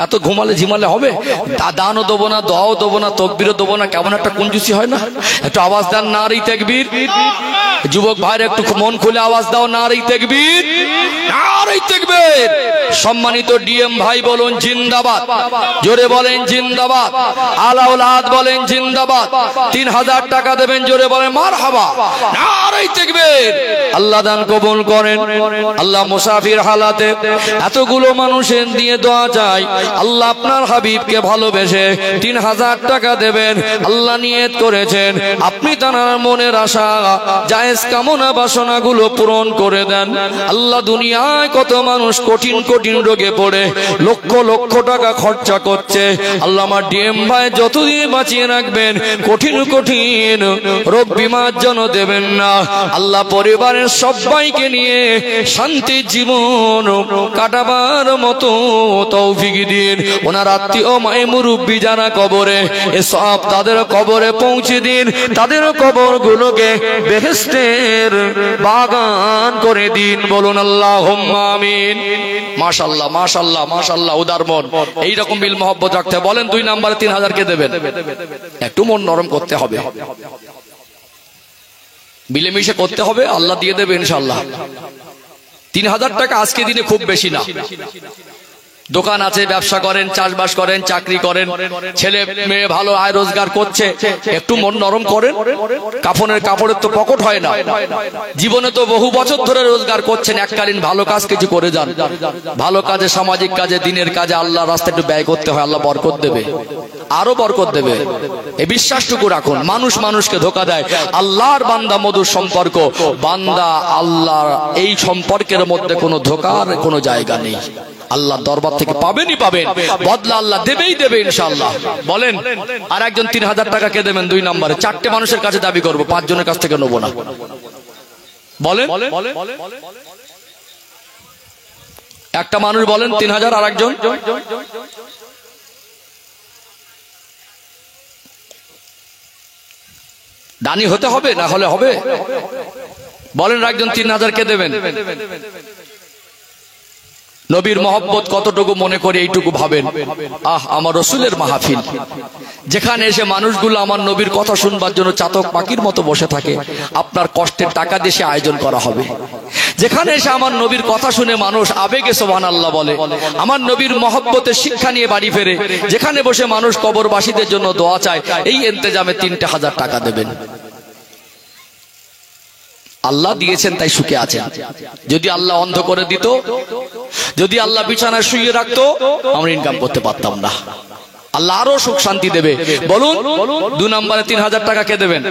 এত ঘুমালে ঝিমালে হবে? দানও দেবো না, দোয়াও দেবো না, তকবীরও দেবো না, কেমন একটা কুঞ্জুসি হয় না? একটু আওয়াজ দেন না আর এই তাকবীর। যুবক ভাইরা একটু মন খুলে আওয়াজ দাও না আর এই তাকবীর, না আর এই তাকবীর। সম্মানিত ডিএম ভাই বলুন জিন্দাবাদ, জোরে বলেন জিন্দাবাদ। আলাউলাদ বলেন জিন্দাবাদ। 3000 টাকা দেবেন, জোরে বলেন মারহাবা, না আর এই তাকবীর। আল্লাহ দান কবুল করেন। আল্লাহ মুসাফির হালাতে এতগুলো মানুষের দিয়ে দোয়া চাই, আল্লাহ আপনার হাবিবকে ভালোবেসে 3000 টাকা দেবেন। আল্লাহ নিয়ত করেছেন আপনি তার মনের আশা জায়েজ কামনা বাসনাগুলো পূরণ করে দেন। আল্লাহ দুনিয়ায় কত মানুষ কঠিন কঠিন রোগে পড়ে লক্ষ লক্ষ টাকা খরচা করছে, আল্লাহ আমার ডিএম ভাই যতদিন বাঁচিয়ে রাখবেন কঠিন কঠিন রোগ বিমার যেন দেবেন না। আল্লাহ পরিবারের সবাইকে নিয়ে শান্তির জীবন কাটাবার মতো তৌফিক দিন। ওনার আত্মীয় মায়ে মুরব্বী যারা কবরে, এসব তাদের কবরে পৌঁছে দিন, তাদের কবরগুলোকে বেহেশতের বাগান করে দিন। বলুন আল্লাহুম্মা আমিন। মাশাআল্লাহ মাশাআল্লাহ মাশাআল্লাহ, উদার মন, এইরকম বিল মহব্বত রাখতে। বলেন 2 নম্বরে 3000 কে দেবেন? একটু মন নরম করতে হবে, মিলেমিশে করতে হবে, আল্লাহ দিয়ে দেবে ইনশাআল্লাহ। 3000 টাকা আজকে দিনে খুব বেশি না। দোকান আছে, ব্যবসা করেন, চাষবাস করেন, চাকরি করেন, ছেলে মেয়ে ভালো আয় রোজগার করছে, একটু মন নরম করেন। কাফনের কাপড়ের তো পকেট হয় না, জীবনে তো বহু বছর ধরে রোজগার করছেন, এককালীন ভালো কাজ কিছু করে যান। ভালো কাজে, সামাজিক কাজে, দিনের কাজে আল্লাহ রাস্তায় একটু ব্যয় করতে হয়, আল্লাহ বরকত দেবে, আরো বরকত দেবে। এই বিশ্বাসটুকু রাখুন। মানুষ মানুষকে ধোকা দেয়, আল্লাহর বান্দা মধুর সম্পর্ক, বান্দা আল্লাহর এই সম্পর্কের মধ্যে কোনো ধোকার কোনো জায়গা নেই। আল্লাহ দরবার থেকে পাবেনই পাবেন, বদলা আল্লাহ দেবেই দেবে ইনশাআল্লাহ। বলেন আর একজন 3000 টাকা কে দেবেন? 2 নম্বরে 4টে মানুষের কাছে দাবি করব, 5 জনের কাছ থেকে নেব না। বলেন একটা মানুষ বলেন 3000, আর একজন দানি হতে হবে, না হলে হবে? বলেন একজন 3000 কে দেবেন? নবীর মহব্বত কতটুকু মনে করে এইটুকু ভাবেন। আমার রসুলের মাহফিল, যেখানে এসে মানুষগুলো আমার নবীর কথা শুনবার জন্য চাতক পাখির মতো বসে থাকে, আপনার কষ্টের টাকা দিয়ে সে আয়োজন করা হবে। যেখানে এসে আমার নবীর কথা শুনে মানুষ আবেগে সুবহানাল্লাহ বলে, আমার নবীর মহব্বতের শিক্ষা নিয়ে বাড়ি ফেরে, যেখানে বসে মানুষ কবরবাসীদের জন্য দোয়া চায়, এই ইন্তেজামে 3,000 টাকা দেবেন। আল্লাহ দিয়েছেন তাই সুখে আছেন। যদি আল্লাহ অন্ধ করে দিত, যদি আল্লাহ বিছানায় শুয়ে রাখতো, আমরা ইনকাম করতে পারতাম না। আল্লাহ আরো সুখ শান্তি দেবে। বলুন 2 নম্বরে 3000 টাকা কে দেবেন?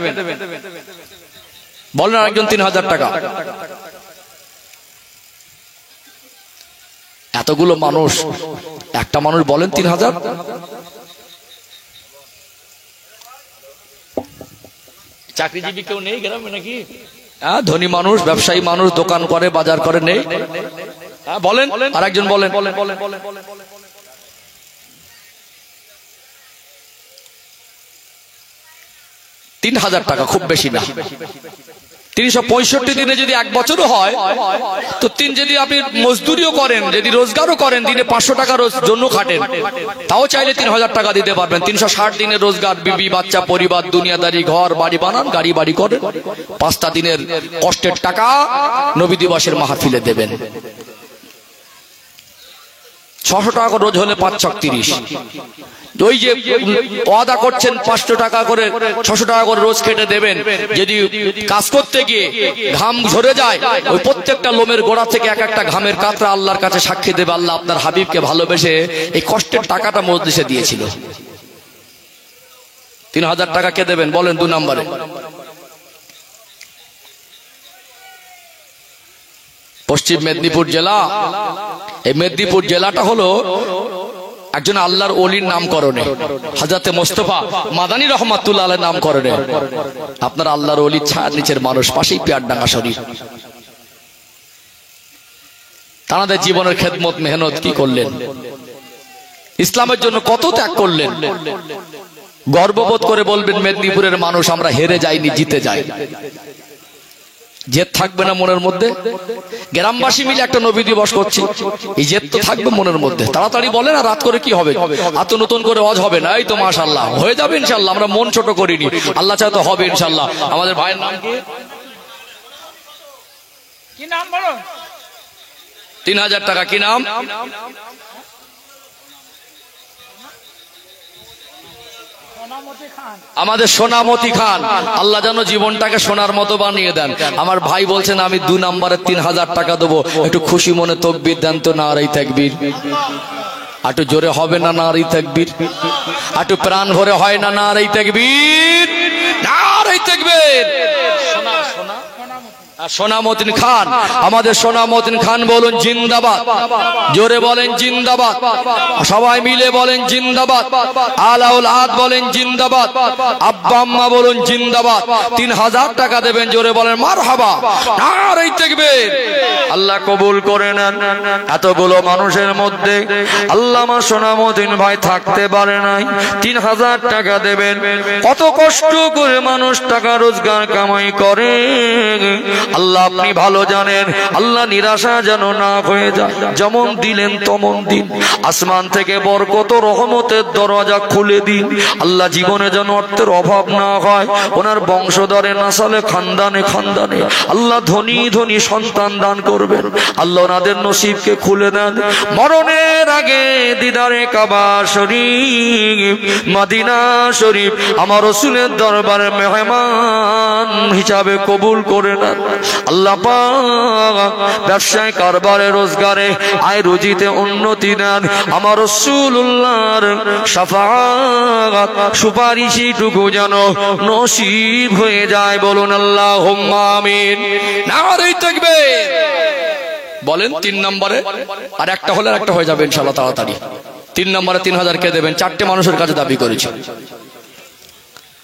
বলেন আরেকজন 3000 টাকা। এতগুলো মানুষ, একটা মানুষ বলেন 3000। চাকরিজীবী কেউ নেই গ্রামে নাকি? ধনী মানুষ, ব্যবসায়ী মানুষ, দোকান করে, বাজার করে, নেই? বলেন আর একজন বলেন। 3000 টাকা খুব বেশি না। 365 দিনে যদি 1 বছরও হয় তো যদি আপনি মজদুরিও করেন, যদি রোজগারও করেন, দিনে 500 টাকা জন্য খাটেন, তাও চাইলে 3000 টাকা দিতে পারবেন। 360 দিনের রোজগার, বিবি বাচ্চা পরিবার দুনিয়াদারি, ঘর বাড়ি বানান, গাড়ি বাড়ি করেন, 5টা দিনের কষ্টের টাকা নবী দিবসের মাহফিলে দেবেন। 600 টাকা রোজ হলে 5 ছক 30। ওই যে ওয়াদা করছেন 500 টাকা করে, 600 টাকা করে রোজ খেটে দেবেন, যদি কাজ করতে গিয়ে ঘাম ঝরে যায়, ওই প্রত্যেকটা লোমের গোড়া থেকে এক একটা ঘামের কাতরা আল্লাহর কাছে সাক্ষী দেবে, আল্লাহ আপনার হাবিবকে ভালোবেসে এই কষ্টের টাকাটা মজলিসে দিয়েছিল। 3000 টাকা কে দেবেন? বলেন 2 নম্বরে। পশ্চিম মেদিনীপুর জেলা, এই মেদিনীপুর জেলাটা হলো একজন আল্লাহর ওলির নামকরণে, হযরতে মোস্তফা মাদানী রহমাতুল্লাহ আলাইহির নামকরণে আপনার আল্লাহর ওলির ছায়ার নিচের মানুষ, পাশেই পিয়ারডাঙ্গা শরীফ। তাদের জীবনের খেদমত মেহনত কি করলেন, ইসলামের জন্য কত ত্যাগ করলেন। গর্ববোধ করে বলবেন মেদিনীপুরের মানুষ আমরা হেরে যাইনি, জিতে যাই। জেদ থাকবে না মনের মধ্যে? গ্রামবাসী মিলে একটা নবী দিবস করছি, এই জেদ তো থাকবে মনের মধ্যে। তাড়াতাড়ি বলেন, আর রাত করে কি হবে? এত নতুন করে ওয়াজ হবে না, এই তো মাশাআল্লাহ হয়ে যাবে ইনশাআল্লাহ। আমরা মন ছোট করিনি, আল্লাহ চায় তো হবে ইনশাআল্লাহ। আমাদের ভাইয়ের নাম কি নাম বলো? 3000 টাকা। কি নাম? আমাদের সোনামতি খান। আল্লাহ যেন জীবনটাকে সোনার মতো বানিয়ে দেন। আমার ভাই বলছেন আমি 2 নম্বরে 3000 টাকা দেবো, একটু খুশি মনে তকবীর দেন তো। নারাই তাকবীর। একটু জোরে হবে না নারাই তাকবীর? একটু প্রাণ ভরে হয় না নারাই তাকবীর? নারাই তাকবীর। সোনামতিন খান, আমাদের সোনামতিন খান বলুন জিন্দাবাদ। জোরে বলেন জিন্দাবাদ, সবাই মিলে বলেন জিন্দাবাদ। আলাউল হাত বলেন জিন্দাবাদ, আব্বা আম্মা বলুন জিন্দাবাদ। 3000 টাকা দেবেন, জোরে বলেন মারহাবা। নারে তাকবীর। আল্লাহ কবুল করে নেন। এতগুলো মানুষের মধ্যে আল্লামা সোনামতিন ভাই থাকতে পারে নাই, 3000 টাকা দেবেন। কত কষ্ট করে মানুষ টাকা রোজগার কামাই করে আল্লাহ আপনি ভালো জানেন। আল্লাহ নিরাশা যেন না হয়ে যায়, যেমন দিলেন তেমন দিন। আসমান থেকে বরকত রহমতের দরজা খুলে দিন। আল্লাহ জীবনে যেন অর্থের অভাব না হয়, ওনার বংশধরে নাসালে খানদানে খানদানে আল্লাহ ধনী ধনী সন্তান দান করবেন। আল্লাহ ওনাদের নসিবকে খুলে দেন। মরণের আগে দিদারে কাবা শরীফ, মদিনা শরীফ আমার রাসূলের দরবারে মেহমান হিসাবে কবুল করে নেন। আল্লাহ পাক ব্যবসায় কারবারে রোজগারে আয় রুজিতে উন্নতি দেন। আমার রাসূলুল্লাহর শাফাআত সুপারিশটুকু যেন নসিব হয়ে যায়। বলুন আল্লাহুম্মা আমিন। নারে তাকবীর। বলেন 3 নম্বরে, আর একটা হলে একটা হয়ে যাবে ইনশাআল্লাহ তাড়াতাড়ি। 3 নম্বরে 3000 কে দেবেন? 4টে মানুষের কাছে দাবি করেছি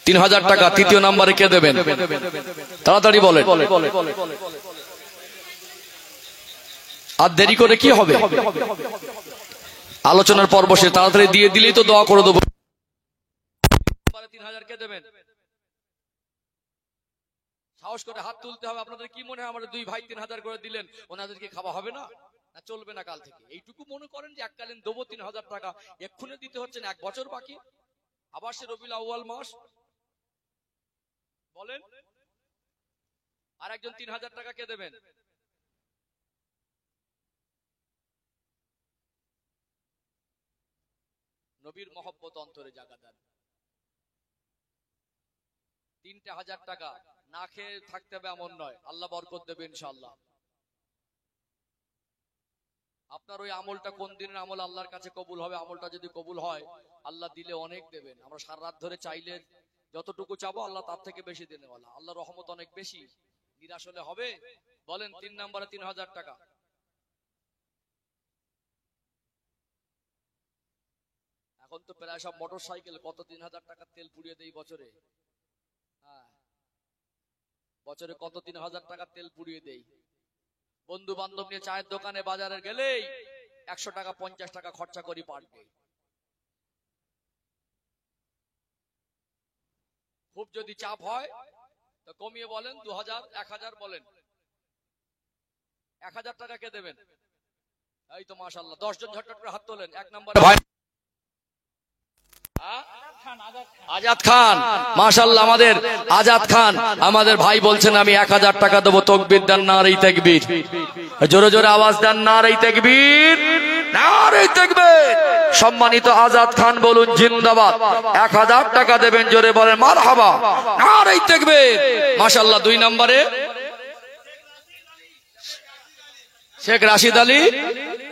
3000 টাকা। তৃতীয় নম্বরে কে দেবেন? তাড়াতাড়ি বলেন। আর দেরি করে কি হবে? আলোচনার পর বসে তাড়াতাড়ি দিয়ে দিলেই তো দোয়া করে দেবো। 3000 কে দেবেন? সাহস করে হাত তুলতে হবে। আপনাদের কি মনে হয় আমাদের 2 ভাই 3000 করে দিলেন, ওনাদেরকে খাওয়া হবে না? না চলবে না কাল থেকে? এইটুকু মনে করেন যে এককালীন দেবো 3000 টাকা, এক্ষুনি দিতে হচ্ছে না, 1 বছর বাকি, আবার সে রবিউল আউয়াল মাস। বলেন আর একজন 3000 টাকা কে দেবেন? নবীর মহব্বত অন্তরে জায়গা দেন। 3000 টাকা না খেয়ে থাকতে হবে এমন নয়, আল্লাহ বরকত দেবে ইনশাআল্লাহ। আপনার ওই আমলটা কোন দিনের আমল আল্লাহর কাছে কবুল হবে? আমলটা যদি কবুল হয় আল্লাহ দিলে অনেক দেবেন। আমরা সারা রাত ধরে চাইলে যতটুকু চাবো আল্লাহ তার থেকে বেশি দেনেওয়ালা। আল্লাহ রহমত অনেক বেশি, নিরাশ হলে হবে? বলেন 3 নম্বরে 3000 টাকা। এখন তো প্রায় সব মোটর সাইকেল, কত 3000 টাকার তেল পুড়িয়ে দেই বছরে। হ্যাঁ, বছরে কত 3000 টাকার তেল পুড়িয়ে দেই। বন্ধু বান্ধব নিয়ে চায়ের দোকানে বাজারে গেলেই 100 টাকা 50 টাকা খরচা করি পার ডে। খুব যদি চাপ হয় তো কমিয়ে বলেন 2000 1000 বলেন। 1000 টাকা কে দেবেন? এই তো মাশাআল্লাহ 10 জন ঝটঝট করে হাত তোলেন। 1 নম্বরে ভাই আজাদ খান, মাশাআল্লাহ আমাদের আজাদ খান আমাদের ভাই বলছেন আমি 1000 টাকা দেবো। তাকবীর দেন, নারে তাকবীর। জোরে জোরে আওয়াজ দেন, নারে তাকবীর, নারে তাকবীর। সম্মানিত আজাদ খান বলুন জিন্দাবাদ। 1000 টাকা দেবেন, জোরে বলেন মারহাবা। নারে তাকবীর। মাশাআল্লাহ 2 নম্বরে শেখ রাশিদ আলী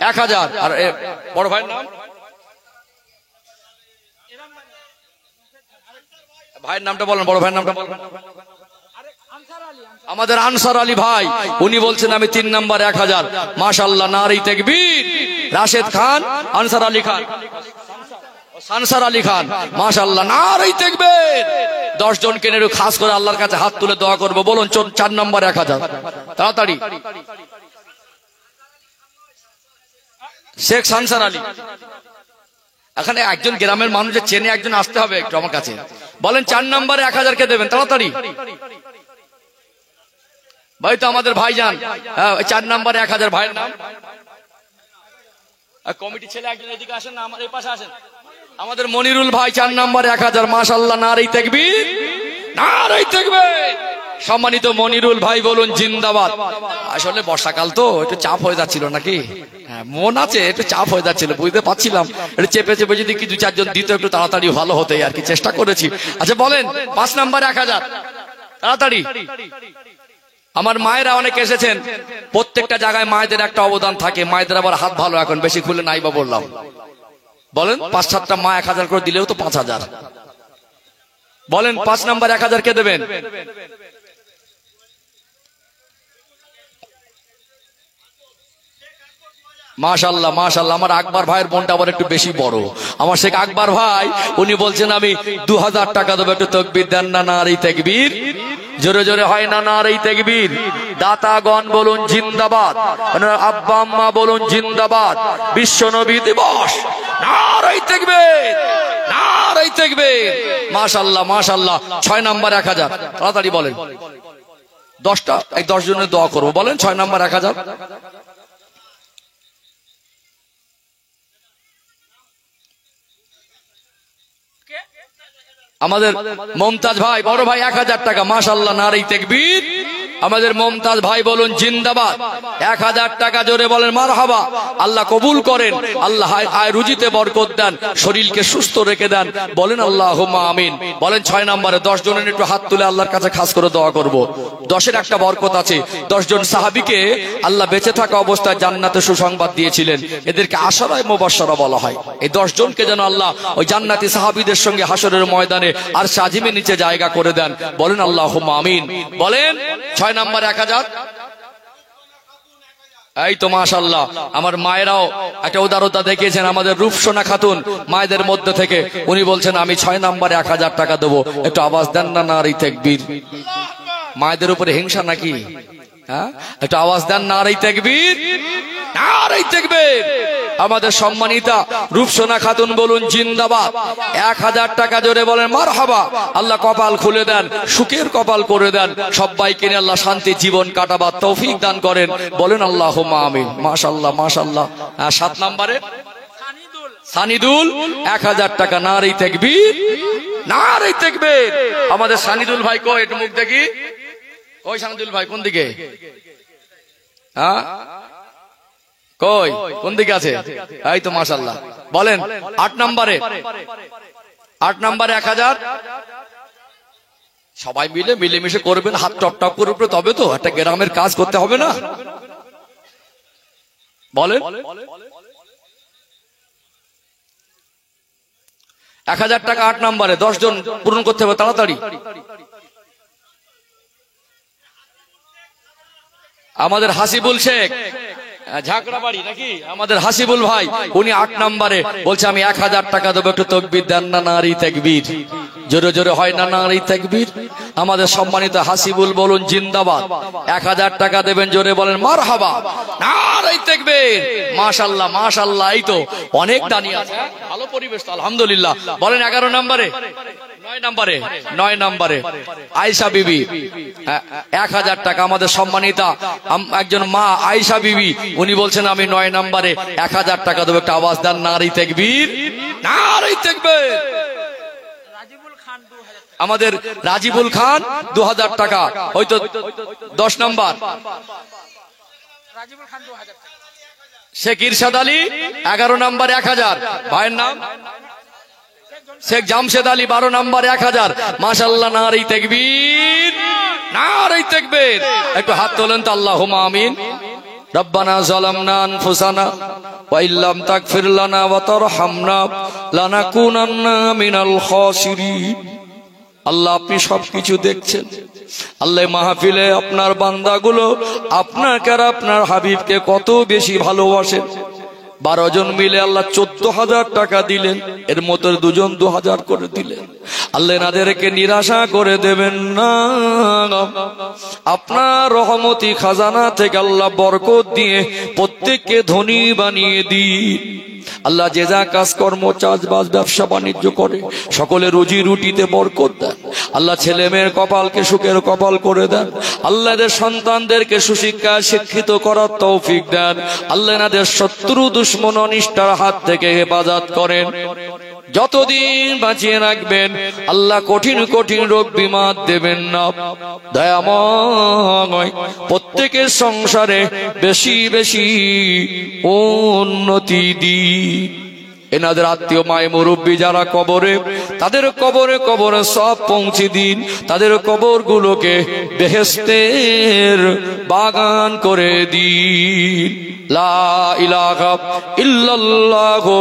1000। আর বড় ভাইয়ের নাম? ভাইয়ের নামটা বলেন, বড় ভাইয়ের নামটা বলেন। আমাদের আনসার আলী ভাই, উনি বলছেন আমি 3 নম্বর 1000। মাশাআল্লাহ নারে তাকবীর। রাশেদ খান, আনসার আলী খান। সানসার আলী খান, মাশাআল্লাহ, নারায়ে তাকবীর। 10 জনকে নিয়ে খাস করে আল্লাহর কাছে হাত তুলে দোয়া করব। বলুন 4 নম্বর 1000, তাড়াতাড়ি। শেখ সানসার আলী, এখানে একজন গ্রামের মানুষের চেনে একজন আসতে হবে একটু আমার কাছে। বলেন 4 নম্বরে 1000 কে দেবেন, তাড়াতাড়ি। ভাই তো আমাদের ভাইজান, হ্যাঁ 4 নম্বরে 1000 ভাইয়ের নাম। কমিটি ছেলে একজন এদিকে আসেন না, আমার এই পাশে আসেন। আমাদের মনিরুল ভাই 4 নম্বরে 1000, মাশাআল্লাহ, নারায়ে তাকবীর, নারায়ে তাকবীর। সম্মানিত মনিরুল ভাই বলুন জিন্দাবাদ। আসলে বর্ষাকাল তো একটু চাপ হয়ে যাচ্ছিল নাকি, হ্যাঁ মন আছে, একটু চাপ হয়ে যাচ্ছিল, বুঝতে পারছিলাম। একটু চেপে চেপে যদি কি 2-4 জন দিত একটু তাড়াতাড়ি ভালো হতো আর কি, চেষ্টা করেছি। আচ্ছা বলেন 5 নম্বরে 1000, তাড়াতাড়ি। আমার মায়েরা অনেক এসেছেন, প্রত্যেকটা জায়গায় মায়েদের একটা অবদান থাকে। মায়েদের আবার হাত ভালো, এখন বেশি খুলে নাই বা বললাম। বলেন 5-7টা মা 1000 করে দিলেও তো 5000। বলেন 5 নম্বর 1000 কে দেবেন? মাশাআল্লাহ, মাশাআল্লাহ। আমার আকবর ভাইয়ের বোনটা আবার একটু বেশি বড়। আমার শেখ আকবর ভাই, উনি বলছেন আমি 2000 টাকা দেবো। একটু তাকবীর দেন না, নারায়ে তাকবীর। জোরে জোরে হয় না, নারায়ে তাকবীর। দাতাগণ বলুন জিন্দাবাদ, আব্বা আম্মা বলুন জিন্দাবাদ। বিশ্ব নবী দিবস, নারায়ে তাকবীর, নারায়ে তাকবীর। মাশাআল্লাহ, মাশাআল্লাহ। 6 নম্বর 1000, তাড়াতাড়ি বলেন। 10 জনের দোয়া করবো। বলেন 6 নম্বর 1000। আমাদের মমতাজ ভাই, বড় ভাই 1000 টাকা, মাশাআল্লাহ, নারায়ে তাকবীর। আমাদের মমতাজ ভাই বলুন জিন্দাবাদ। 1000 টাকা, জোরে বলেন মারহাবা। আল্লাহ কবুল করেন, আল্লাহ আয় রুজিতে বরকত দেন, শরীরকে সুস্থ রেখে দেন। বলেন আল্লাহুম্মা আমিন। বলেন 6 নম্বরে 10 জনের একটু হাত তুলে আল্লাহর কাছে খাস করে দোয়া করব। 10-এর একটা বরকত আছে। 10 জন সাহাবীকে আল্লাহ বেঁচে থাকা অবস্থায় জান্নাতে সুসংবাদ দিয়েছিলেন। এদেরকে আশারায়ে মুবাশশারা বলা হয়। এই 10 জনকে যেন আল্লাহ ওই জান্নাতি সাহাবীদের সঙ্গে হাসরের ময়দানে আর সাজিমের নিচে জায়গা করে দেন। বলেন আল্লাহুম্মা আমিন। বলেন 6 নম্বর 1000। এই তো মাশাআল্লাহ, আমার মায়েরাও একটা উদারতা দেখিয়েছেন। আমাদের রূপসোনা খাতুন মায়েদের মধ্যে থেকে উনি বলছেন আমি 6 নম্বরে 1000 টাকা দেবো। একটু আওয়াজ দেন না, নারায়ে তাকবীর। মায়েদের উপরে হিংসা নাকি? হ্যাঁ, একটু আওয়াজ দেন, নারায়ে তাকবীর, নারায়ে তাকবীর। আমাদের সম্মানিতা রূপসোনা খাতুন বলুন জিন্দাবাদ। 1000 টাকা, জোরে বলেন মারহাবা। আল্লাহ কপাল খুলে দেন, সুখের কপাল করে দেন। সবাইকে নিয়ে আল্লাহ শান্তি জীবন কাটাবার তৌফিক দান করেন। বলেন আল্লাহুম্মা আমিন। মাশাআল্লাহ, মাশাআল্লাহ। 7 নম্বরে সানিদুল, 1000 টাকা, নারায়ে তাকবীর, নারায়ে তাকবীর। আমাদের সানিদুল ভাই কই, একটু মুখ দেখি। ওই সানিদুল ভাই কোন দিকে? হ্যাঁ কই, কোন দিকে আছে? এই তো মাশাআল্লাহ। বলেন 8 নম্বরে 1000। সবাই মিলে মিলেমিশে করবেন, হাত টপ টপ করে, তবে তো একটা গ্রামের কাজ করতে হবে না। বলেন 1000 টাকা 8 নম্বরে 10 জন পূরণ করতে হবে, তাড়াতাড়ি। আমাদের হাসিবুল শেখ, ঝাঁকড়াবাড়ি নাকি, আমাদের হাসিবুল ভাই, উনি 8 নম্বরে বলছে আমি 1000 টাকা দেবো। একটু তাকবীর দেন না, নারায়ে তাকবীর। জোরে জোরে হয় না, নারায়ে তাকবীর। আমাদের সম্মানিত হাসিবুল বলুন জিন্দাবাদ। 1000 টাকা দেবেন, জোরে বলেন মারহাবা, নারায়ে তাকবীর। মাশাআল্লাহ, মাশাআল্লাহ। এই তো অনেক দানি আছে, ভালো পরিবেশ তো আলহামদুলিল্লাহ। বলেন 11 নম্বরে 9 নম্বরে আয়েশা বিবি, 1000 টাকা। আমাদের সম্মানিতা একজন মা আয়েশা বিবি, উনি বলছেন আমি 9 নম্বরে 1000 টাকা দেবো। একটা আওয়াজ দেন, নারায়ে তাকবীর, নারায়ে তাকবীর। আমাদের রাজিবুল খান 2000 টাকা। হয়তো 10 নম্বর শেখ ইরশাদ আলী 11 নম্বরে 1000। ভাইয়ের নাম শেখ জামশেদ আলী 12 নম্বরে 1000। মাশাআল্লাহ, নারায়ে তাকবীর, নারায়ে তাকবীর। একটু হাত তোলেন তো, আল্লাহুম্মা আমিন। রব্বানা যালামনা আনফুসানা ওয়া ইল্লাম তাগফির লানা ওয়া তারহামনা লানাকুনান্না মিনাল খাসিরিন। আল্লাহ আপনি সবকিছু দেখছেন। আল্লাহ মাহফিলে আপনার বান্দাগুলো আপনাকে আর আপনার হাবিবকে কত বেশি ভালোবাসেন। 12 জন মিলে আল্লাহ 14,000 টাকা দিলেন, এর মধ্যে 2 জন 2,000 করে দিলেন। আল্লাহ এনাদেরকে নিরাশা করে দেবেন না, আপনার রহমতি খাজানা থেকে আল্লাহ বরকত দিয়ে প্রত্যেককে ধনী বানিয়ে দিন। আল্লাহ যে যা কাজ কর্ম চাষবাস ব্যবসা বাণিজ্য করে সকলে রুজি রুটিতে বরকত দেন। আল্লাহ ছেলে মেয়ের কপালকে সুখের কপাল করে দেন। আল্লাহ এদের সন্তানদেরকে সুশিক্ষায় শিক্ষিত করার তৌফিক দেন। আল্লাহ এনাদের শত্রু দুশ্মন অনিষ্টার হাত থেকে হেফাজত করেন, যতদিন বাঁচিয়ে রাখবেন। আল্লাহ কঠিন কঠিন রোগ বিমার দেবেন না। দয়াময় প্রত্যেকের সংসারে বেশি বেশি উন্নতি দিন। এনাদের আত্মীয় মায় মুরব্বী যারা কবরে, তাদের কবরে কবরে সব পৌঁছে দিন। তাদের কবর গুলোকে বেহেশতের বাগান করে দিন। লা ইলাহা ইল্লাল্লাহু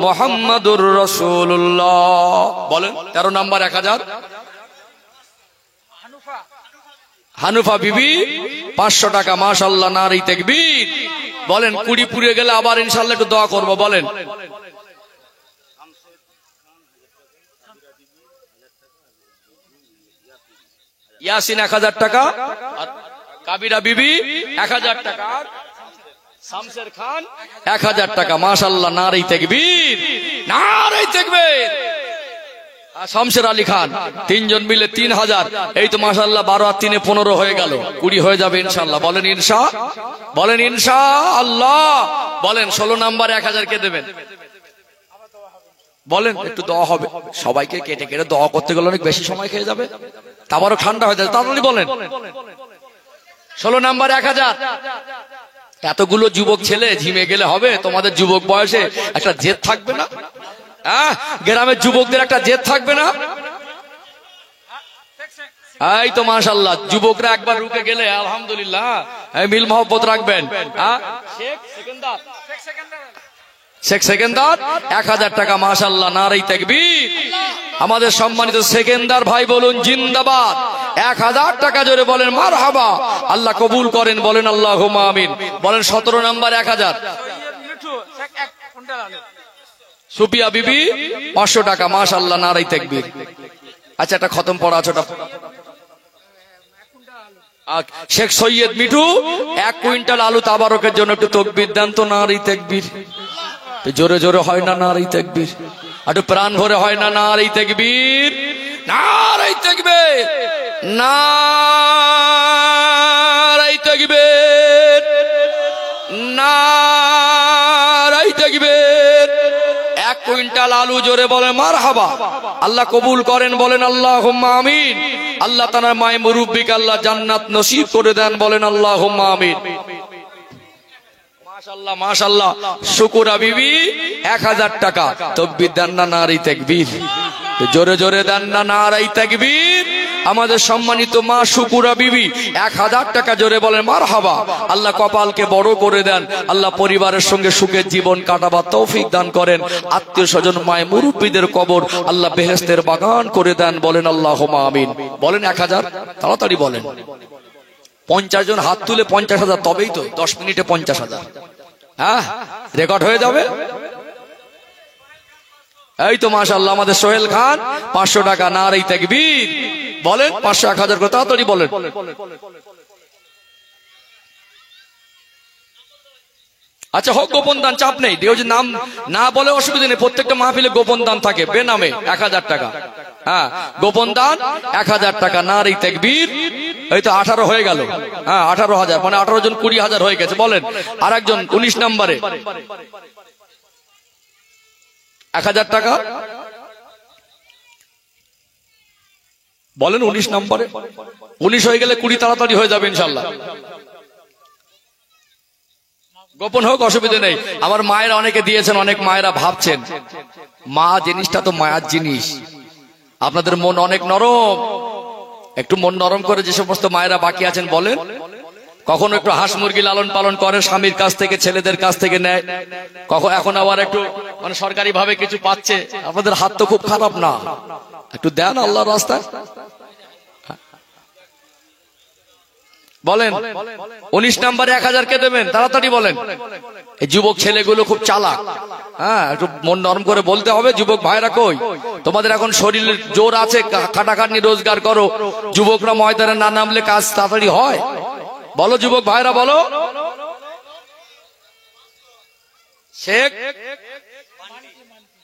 মুহাম্মাদুর রাসূলুল্লাহ। বলেন 13 নাম্বার 1000। হানুফা বিবি 500 টাকা। মাশাআল্লাহ, নারী তাকবীর। বলেন 20 পুড়ে গেলে আবার ইনশাআল্লাহ একটু দোয়া করব। বলেন ইয়াসিন 1000 টাকা, আর কাবিরা বিবি 1000 টাকা, শামসের খান 1000 টাকা। মাশাআল্লাহ, নারী তাকবীর, নারী তাকবীর। শামসের আলী খান 3 জন মিলে 3000। এই তো মাশাআল্লাহ 12 আর 3 15 হয়ে গেল, 20 হয়ে যাবে ইনশাআল্লাহ। বলেন ইনশাআল্লাহ, বলেন ইনশাআল্লাহ। বলেন 16 নাম্বার 1000 কে দেবেন? বলেন একটু দোয়া হবে। সবাইকে কেটে কেটে দোয়া করতে গেলে অনেক বেশি সময় খেয়ে যাবে, তারপরও ঠান্ডা হয়ে যাবে। তাড়াতাড়ি বলেন 16 নাম্বার 1000। এতগুলো যুবক ছেলে ঝিমে গেলে হবে? তোমাদের যুবক বয়সে একটা জেদ থাকবে না? গ্রামের যুবকদের একটা জেদ থাকবে না? এই তো মাশাআল্লাহ, যুবকরা একবার রুকে গেলে আলহামদুলিল্লাহ মিল মহব্বত রাখবেন। শেখ সেকেন্দার 1000 টাকা। মাশাআল্লাহ, নারী তাকবীর। আমাদের সম্মানিত সেকেন্দার ভাই বলুন জিন্দাবাদ। 1000 টাকা জোরে বলেন মারহাবা। আল্লাহ কবুল করেন, বলেন আল্লাহুম্মা আমিন। বলেন 17 নাম্বার 1000। সুপিয়া বিবি 500 টাকা। মাশাআল্লাহ, নারী তাকবীর। আচ্ছা, এটা খতম পড়া আছে। শেখ সৈয়দ মিঠু 1 কুইন্টাল আলু তাবারকের জন্য একটু তাকবীর দেন তো। নারী তাকবীর। জোরে জোরে হয় না নারী তাকবীর? একটু প্রাণ ভরে হয় না নারী তাকবীর? নারী তাকবীর, নারী তাকবীর, নারী তাকবীর। 1 কুইন্টাল আলু জোরে বলে মারহাবা। আল্লাহ কবুল করেন, বলেন আল্লাহুম্মা আমিন। আল্লাহ তাআলা মায়ে মুরব্বিকে আল্লাহ জান্নাত নসিব করে দেন, বলেন আল্লাহুম্মা আমিন। মাশাআল্লাহ মাশাআল্লাহ। শুকুরা বিবি 1000 টাকা। তাকবীর দেন না নারী তাকবীর? জোরে জোরে দেন না নারী তাকবীর? আমাদের সম্মানিত মা শুকুরা বিবি 1000 টাকা জোরে বলেন মারহাবা। আল্লাহ কপালকে বড় করে দেন। আল্লাহ পরিবারের সঙ্গে সুখের জীবন কাটাবার তৌফিক দান করেন। আত্মীয় স্বজন মায় মুরব্বীদের কবর আল্লাহ বেহেশতের বাগান করে দেন, বলেন আল্লাহুম্মা আমিন। বলেন 1000। তাড়াতাড়ি বলেন। 50 জন হাত তুলে 50,000, তবেই তো 10 মিনিটে 50,000। হ্যাঁ, রেকর্ড হয়ে যাবে। এই তো মাশাআল্লাহ, আমাদের সোহেল খান 500 টাকা। নারী তাকবীর। বলেন 500 1000 করে তাড়াতাড়ি বলেন। আচ্ছা হোক গোপন দান, চাপ নেই। দেও যে নাম না বলে অসুবিধা নেই, প্রত্যেকটা মাহফিলে গোপন দান থাকে বেনামে 1000 টাকা। হ্যাঁ, গোপন দান 1000 টাকা। নারী তাকবীর। এই তো 18 হয়ে গেল। হ্যাঁ, 18,000 মানে 18 জন 20,000 হয়ে গেছে। বলেন আরেকজন 19 নম্বরে 1000 টাকা। বলেন 19 নম্বরে। 19 হয়ে গেলে 20 তাড়াতাড়ি হয়ে যাবে ইনশাআল্লাহ। গোপন হোক, অসুবিধা নেই। আমার মায়েরা অনেকে দিয়েছেন, অনেক মায়েরা ভাবছেন মা জিনিসটা তো মায়ার জিনিস। আপনাদের মন অনেক নরম, একটু মন নরম করে যে সমস্ত মায়েরা বাকি আছেন বলেন। কখনো একটু হাঁস মুরগি লালন পালন করে, স্বামীর কাছ থেকে ছেলেদের কাছ থেকে নেয়। কখন এখন আবার একটু মানে সরকারি ভাবে কিছু পাচ্ছে। আপনাদের হাত তো খুব খারাপ না, একটু দেন আল্লাহর রাস্তায়। বলেন 19 নম্বরে 1000 কে দেবেন? তাড়াতাড়ি বলেন। এই যুবক ছেলেগুলো খুব চালাক, হ্যাঁ, একটু মন নরম করে বলতে হবে। যুবক ভাইরা কই, তোমাদের এখন শরীরের জোর আছে, খাটাখাটনি রোজগার করো। যুবকরা ময়দানে না নামলে কাজ তাড়াতাড়ি হয়? বলো যুবক ভাইরা, বলো।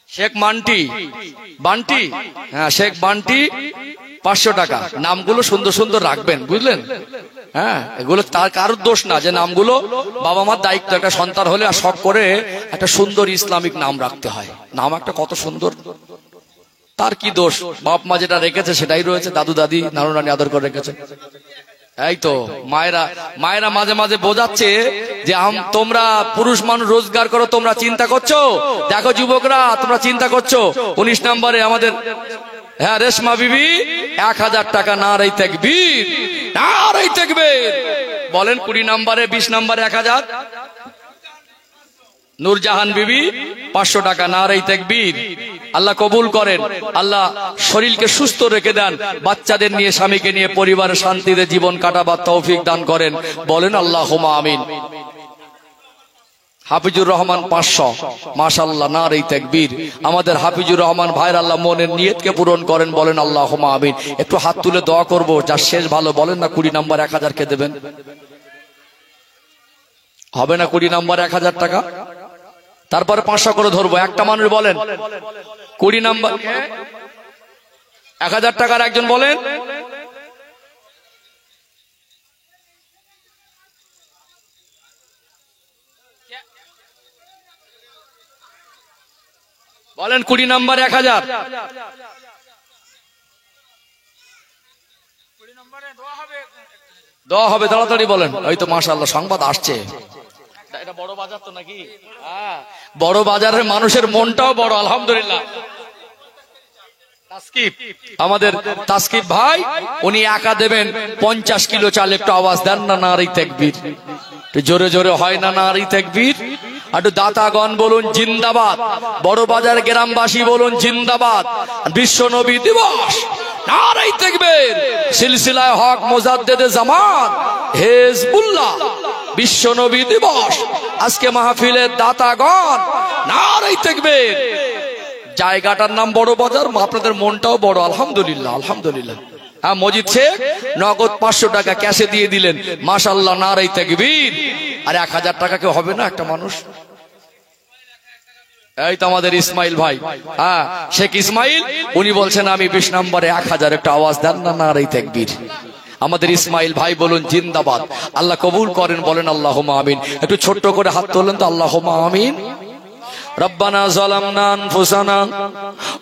শেখ মান্টি, বান্টি, হ্যাঁ শেখ বান্টি, 500 টাকা। নামগুলো সুন্দর সুন্দর রাখবেন, বুঝলেন? হ্যাঁ, এগুলো তার কারোর দোষ না যে নামগুলো বাবা মার দায়িত্ব। একটা সন্তান হলে আর শখ করে একটা সুন্দর ইসলামিক নাম রাখতে হয়। নাম একটা কত সুন্দর, তার কি দোষ? বাপ মা যেটা রেখেছে সেটাই রয়েছে, দাদু দাদি নানু নানি আদর করে রেখেছে। এই তো মায়েরা মাঝে মাঝে বোঝাচ্ছে যে তোমরা পুরুষ মানুষ রোজগার করো, তোমরা চিন্তা করছো। দেখো যুবকরা, তোমরা চিন্তা করছো। 19 নম্বরে আমাদের, হ্যাঁ, রেশমা বিবি 1000 টাকা। নারে তাকবীর, নারে তাকবীর বলেন। 20 নম্বরে, 20 নম্বরে 1000। নূরজাহান বিবি 500 টাকা। নারে তাকবীর। আল্লাহ কবুল করেন, আল্লাহ শরীরকে সুস্থ রেখে দেন, বাচ্চাদের নিয়ে স্বামীকে নিয়ে পরিবারের শান্তিতে জীবন কাটাবার তৌফিক দান করেন। বলেন আল্লাহুম্মা আমিন। হাফিজুর রহমান 500, মাশাআল্লাহ, নারে তাকবীর। আমাদের হাফিজুর রহমান ভাইয়ের আল্লাহ মনের নিয়তকে পূরণ করেন। বলেন আল্লাহুম্মা আমিন। একটু হাত তুলে দোয়া করব, যার শেষ ভালো। বলেন না 20 নম্বর 1000 কে দেবেন? হবে না 20 নম্বর 1000 টাকা? তারপরে 500 করে ধরবো। একটা মানুষ বলেন 20 নম্বর 1000 টাকার একজন বলেন। বলেন 20 নম্বর 1000। দোয়া হবে, তাড়াতাড়ি বলেন। এই তো মাশাআল্লাহ, সংবাদ আসছে। এটা বড় বাজার তো নাকি? হ্যাঁ, বড় বাজারের মানুষের মনটাও বড়, আলহামদুলিল্লাহ। আমাদের তাসকিব ভাই, উনি একা দেবেন 50 কিলো চাল। একটু আওয়াজ দেন না, নারে তাকবীর। জোরে জোরে হয় না নারে তাকবীর? একটু দাতাগণ বলুন জিন্দাবাদ। বড় বাজার গ্রামবাসী বলুন জিন্দাবাদ। বিশ্ব নবী দিবস, নারে তাকবীর। সিলসিলায়ে হক মুজাদ্দেদে জামান হিজবুল্লাহ, বিশ্ব নবী দিবস। আজকে মাহফিলের দাতাগণ, নারে তাকবীর। জায়গাটার নাম বড় বাজার, আপনাদের মনটাও বড়, আলহামদুলিল্লাহ, আলহামদুলিল্লাহ। হ্যাঁ, মজিদ শেখ নগদ 500 টাকা ক্যাশে দিয়ে দিলেন, মাশাআল্লাহ, নারে তাকবীর। আর 1000 টাকা কেউ হবে না একটা মানুষ? এই তো আমাদের ইসমাইল ভাই, হ্যাঁ, শেখ ইসমাইল, উনি বলছেন আমি 20 নম্বরে 1000। একটা আওয়াজ দেন না, নারে তাকবীর। আমাদের ইসমাইল ভাই বলুন জিন্দাবাদ। আল্লাহ কবুল করেন। বলেন আল্লাহুম্মা আমিন। একটু ছোট্ট করে হাত তোলেন তো, আল্লাহুম্মা আমিন। রব্বানা যালামনা আনফুসানা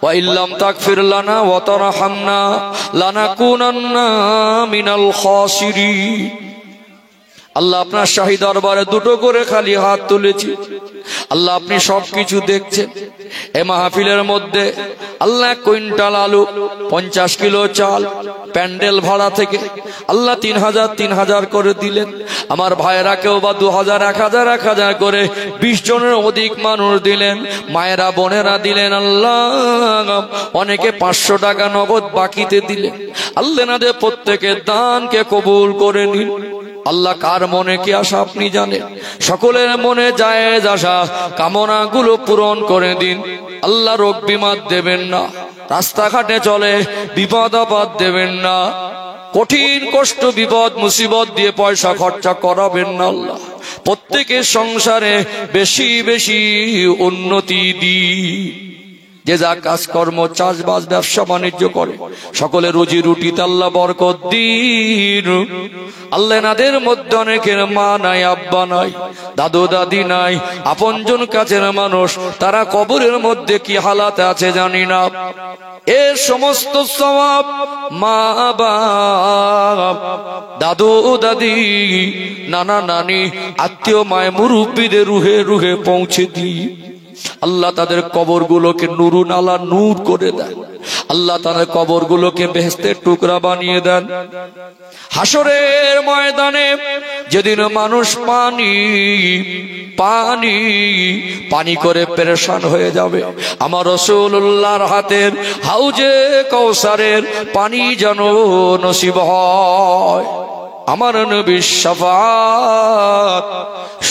ওয়া ইল্লাম তাগফির লানা ওয়া তারহামনা লানাকুনান্না মিনাল খাসিরিন। আল্লাহ, আপনার শাহী দরবারে দুটো করে খালি হাত তুলেছি। আল্লাহ, আপনি সবকিছু দেখছেন। এই মাহফিলের মধ্যে আল্লাহ 1 কুইন্টাল আলু, 50 কিলো চাল, প্যান্ডেল ভাড়া থেকে আল্লাহ 3000 করে দিলেন। আমার ভাইয়েরা কেউ বা 2000, 1000 করে 20 জনের অধিক মানুষ দিলেন। মায়েরা বোনেরা দিলেন। আল্লাহ, অনেকে 500 টাকা নগদ বাকিতে দিলেন। আল্লাহ, নাদের প্রত্যেকের দানকে কবুল করে নিন। আল্লাহ, কার মনে কি আশা আপনি জানেন। সকলের মনে জায়েজ আশা কামনাগুলো পূরণ করে দিন। আল্লাহ, রোগ বিমার দেবেন না, রাস্তাঘাটে চলে বিপদ আপদ দেবেন না, কঠিন কষ্ট বিপদ মুসিবত দিয়ে পয়সা খরচা করাবেন না। আল্লাহ, প্রত্যেকের সংসারে বেশি বেশি উন্নতি দিন। যে যা কাজকর্ম, চাষবাস, ব্যবসা বাণিজ্য করে সকলের রুজি রুটিতে আল্লাহ বরকত দিন। আল্লাহ, নাদের মধ্যে অনেকের মা নাই, আব্বা নাই, দাদু দাদি নাই, আপনজন কাছের মানুষ, তারা কবরের মধ্যে কি হালাতে আছে জানি না। এর সমস্ত সওয়াব মা বাপ, দাদু দাদি, নানা নানি, আত্মীয় মায় মুরব্বীদের রুহে রুহে পৌঁছে দিই। আল্লাহ, তাদের কবরগুলোকে নুরুন আলা নূর করে দেন। আল্লাহ, তাদের কবরগুলোকে বেহেশতের টুকরা বানিয়ে দেন। হাসরের ময়দানে যেদিন মানুষ পানি পানি পানি করে পেরেশান হয়ে যাবে, আমার রাসূলুল্লাহর হাতের হাউজে কাউসারের পানি যেন নসিব হয়। আমার নবীর শাফাত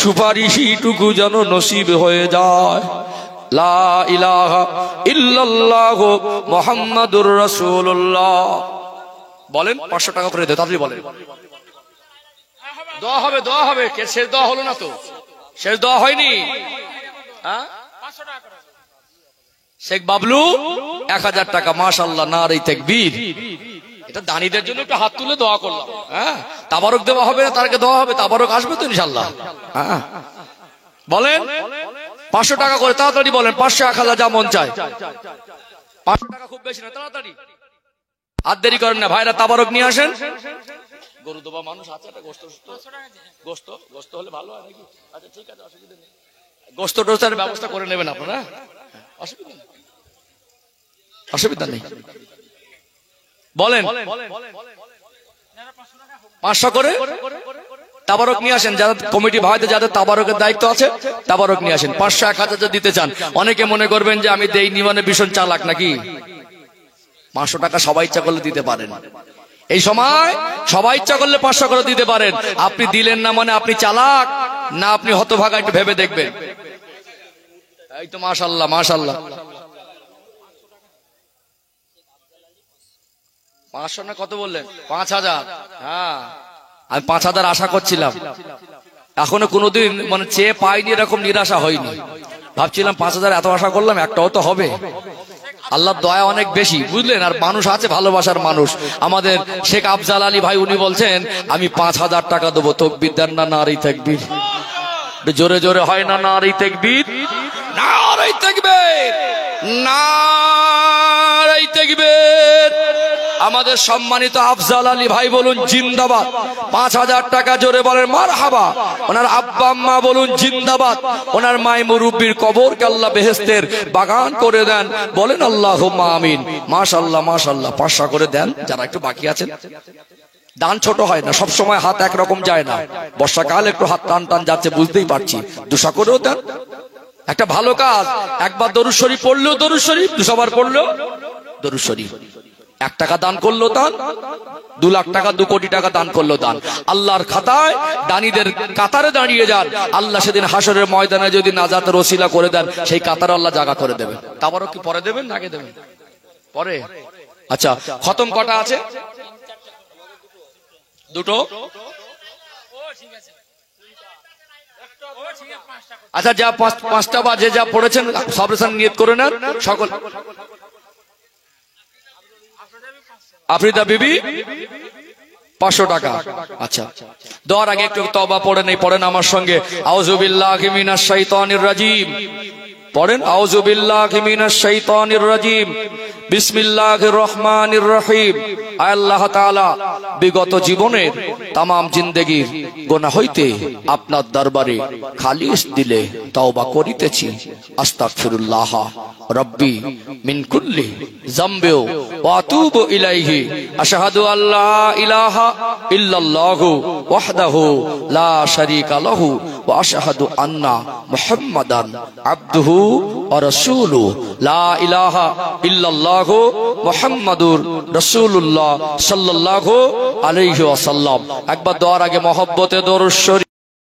সুপারিশটুকু যেন নসিব হয়ে যায়। লা ইলাহা ইল্লাল্লাহু মুহাম্মাদুর রাসূলুল্লাহ। বলেন 500 টাকা করে দে, তাড়াতাড়ি বলেন। দোয়া হবে, দোয়া হবে। শেষ দোয়া হলো না তো? শেষ দোয়া হয়নি? হ্যাঁ, শেখ বাবলু 1000 টাকা। মাশাআল্লাহ, নারে তাকবীর। এটা দানীদের জন্য একটু হাত তুলে দোয়া করলাম। হ্যাঁ, তাবারক দেওয়া হবে না, তারকে দোয়া হবে, তাবারক আসবে তো ইনশাআল্লাহ। হ্যাঁ, বলেন 500 টাকা করে, তাড়াতাড়ি বলেন। 500, 1000 যা মন চায়। 500 টাকা খুব বেশি না, তাড়াতাড়ি, আর দেরি করেন না ভাইরা। তাবারক নিয়ে আসেন। গরু দেবা মানুষ আছে, একটা গোস্ত গোস্ত গোস্ত হলে ভালো হয় নাকি? আচ্ছা ঠিক আছে, অসুবিধা নেই। গোস্ত টোস্তের ব্যবস্থা করে নেবেন আপনারা, অসুবিধা নেই, অসুবিধা নেই। বলেন 500 করে তাবারক নিয়ে আসেন। যারা কমিটি ভাইদের যাদের তাবারকের দায়িত্ব আছে, তাবারক নিয়ে আসেন। 500, 1000 দিতে চান। অনেকে মনে করবেন যে আমি দেই নিমানে ভীষণ চালাক নাকি। 500 টাকা সবাই ইচ্ছা করলে দিতে পারেন। এই সময় সবাই ইচ্ছা করলে 500 করে দিতে পারেন। আপনি দিলেন না মানে আপনি চালাক না আপনি হতভাগা, একটু ভেবে দেখবেন। এই তো মাশাআল্লাহ, মাশাআল্লাহ। 500 না কত বললেন? 5000। হ্যাঁ, আমি 5000 আশা করছিলাম। এখনো কোনোদিন মানে চেয়ে পাইনি, এরকম নিরাশা হয়নি। ভাবছিলাম 5000 এত আশা করলাম, একটাও তো হবে। আল্লাহর দয়া অনেক বেশি, বুঝলেন। আর মানুষ আছে, ভালোবাসার মানুষ। আমাদের শেখ আফজাল আলী ভাই, উনি বলছেন আমি 5000 টাকা দেবো। তাকবীর দেন না, নারী তাকবীর। জোরে জোরে হয় না নারী তাকবীর? নারী তাকবীর, নারী তাকবীর। আমাদের সম্মানিত আফজাল আলী ভাই বলুন জিন্দাবাদ। 5000 টাকা জোরে বলেন মারহাবা। ওনার আব্বা আম্মা বলুন জিন্দাবাদ। ওনার মাই মুরব্বির কবরকে আল্লাহ বেহেশতের বাগান করে দেন, বলেন আল্লাহুম্মা আমিন। মাশাআল্লাহ, মাশাআল্লাহ। 500 করে দেন যারা একটু বাকি আছেন। দান ছোট হয় না, সব সময় হাত একরকম যায় না। বর্ষাকাল একটু হাত টান টান যাচ্ছে, বুঝতেই পারছি। 200 করেও দেন, একটা ভালো কাজ। একবার দরুদ শরীফ পড়লেও দরুদ শরীফ, 200 বার পড়লেও দরুদ শরীফ। 1 টাকা দান করলো দান, 2 লাখ টাকা, 2 কোটি টাকা দান করলো দান। আল্লাহর খাতায় দানীদের কাতারে দাঁড়িয়ে যান। আল্লাহ সেদিন হাসরের ময়দানে যদি নাজাতের ওসিলা করে দেন, সেই কাতারে আল্লাহ জায়গা করে দেবেন। তারপরও কি পরে দেবেন না আগে দেবেন? পরে। আচ্ছা, খতম কটা আছে? 2টো। আচ্ছা, যা 5টা বাজে যা পড়েছেন সবরেশন নিয়ত করে নেন সকল। আফরিদা বিবি 500 টাকা। আচ্ছা, দোয়ার আগে একটু তওবা পড়ে নেই, পড়েন আমার সঙ্গে। আউযু বিল্লাহি মিনাশ শাইতানির রাজিম। পড়েন আউযু বিল্লাহি মিনাশ শাইতানির রাজিম। বিসমিল্লাহির রহমানির রহিম। আল্লাহ তাআলা বিগত জীবনের तमाम জিন্দেগীর গুনাহ হইতে আপনার দরবারে খালিস দিলে তওবা করিতেছি। আস্তাগফিরুল্লাহ রব্বি মিন কুল্লি যামবি ওয়া আতুবু ইলাইহি। আশহাদু আল্লা ইলাহা ইল্লাল্লাহু ওয়াহদাহু লা শারীকা লাহু ওয়া আশহাদু আন্না মুহাম্মাদান আবদুহু ওয়া রাসূলুহু। লা ইলাহা ইল্লাল্লাহু মুহাম্মাদুর রাসূলুল্লাহ সাল্লাল্লাহু আলাইহি ওয়াসাল্লাম। একবার দোয়ার আগে মহব্বতে দরুদ শরীফ।